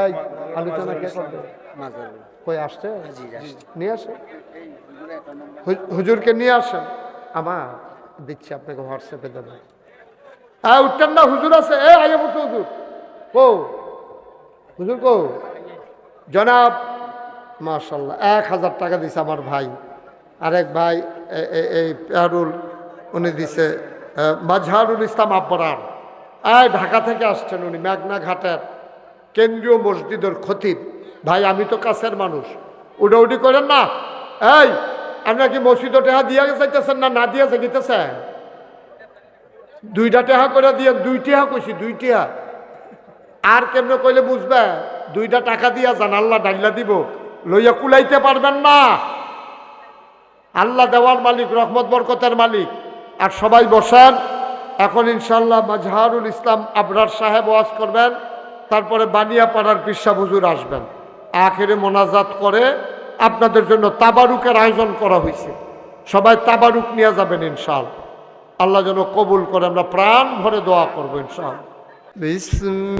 এই আলোচনা কে করবে? কই আসছে? নিয়ে আসে, হুজুরকে নিয়ে আসেন। আমার দিচ্ছি আপনাকে হোয়াটসঅ্যাপে দেবো। হ্যাঁ, উঠতেন না, হুজুর আছে। আগে বলছো হুজুর কো, হুজুর কো জনাব। মাশাআল্লাহ, 1,000 টাকা দিছে আমার ভাই। আরেক ভাই এই পেয়ারুল, উনি দিছে মাজহারুল ইসলাম আব্বরার। ঢাকা থেকে আসছেন উনি, মেঘনা ঘাটের কেন্দ্রীয় মসজিদের খতিব। ভাই আমি তো কাছের মানুষ, উডাউডি করেন না। এই আপনার কি মসজিদে টাকা দিয়া যাইতেছেন না, না দিয়া যাইতেছেন? 2টা টাকা করে দিয়ে, 2 টাকা কইছি, 2 টাকা। আর কেমনে কইলে বুঝবে? 2টা টাকা দিয়া যান, আল্লাহ ডাইলা দিব, লইয়া কুলাইতে পারবেন না। আল্লাহ দেওয়ার মালিক, রহমত বরকতের মালিক। আর সবাই বসেন, এখন ইনশাল্লাহ মাজহারুল ইসলাম আবরার সাহেব ওয়াজ করবেন, তারপরে বানিয়াপাড়ার পিসা হুজুর আসবেন। আখেরে মোনাজাত করে আপনাদের জন্য তাবারুকের আয়োজন করা হয়েছে। সবাই তাবারুক নিয়ে যাবেন ইনশাআল্লাহ। আল্লাহ যেন কবুল করে, আমরা প্রাণ ভরে দোয়া করবো ইনশাআল্লাহ। বিসমিল্লাহির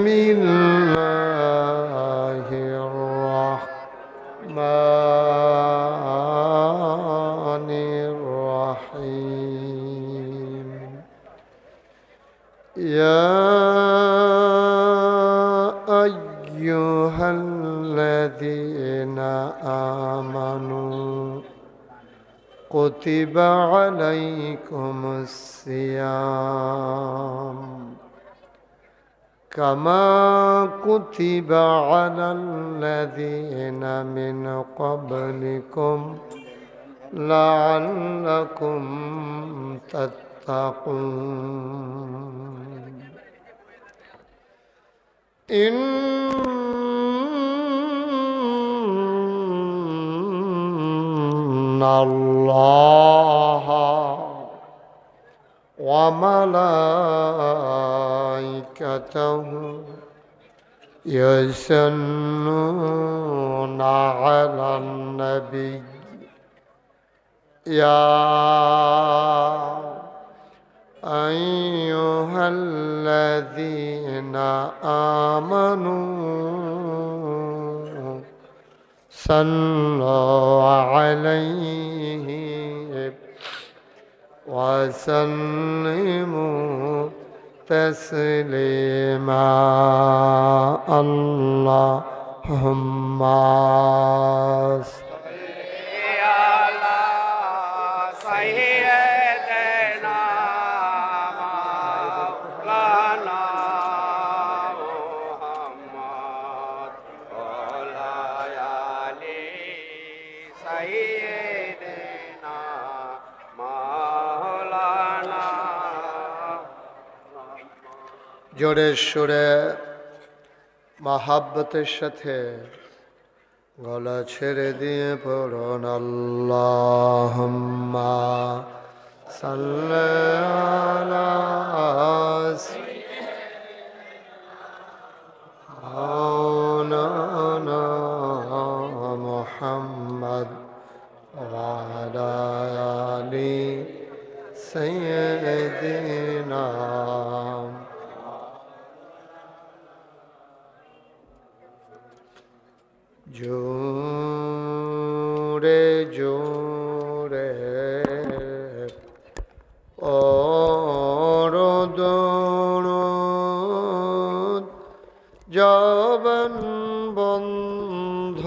রাহমানির রাহিম। ইয়া আইয়ুহাল্লাযীনা আমানু কুতিবা আলাইকুমুস সিয়াম কামা কুতিবা আলাল্লাযীনা মিন ক্বাবলিকুম লাআল্লাকুম তাত্তাকুন। ইন্নাল্লাহা ওয়া মালাইকাতাহু يصلون على النبي يا أيها الذين آمنوا صلوا عليه وسلموا تسليما اللهم জোরে সুরে মহাব্বতের সাথে গলা ছেড়ে দিয়ে পড়ুন আল্লাহুম্মা সাল্লি আলা মাওলানা মুহাম্মদ ওয়া আলা আলি সাইয়্যিদিনা জোরে জোরে অরদরদ জবান বন্ধ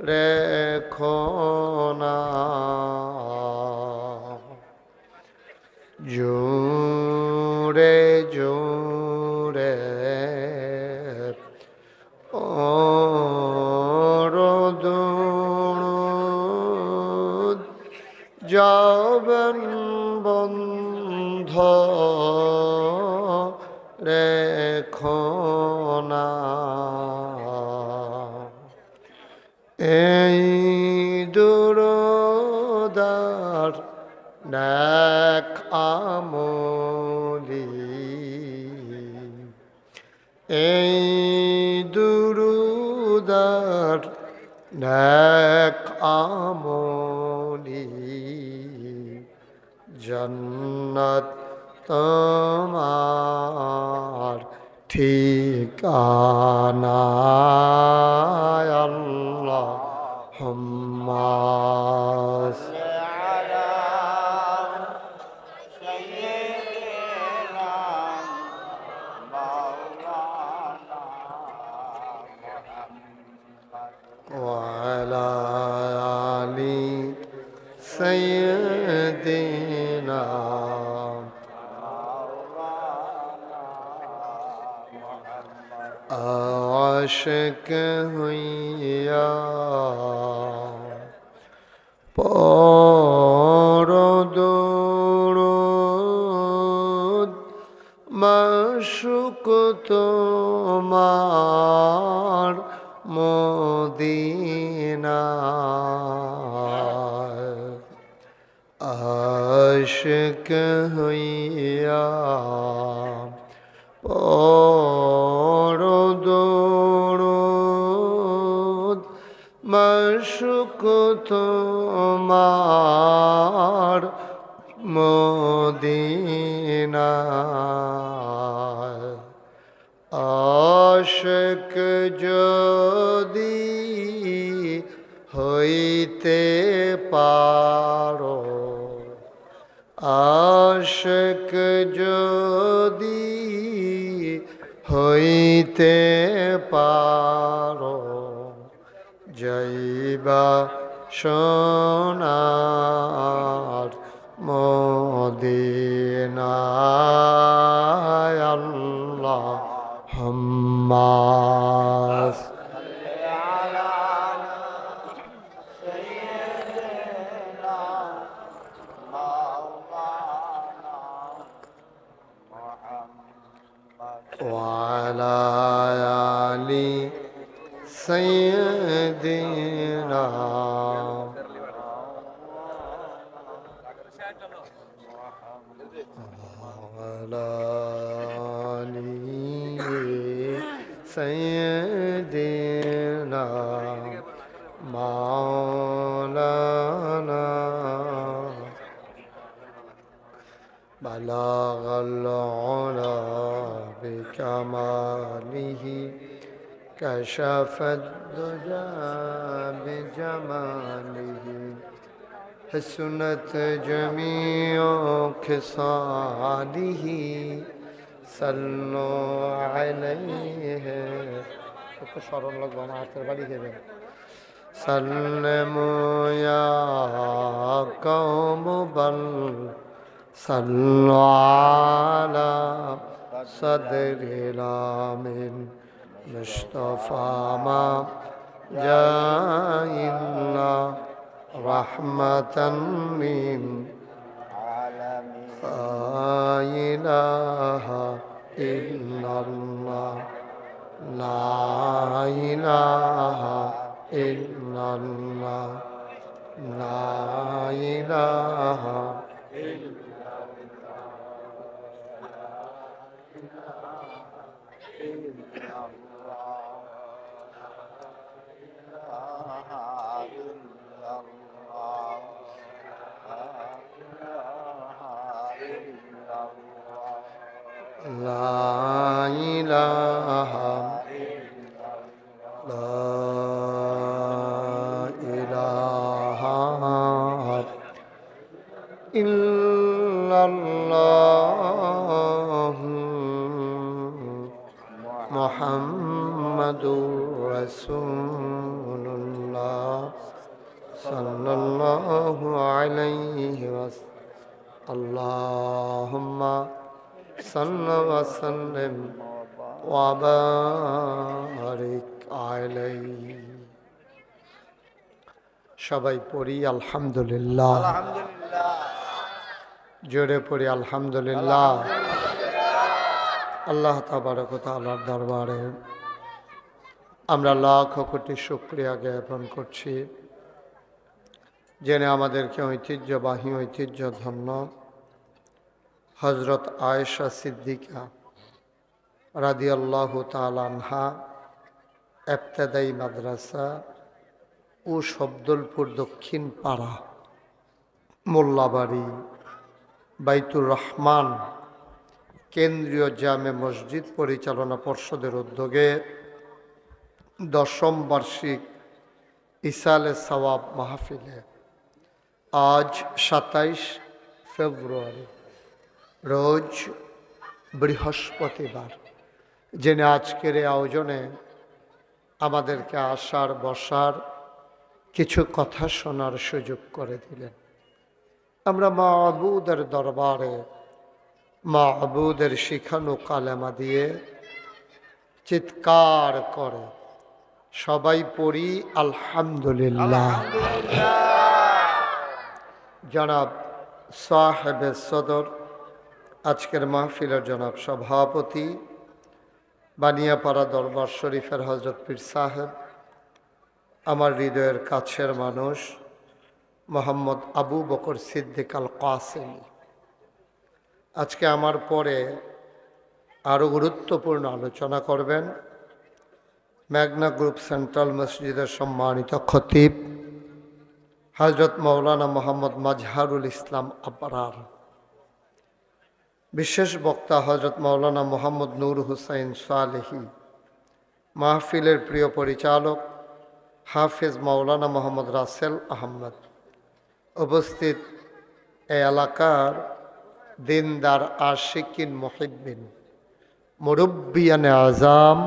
রেখো না জোরে জোরে অরদরদ জবান বন্ধ রেখো না এই দুরদার নেক আমলি এই দুরুদার নেক আমলি জান্নাত তোমার ঠিকানা আল্লাহুম্মা وعلى آل سيدنا आशिक हुइया পরদরদ মাশুক তোমার মদিনা আশিক হইয়া পরদরদ মাশুক তোমার মদিনা আশিক যদি হইতে পারো আশিক যদি হইতে পারো যাইবা সোনার মদিনায় আল্লাহুম্মা وعلى آل سيدنا وعلى آل سيدنا مولانا بلغ العلا بكماله كشف الدجى بجماله حسنت جميع خصاله صلوا عليه স্মরণ লাগবে আমার হাতের বাড়ি খেবেন سلموا يا قوم بل صلوا على صدر الامين مصطفى ما جاء إلا رحمة للعالمين لا إله إلا الله لا إله إلا الله لا إله إلا لا إله لا إله إلا الله محمد رسول الله صلى الله عليه وسلم اللهم صل وسلم وبارك عليه সবাই পড়ি আলহামদুলিল্লাহ জোরে পড়ি আলহামদুলিল্লাহ আল্লাহ তাবারক ওয়া তাআলার দরবারে আমরা লাখ কোটি শুকরিয়া জ্ঞাপন করছি জেনে আমাদেরকে ঐতিহ্যধন্য হযরত আয়েশা সিদ্দিকা রাদিয়াল্লাহু তাআলা আনহা ইবতেদায়ী মাদ্রাসা ও শব্দলপুর দক্ষিণ পাড়া মোল্লাবাড়ি বাইতুর রহমান কেন্দ্রীয় জামে মসজিদ পরিচালনা পর্ষদের উদ্যোগে 10ম বার্ষিক ইসালে সওয়াব মাহফিলে আজ 27 ফেব্রুয়ারি রোজ বৃহস্পতিবার জেনে আজকের এই আয়োজনে আমাদেরকে আসার বসার কিছু কথা শোনার সুযোগ করে দিলেন। আমরা মাবুদের দরবারে মাবুদের শিখানো কালেমা দিয়ে চিৎকার করে সবাই পড়ি আলহামদুলিল্লাহ। জনাব সাহেবে সদর আজকের মাহফিলের জনাব সভাপতি বানিয়াপাড়া দরবার শরীফের হজরত পীর সাহেব, আমার হৃদয়ের কাছের মানুষ মোহাম্মদ আবু বকর সিদ্দিক আল কাসেমি, আজকে আমার পরে আরও গুরুত্বপূর্ণ আলোচনা করবেন মেঘনা গ্রুপ সেন্ট্রাল মসজিদের সম্মানিত খতিব হজরত মৌলানা মোহাম্মদ মাজহারুল ইসলাম আবরার, বিশেষ বক্তা হজরত মৌলানা মোহাম্মদ নূর হুসাইন সালেহি, মাহফিলের প্রিয় পরিচালক হাফিজ মৌলানা মোহাম্মদ রাসেল আহমদ, উপস্থিত এই এলাকার দিনদার আশিকিন মুহিব্বিন মুরব্বিয়ানে আজাম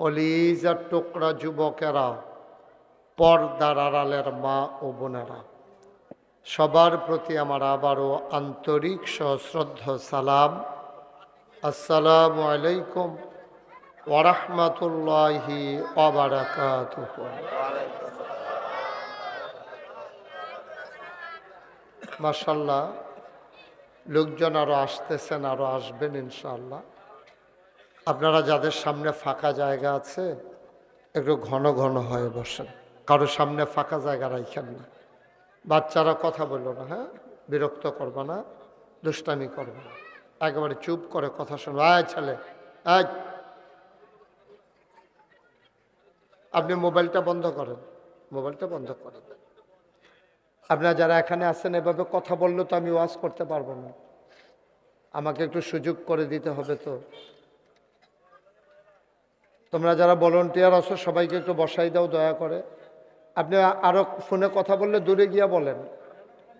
কলিজার টুকরা যুবকেরা, পর্দার আড়ালের মা ও বোনেরা, সবার প্রতি আমার আবারও আন্তরিক সশ্রদ্ধ সালাম। আসসালামু আলাইকুম ওয়া রাহমাতুল্লাহি ওয়া বারাকাতুহু। মাশাআল্লাহ, লোকজন আরও আসতেছেন, আরও আসবেন ইনশাআল্লাহ। আপনারা যাদের সামনে ফাঁকা জায়গা আছে একটু ঘন ঘন হয়ে বসেন, কারো সামনে ফাঁকা জায়গা রাখেন না। বাচ্চারা কথা বললো না, হ্যাঁ, বিরক্ত করবে না, দুষ্টামি করবে না, একেবারে চুপ করে কথা শুনবে। আয় ছেলে, আয়, আপনি মোবাইলটা বন্ধ করেন, মোবাইলটা বন্ধ করেন। আপনারা যারা এখানে আছেন এভাবে কথা বললে তো আমি ওয়াজ করতে পারবো না, আমাকে একটু সুযোগ করে দিতে হবে। তো তোমরা যারা ভলান্টিয়ার আছো সবাইকে একটু বসাই দাও দয়া করে। আপনি আরো ফোনে কথা বললে দূরে গিয়া বলেন,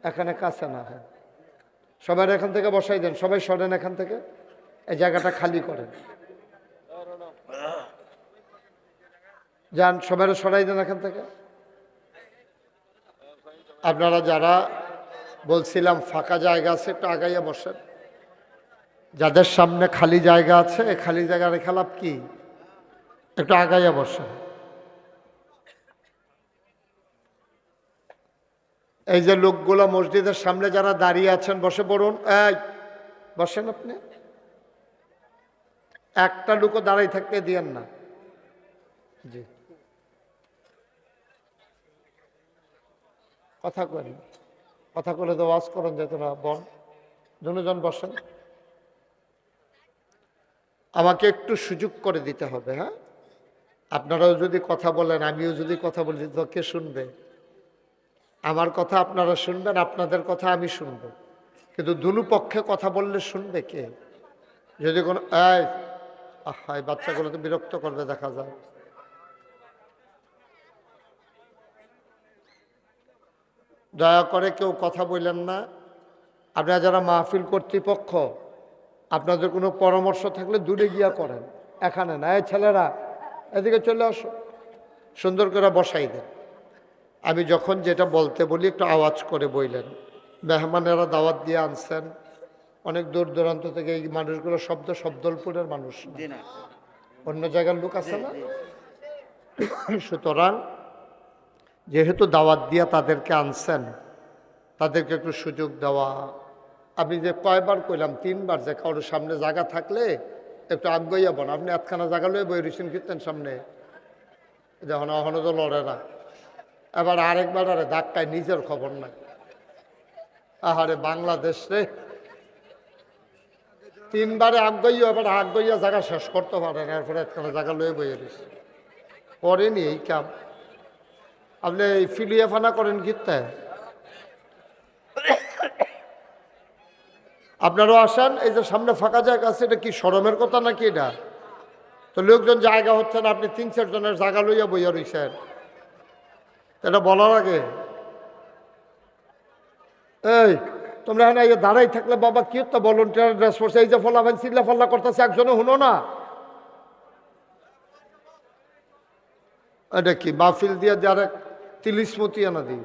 এখানে কাছে না। হ্যাঁ, সবাই এখান থেকে বসাই দেন, সবাই সরেন এখান থেকে, এই জায়গাটা খালি করেন। যান, সবাই সরাই দেন এখান থেকে। আপনারা যারা বলছিলাম ফাঁকা জায়গা আছে একটু আগাইয়া বসেন, যাদের সামনে খালি জায়গা আছে খালি জায়গা রেখে লাভ কি, একটু আগাইয়া বসেন। এই যে লোকগুলো মসজিদের সামনে যারা দাঁড়িয়ে আছেন বসে পড়ুন। এই বসেন, আপনি একটা লোকও দাঁড়াই থাকতে দিয়েন না। জি, কথা করেন, কথা করে তো ওয়াজ করেন যেত না। বন দুজন বসেন, আমাকে একটু সুযোগ করে দিতে হবে। হ্যাঁ, আপনারাও যদি কথা বলেন, আমিও যদি কথা বলি তো কে শুনবে? আমার কথা আপনারা শুনবেন, আপনাদের কথা আমি শুনবো, কিন্তু দুনু পক্ষে কথা বললে শুনবে কে? যদি কোনো এই বাচ্চাগুলো তো বিরক্ত করবে দেখা যায়। দয়া করে কেউ কথা বললেন না। আপনারা যারা মাহফিল কর্তৃপক্ষ, আপনাদের কোনো পরামর্শ থাকলে দূরে গিয়া করেন, এখানে না। এই ছেলেরা এদিকে চলে আসো, সুন্দর করে বসাই দেন। আমি যখন যেটা বলতে বলি একটু আওয়াজ করে বললেন। মেহমানেরা দাওয়াত দিয়ে আনছেন অনেক দূর দূরান্ত থেকে, এই মানুষগুলো শব্দলপুরের মানুষ না, জি না, অন্য জায়গার লোক আছে না। সুতরাং যেহেতু দাওয়াত দিয়ে তাদেরকে আনছেন, তাদেরকে একটু সুযোগ দেওয়া। আপনি যে কয়বার কইলাম, 3 বার, যে কারোর সামনে জায়গা থাকলে একটু আগ্রহী হবেন। আপনি একখানা জায়গা লয়ে বই রয়েছেন কীর্তেন সামনে, যখন এখনো তো লড়ে না। এবার আরেকবার আরে ধাক্কায় নিজের খবর নাই। আহারে বাংলাদেশ রে, 3 বারে আগ্রহী, এবার আগ্রহীয়া জায়গা শেষ করতে পারেন, এরপরে একখানা জায়গা লয়ে বইয়ে রয়েছে। করেনি এই কাম, আপনি এই ফিলিয়ে ফানা করেন কীর্তে। আপনারাও আসেন, এই যে সামনে ফাঁকা জায়গা আছে, এটা কি শরমের কথা নাকি? এটা তো লোকজন জায়গা হচ্ছে না, আপনি 3-4 জনের জায়গা লইয়া বইয়া রইছেন, এটা বলার আগে। এই তোমরা এখানে দাঁড়াই থাকলে বাবা কি তো ভলান্টিয়ার ড্রেস পড়ছে, এই যে ফলাফেন চিল্লা ফাল্লা করতেছে, একজনে শুনো না। এটা কি মাহফিল দিয়ে যারা তিলিসমতি আনা দিই?